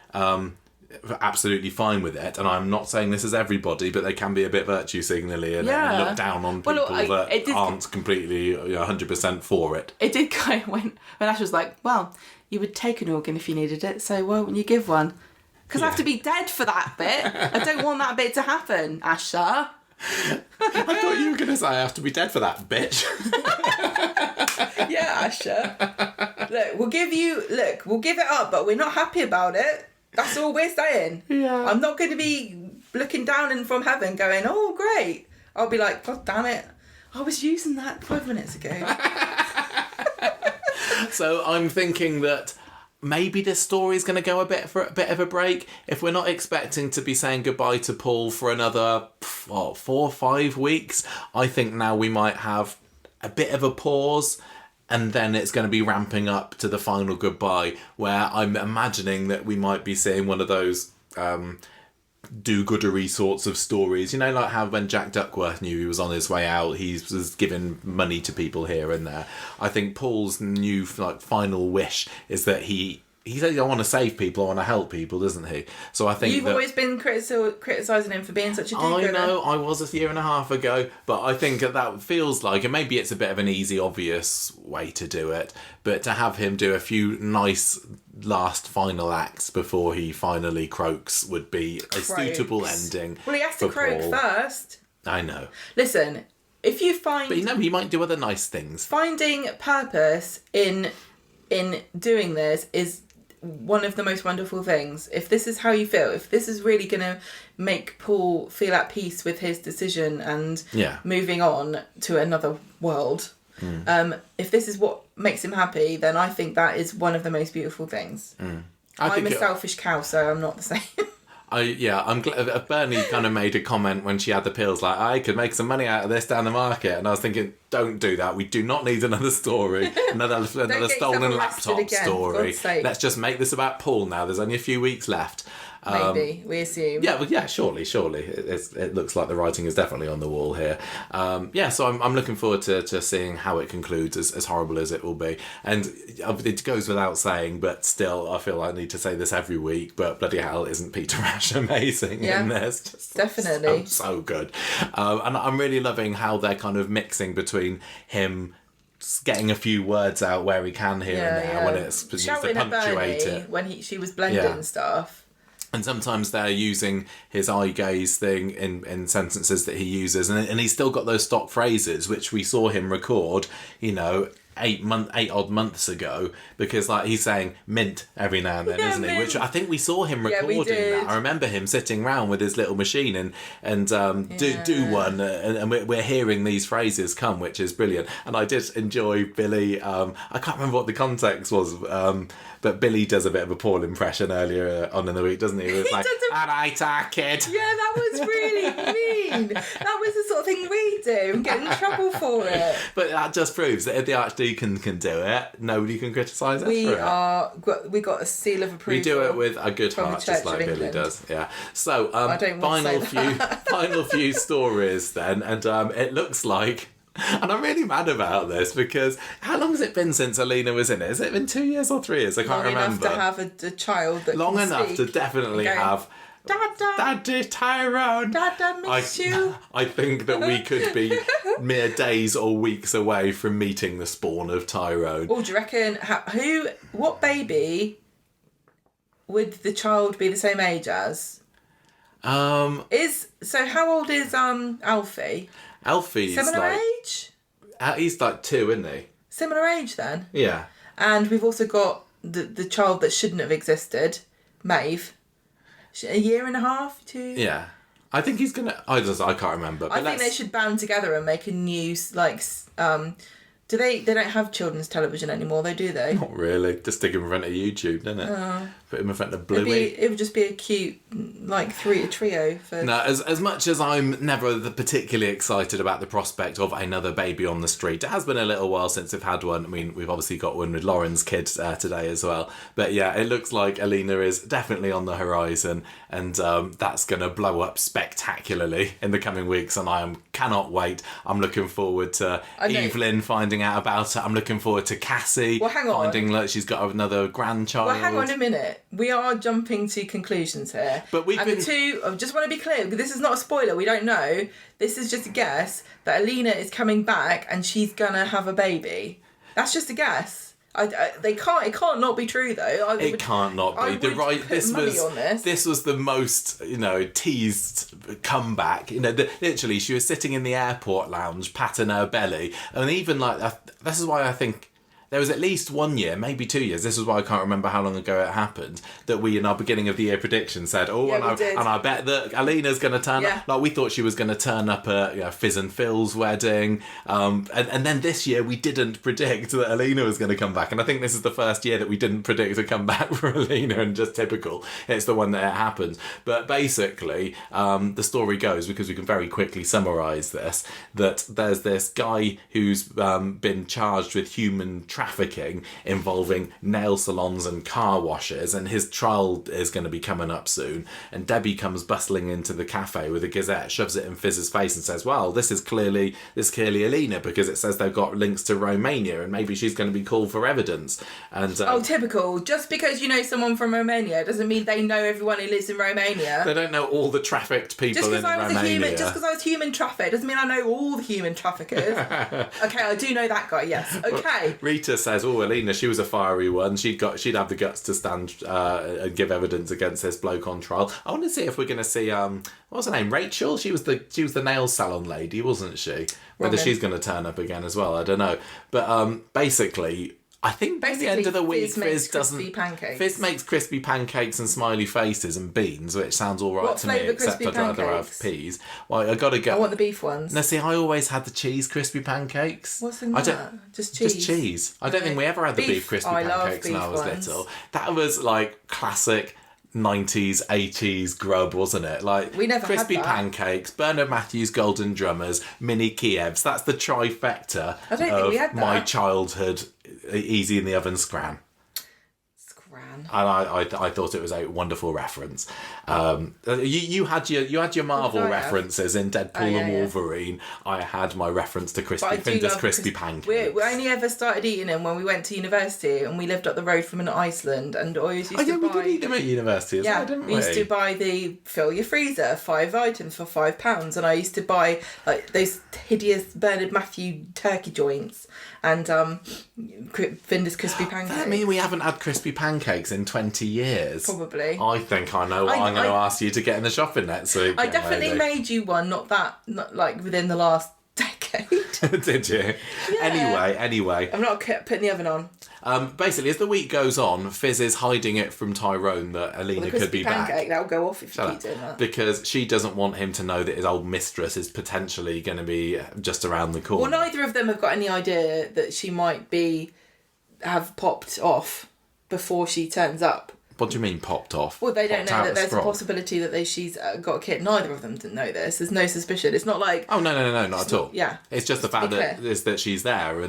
absolutely fine with it, and I'm not saying this is everybody, but they can be a bit virtue signally and look down on people that aren't completely 100% for it. It did kind of when Ash was like, well, you would take an organ if you needed it, so why wouldn't you give one? Because I have to be dead for that bit. I don't want that bit to happen, Asher. I thought you were going to say I have to be dead for that, bitch. Yeah, Asher. Look, we'll give it up, but we're not happy about it. That's all we're saying. Yeah. I'm not going to be looking down in from heaven going, oh, great. I'll be like, God damn it. I was using that 5 minutes ago. So I'm thinking that maybe this story's going to go a bit of a break. If we're not expecting to be saying goodbye to Paul for another 4 or 5 weeks, I think now we might have a bit of a pause. and then it's going to be ramping up to the final goodbye, where I'm imagining that we might be seeing one of those do-goodery sorts of stories. You know, like how when Jack Duckworth knew he was on his way out, he was giving money to people here and there. I think Paul's new final wish is that he says, I want to save people, I want to help people, doesn't he? So I think you've always been criticising him for being such a do-gooder. I know, I was a year and a half ago, but I think that feels like, and maybe it's a bit of an easy, obvious way to do it, but to have him do a few nice last final acts before he finally croaks would be a suitable ending. Well, he has to croak Paul. first. I know. Listen, if you find... But he might do other nice things. Finding purpose in doing this is one of the most wonderful things. If this is how you feel, if this is really going to make Paul feel at peace with his decision and moving on to another world, if this is what makes him happy, then I think that is one of the most beautiful things. I'm a selfish cow, so I'm not the same. I'm glad Bernie kind of made a comment when she had the pills, like, I could make some money out of this down the market, and I was thinking, don't do that. We do not need another story, another stolen laptop story. Let's just make this about Paul now. There's only a few weeks left. Maybe, we assume. Surely. It looks like the writing is definitely on the wall here. So I'm looking forward to seeing how it concludes, as horrible as it will be. And it goes without saying, but still, I feel I need to say this every week, but bloody hell, isn't Peter Rash amazing in this? Just definitely. So good. And I'm really loving how they're kind of mixing between him getting a few words out where he can here and there when it's shouting to punctuate at Bernie it. when she was blending stuff. And sometimes they're using his eye gaze thing in sentences that he uses. And he's still got those stock phrases, which we saw him record, 8 odd months ago, because he's saying mint every now and then, isn't he? Which I think we saw him recording that. I remember him sitting around with his little machine and do one, and we're hearing these phrases come, which is brilliant. And I did enjoy Billy. I can't remember what the context was, but Billy does a bit of a Paul impression earlier on in the week, doesn't he? It was like, all right, kid. Yeah, that was really mean. That was the sort of thing we do and get in trouble for it. But that just proves that if the Archdeacon can do it, nobody can criticise us for it. We got a seal of approval. We do it with a good heart, just like Billy does. Yeah. So, final few stories then, and it looks like. And I'm really mad about this because how long has it been since Alina was in it? Has it been 2 years or 3 years? I can't remember. Long enough to have a child that long can enough speak to definitely have. Daddy Tyrone. Dada, miss you. I think that we could be mere days or weeks away from meeting the spawn of Tyrone. Oh, do you reckon what baby would the child be the same age as? How old is Alfie? Alfie's similar age? He's 2, isn't he? Similar age then? Yeah. And we've also got the child that shouldn't have existed, Maeve. A year and a half, 2? Yeah. I think he's gonna. I can't remember. But I think they should band together and make a new Do they don't have children's television anymore, though, do they? Not really. Just stick him in front of YouTube, doesn't it? Put him in front of Bluey. It would just be a cute, trio. No, as much as I'm never particularly excited about the prospect of another baby on the street, it has been a little while since we've had one. I mean, we've obviously got one with Lauren's kids today as well. But yeah, it looks like Alina is definitely on the horizon, and that's going to blow up spectacularly in the coming weeks, and I cannot wait. I'm looking forward to Evelyn finding out about it. I'm looking forward to Cassie finding that she's got another grandchild. Well, hang on a minute. We are jumping to conclusions here. But I just want to be clear, this is not a spoiler, we don't know. This is just a guess that Alina is coming back and she's gonna have a baby. That's just a guess. It can't not be true though. It can't not be. This was the most teased comeback. Literally, she was sitting in the airport lounge, patting her belly, and even this is why I think there was at least 1 year, maybe 2 years, this is why I can't remember how long ago it happened, that we, in our beginning of the year prediction, said, and I bet that Alina's going to turn up. Like, we thought she was going to turn up at Fizz and Phil's wedding. And then this year, we didn't predict that Alina was going to come back. And I think this is the first year that we didn't predict a comeback for Alina, and just typical. It's the one that it happens. But basically, the story goes, because we can very quickly summarise this, that there's this guy who's been charged with human trafficking involving nail salons and car washes, and his trial is going to be coming up soon. And Debbie comes bustling into the cafe with a gazette, shoves it in Fizz's face and says, well, this is clearly Alina, because it says they've got links to Romania and maybe she's going to be called for evidence. And typical. Just because you know someone from Romania doesn't mean they know everyone who lives in Romania. They don't know all the trafficked people in Romania. Just because I was human trafficked doesn't mean I know all the human traffickers. Okay, I do know that guy, yes. Okay. Rita says, Alina, she was a fiery one. She'd have the guts to stand and give evidence against this bloke on trial. I want to see if we're going to see what was her name? Rachel. She was the nail salon lady, wasn't she? Whether she's going to turn up again as well, I don't know. But basically, I think by the end of the week, Fizz makes crispy pancakes and smiley faces and beans, which sounds all right to me, except I'd rather have peas. Well, I want the beef ones. Now, see, I always had the cheese crispy pancakes. What's in that? Just cheese? Just cheese. I don't think we ever had the beef crispy pancakes when I was little. That was like classic 90s, 80s grub, wasn't it? Like, we never crispy had that. Pancakes, Bernard Matthews Golden Drummers, mini Kievs. That's the trifecta I don't think we had that. My childhood easy in the oven scran. And I thought it was a wonderful reference. You had your Marvel references in Deadpool and Wolverine. I had my reference to Finder's crispy pancakes. We only ever started eating them when we went to university, and we lived up the road from an Iceland, and always used to buy... we did eat them at university as well, didn't we? We used to buy fill your freezer, 5 items for £5, and I used to buy like those hideous Bernard Matthew turkey joints and Finder's crispy pancakes. I mean, we haven't had crispy pancakes in 20 years. Probably. I think I know what I'm going to ask you to get in the shopping next week. I definitely made you one, not like within the last decade. Did you? Yeah. Anyway. I'm not putting the oven on. Basically, as the week goes on, Fizz is hiding it from Tyrone that Alina could be back. That'll go off if you keep doing that. Because she doesn't want him to know that his old mistress is potentially going to be just around the corner. Well, neither of them have got any idea that she might have popped off before she turns up. What do you mean popped off? Well, they don't know that there's a possibility that she's got a kid. Neither of them didn't know this. There's no suspicion. It's not like... Oh, no, not at all. Yeah. It's just the fact that she's there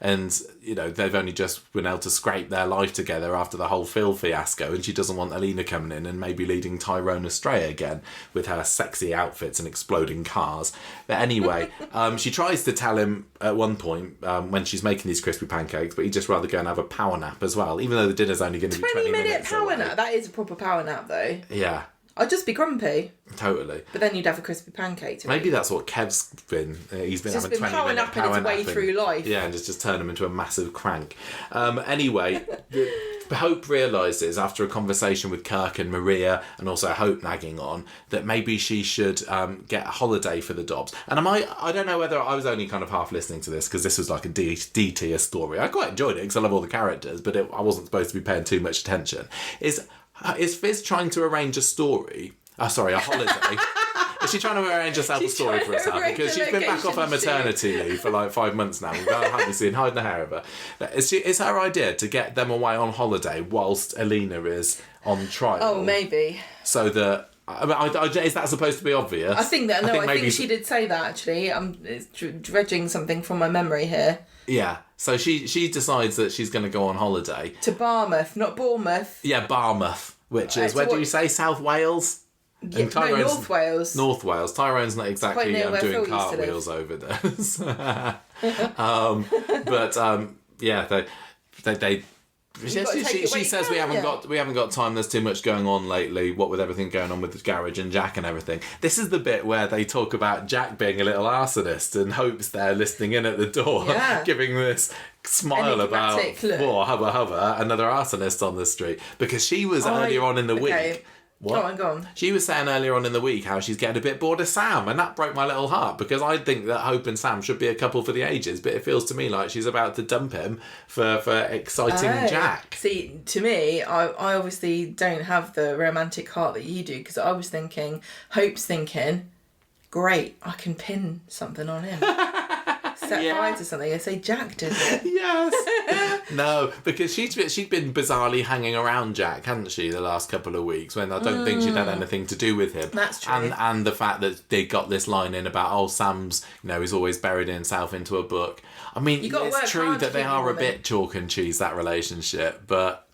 and you know, they've only just been able to scrape their life together after the whole Phil fiasco, and she doesn't want Alina coming in and maybe leading Tyrone astray again with her sexy outfits and exploding cars. But anyway, she tries to tell him at one point when she's making these crispy pancakes, but he'd just rather go and have a power nap as well, even though the dinner's only going to be 20 minutes power nap. That is a proper power nap, though. Yeah. I'd just be grumpy. Totally. But then you'd have a crispy pancake to Maybe that's what Kev's been. He's been having 20-minute power napping his way through life. Yeah, and just turn him into a massive crank. Anyway, Hope realises after a conversation with Kirk and Maria, and also Hope nagging on, that maybe she should get a holiday for the Dobbs. And I don't know whether I was only kind of half listening to this because this was like a D-tier story. I quite enjoyed it because I love all the characters, but I wasn't supposed to be paying too much attention. Is Fizz trying to arrange a story? A holiday. Is she trying to arrange herself a story for herself? Because she's been back off her maternity leave for like 5 months now. We've hardly seen hiding the hair of her. Is her idea to get them away on holiday whilst Alina is on trial? Oh, maybe. So that... is that supposed to be obvious? I think she did say that, actually. I'm dredging something from my memory here. Yeah. So she decides that she's going to go on holiday. To Barmouth, not Bournemouth. Yeah, Barmouth, which is... Where do you say? South Wales? Yeah, no, North Wales. North Wales. Tyrone's not exactly doing cartwheels over there. She says we haven't got time. There's too much going on lately. What with everything going on with the garage and Jack and everything. This is the bit where they talk about Jack being a little arsonist and Hope's there listening in at the door, giving this smile about hubba another arsonist on the street, because she was earlier on in the week What? Go on. She was saying earlier on in the week how she's getting a bit bored of Sam, and that broke my little heart because I think that Hope and Sam should be a couple for the ages, but it feels to me like she's about to dump him for exciting Jack. See, to me, I obviously don't have the romantic heart that you do, because I was thinking, Hope's thinking, great, I can pin something on him. Set fire to something and say Jack did it. Yes. No, because she'd been bizarrely hanging around Jack, hadn't she, the last couple of weeks, when I don't think she'd had anything to do with him. That's true. And the fact that they got this line in about, Sam's, he's always buried himself into a book. I mean, it's true that they are a bit chalk and cheese, that relationship, but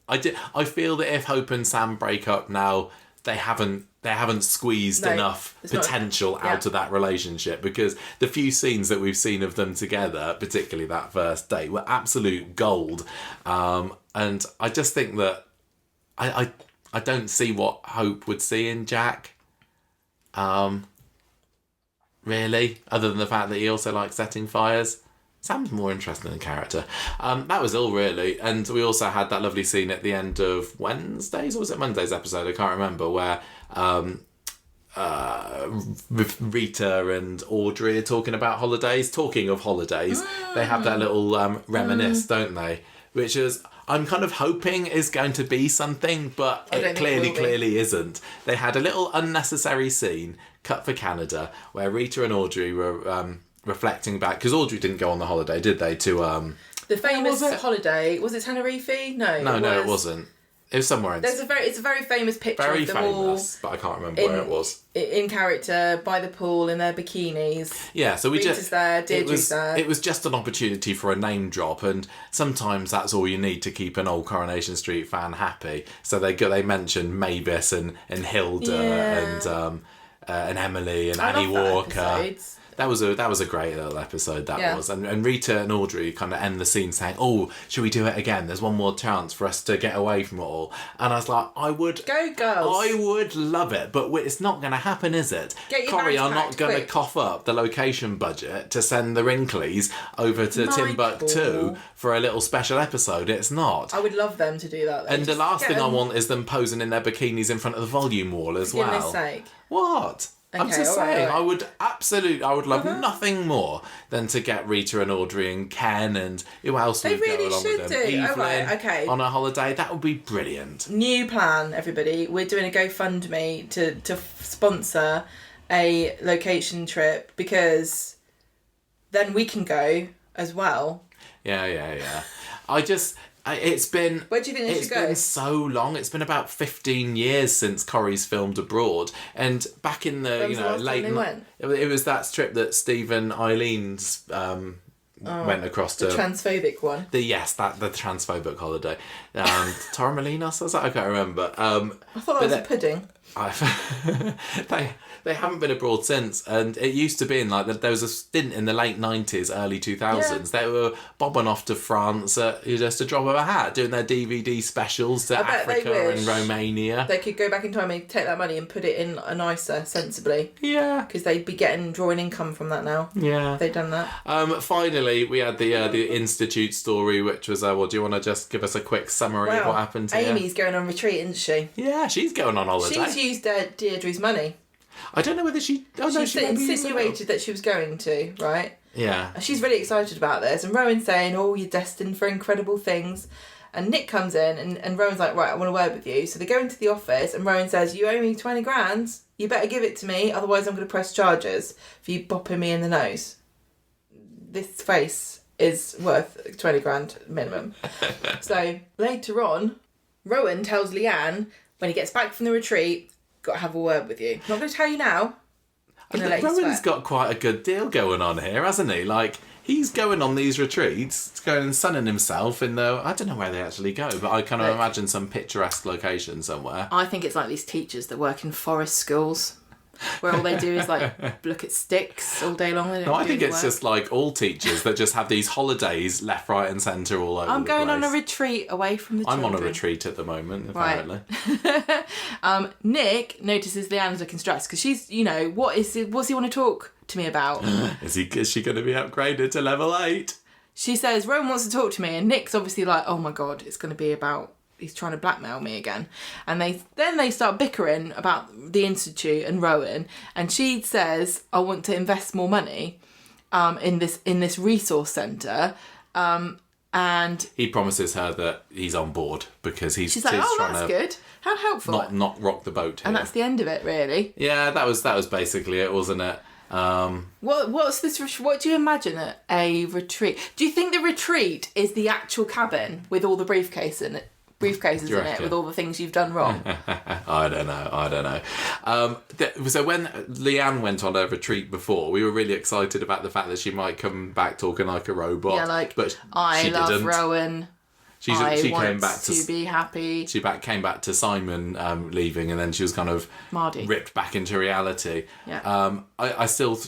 I feel that if Hope and Sam break up now, they haven't squeezed enough potential out of that relationship, because the few scenes that we've seen of them together, particularly that first date, were absolute gold. And I just think that I don't see what Hope would see in Jack. Really, other than the fact that he also likes setting fires. Sam's more interesting in character. That was all, really. And we also had that lovely scene at the end of Wednesday's, or was it Monday's episode? I can't remember, where Rita and Audrey are talking about holidays. Talking of holidays, they have that little reminisce, don't they? Which is, I'm kind of hoping is going to be something, but it clearly isn't. They had a little unnecessary scene, cut for Canada, where Rita and Audrey were... reflecting back, because Audrey didn't go on the holiday, did they? To the famous holiday, was it Tenerife? No, it wasn't. It was somewhere. It's a very famous picture. Very of them famous, but I can't remember where it was. In character, by the pool in their bikinis. Yeah, so Rita's there, Deirdre's there. It was just an opportunity for a name drop, and sometimes that's all you need to keep an old Coronation Street fan happy. So they mentioned Mavis and Hilda and Emily and Annie Walker. That was a great little episode, was. And Rita and Audrey kind of end the scene saying, should we do it again? There's one more chance for us to get away from it all. And I was like, Go, girls. I would love it, but it's not going to happen, is it? Corrie are not going to cough up the location budget to send the Wrinklies over to Timbuktu for a little special episode. It's not. I would love them to do that, though. And the last thing I want is them posing in their bikinis in front of the volume wall as well. For goodness sake. What? Okay, I'm just saying, right. I would love nothing more than to get Rita and Audrey and Ken and who else would go along with them. Evelyn on a holiday. That would be brilliant. New plan, everybody. We're doing a GoFundMe to sponsor a location trip, because then we can go as well. Yeah. It's been... Where do you think they should go? It's been so long. It's been about 15 years since Corrie's filmed abroad. And back in the, late... It was that trip that Steve and Eileen's went across to... The transphobic one. The transphobic holiday. Torremolinos, was that? I can't remember. I thought that was a pudding. They haven't been abroad since, and it used to be in there was a stint in the late 90s, early 2000s. They were bobbing off to France just a drop of a hat, doing their DVD specials to Africa and Romania. They could go back in time and take that money and put it in an ISA sensibly. Yeah, because they'd be drawing income from that now. Yeah, they've done that. Finally, we had the Institute story, which was do you want to just give us a quick summary of what happened here? Amy's going on retreat, isn't she? Yeah, she's going on holiday. She's used Deirdre's money. I don't know whether she... she insinuated that she was going to, right? Yeah. She's really excited about this. And Rowan's saying, you're destined for incredible things. And Nick comes in and Rowan's like, right, I want to word with you. So they go into the office and Rowan says, you owe me 20 grand. You better give it to me. Otherwise I'm going to press charges for you bopping me in the nose. This face is worth 20 grand minimum. So later on, Rowan tells Leanne, when he gets back from the retreat, got to have a word with you. I'm not going to tell you now. Rowan's got quite a good deal going on here, hasn't he? He's going on these retreats, going and sunning himself in I don't know where they actually go, but I kind of imagine some picturesque location somewhere. I think it's like these teachers that work in forest schools, where all they do is look at sticks all day long. No, I think it's just all teachers that just have these holidays left, right and centre all over the place. I'm going on a retreat away from the children. I'm on a retreat at the moment, apparently. Right. Nick notices Leanne's looking stressed because she's, what's he want to talk to me about? Is she going to be upgraded to level 8? She says, Rowan wants to talk to me, and Nick's obviously like, oh my God, it's going to be about he's trying to blackmail me again. And they start bickering about the Institute and Rowan, and she says, I want to invest more money in this resource centre. And he promises her that he's on board because she's like, oh, trying that's to good. How helpful. Not rock the boat here. And that's the end of it, really. Yeah, that was basically it, wasn't it? What's this? What do you imagine at a retreat? Do you think the retreat is the actual cabin with all the briefcases in it with all the things you've done wrong? I don't know. So when Leanne went on her retreat before, we were really excited about the fact that she might come back talking like a robot. Yeah, but I love didn't. Rowan. She came back to be happy. She came back to Simon leaving, and then she was kind of Mardy. ripped back into reality. Yeah. I still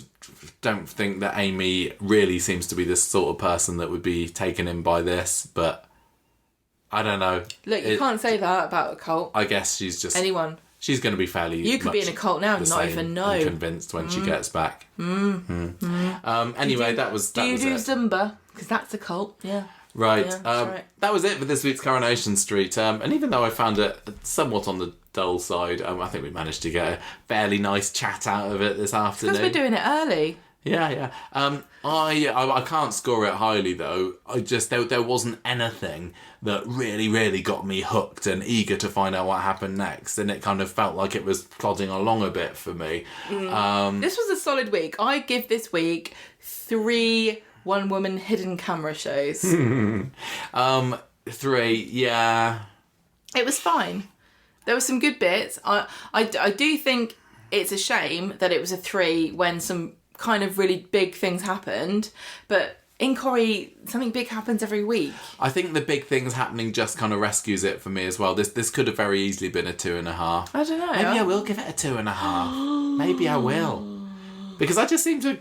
don't think that Amy really seems to be the sort of person that would be taken in by this, but I don't know. Look, you can't say that about a cult. I guess she's just... Anyone. She's going to be fairly... You could be in a cult now and not even know. And convinced when she gets back. Anyway, that was it. Do you do Zumba? Because that's a cult, yeah. Right. Yeah, right. That was it for this week's Coronation Street. And even though I found it somewhat on the dull side, I think we managed to get a fairly nice chat out of it this afternoon. Because we're doing it early. Yeah. I can't score it highly though. There wasn't anything that really, really got me hooked and eager to find out what happened next, and it kind of felt like it was plodding along a bit for me. This was a solid week. I give this week 3 one-woman hidden camera shows. 3, yeah. It was fine. There were some good bits. I do think it's a shame that it was a 3 when some kind of really big things happened, but in Corrie, something big happens every week. I think the big things happening just kind of rescues it for me as well. This could have very easily been a 2.5. I don't know. Maybe I will give it a 2.5. Maybe I will. Because I just seem to...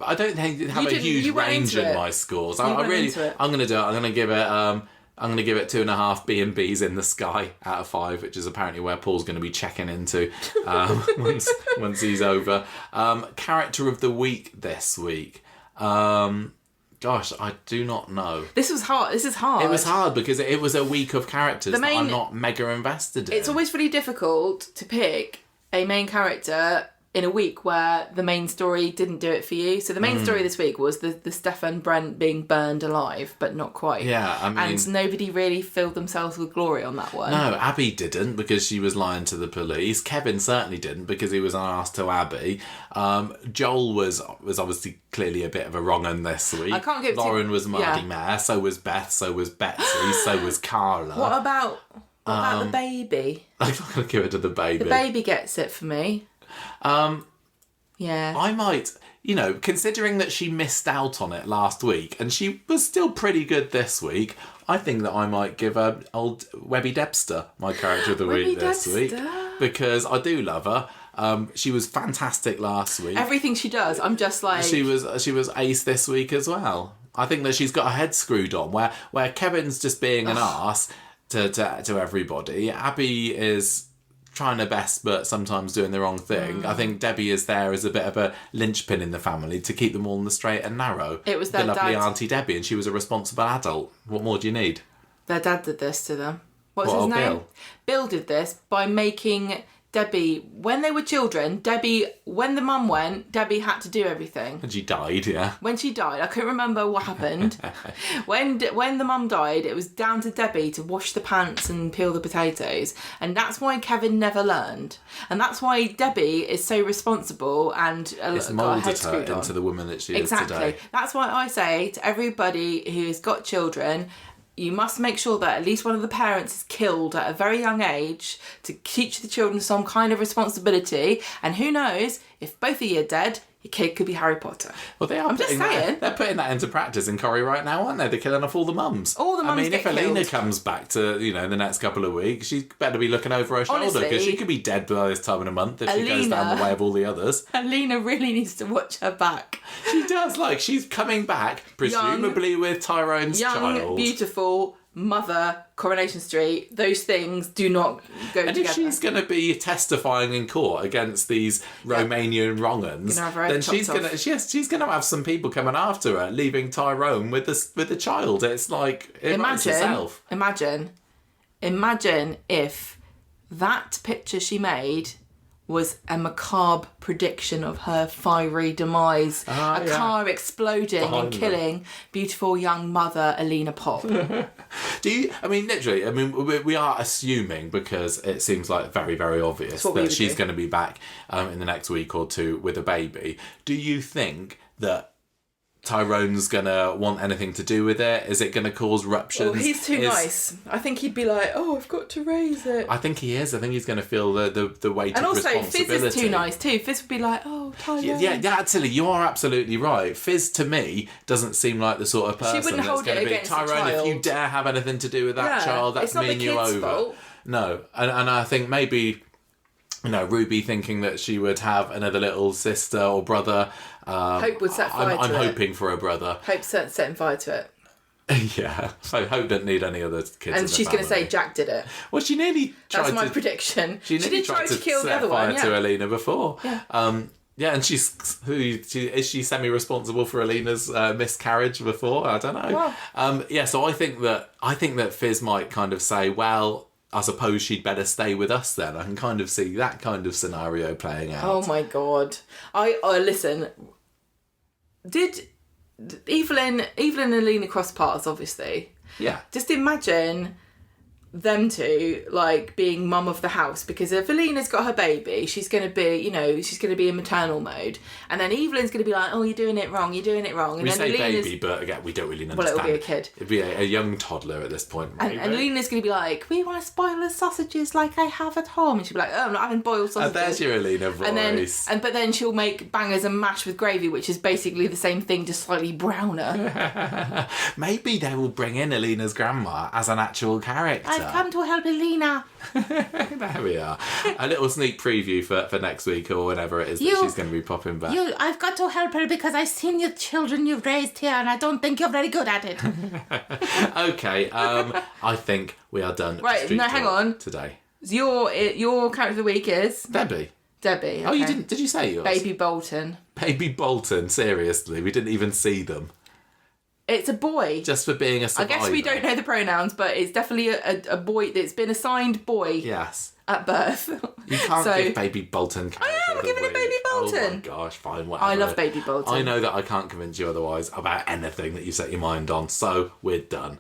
I don't think have a huge range in my scores. I'm going to do it. I'm going to give it... I'm going to give it 2.5 B&Bs in the sky out of 5, which is apparently where Paul's going to be checking into once he's over. Character of the week this week. Gosh, I do not know. This was hard. This is hard. It was hard because it was a week of characters that I'm not mega invested in. It's always really difficult to pick a main character in a week where the main story didn't do it for you. So the main story this week was the Stefan Brent being burned alive, but not quite. Yeah, I mean... And nobody really filled themselves with glory on that one. No, Abby didn't because she was lying to the police. Kevin certainly didn't because he was unasked to Abby. Joel was obviously clearly a bit of a wrong-un this week. I can't give Lauren was Mardy Mare, so was Beth, so was Betsy, so was Carla. What about the baby? I'm not going to give it to the baby. The baby gets it for me. Yeah. I might, considering that she missed out on it last week and she was still pretty good this week, I think that I might give her old Debbie Webster my character of the week this week because I do love her. She was fantastic last week. Everything she does, I'm just like... She was ace this week as well. I think that she's got her head screwed on where Kevin's just being an arse to everybody. Abby is trying her best but sometimes doing the wrong thing. I think Debbie is there as a bit of a linchpin in the family to keep them all in the straight and narrow. It was the lovely dad. Auntie Debbie, and she was a responsible adult. What more do you need? Their dad did this to them. What's his name? Bill did this by making Debbie, when they were children, when the mum went, Debbie had to do everything. And she died, yeah. When she died, I couldn't remember what happened. When the mum died, it was down to Debbie to wash the pants and peel the potatoes. And that's why Kevin never learned. And that's why Debbie is so responsible and it's got her head moulded her screwed on. into the woman that she is Exactly. today. That's why I say to everybody who's got children, you must make sure that at least one of the parents is killed at a very young age to teach the children some kind of responsibility. And who knows, if both of you are dead, your kid could be Harry Potter. Well, they are. I'm just saying. They're putting that into practice in Corrie right now, aren't they? They're killing off all the mums. All the mums get if Alina killed. comes back to, in the next couple of weeks, she better be looking over her shoulder because she could be dead by this time in a month if she goes down the way of all the others. Alina really needs to watch her back. She does. She's coming back, presumably with Tyrone's child. Young, beautiful, mother, Coronation Street, those things do not go together. And if she's going to be testifying in court against these Romanian wrong-uns, then she's going to have some people coming after her, leaving Tyrone with the child. It's like, it writes itself. Imagine imagine if that picture she made was a macabre prediction of her fiery demise. Car exploding and killing beautiful young mother Alina Pop. Literally, we are assuming, because it seems like very, very obvious that she's going to be back in the next week or two with a baby. Do you think that Tyrone's gonna want anything to do with it? Is it gonna cause ruptions? Well, he's too nice. I think he'd be like, "Oh, I've got to raise it." I think he is. I think he's gonna feel the weight and of also, responsibility. Fizz is too nice too. Fizz would be like, "Oh, Tyrone." Yeah, actually, you are absolutely right. Fizz to me doesn't seem like the sort of person wouldn't that's hold going it to be against the Tyrone. If you child. dare have anything to do with that child, that's me and you over. Fault. No, and I think maybe, Ruby thinking that she would have another little sister or brother. Hope would set fire to it. I'm hoping for a brother. Hope setting fire to it. Yeah, so Hope didn't need any other kids. And she's going to say Jack did it. Well, she nearly tried. That's my prediction. She did try to kill the other fire one. to Alina before. Yeah. Yeah, and is she semi-responsible for Alina's miscarriage before? I don't know. Well. So I think that Fizz might kind of say, well, I suppose she'd better stay with us then. I can kind of see that kind of scenario playing out. Oh my god! I listen. Did Evelyn and Alina cross paths? Obviously. Yeah. Just imagine them two being mum of the house, because if Alina's got her baby, she's going to be in maternal mode, and then Evelyn's going to be like, "Oh, you're doing it wrong, and We then say Alina's, baby, but again, we don't really understand. well, it'll be a kid. It'd be a young toddler at this point. And Alina's going to be like, "We want to spoil the sausages like I have at home," and she'll be like, "Oh, I'm not having boiled sausages." And there's your Alina voice. But then she'll make bangers and mash with gravy, which is basically the same thing, just slightly browner. Maybe they will bring in Alina's grandma as an actual character. I've come to help Alina. There we are. A little sneak preview for next week or whenever it is that she's going to be popping back. I've got to help her because I've seen your children you've raised here, and I don't think you're very good at it. Okay, I think we are done. Right, no, hang on. Today. Your character of the week is Debbie. Okay. Oh, you didn't? Did you say yours? Baby Bolton. Baby Bolton. Seriously, we didn't even see them. It's a boy. Just for being a survivor. I guess we don't know the pronouns, but it's definitely a boy that's been assigned boy. Yes. At birth. You can't give Baby Bolton character. I am giving it Baby Bolton. Oh my gosh, fine, whatever. I love Baby Bolton. I know that I can't convince you otherwise about anything that you set your mind on, so we're done.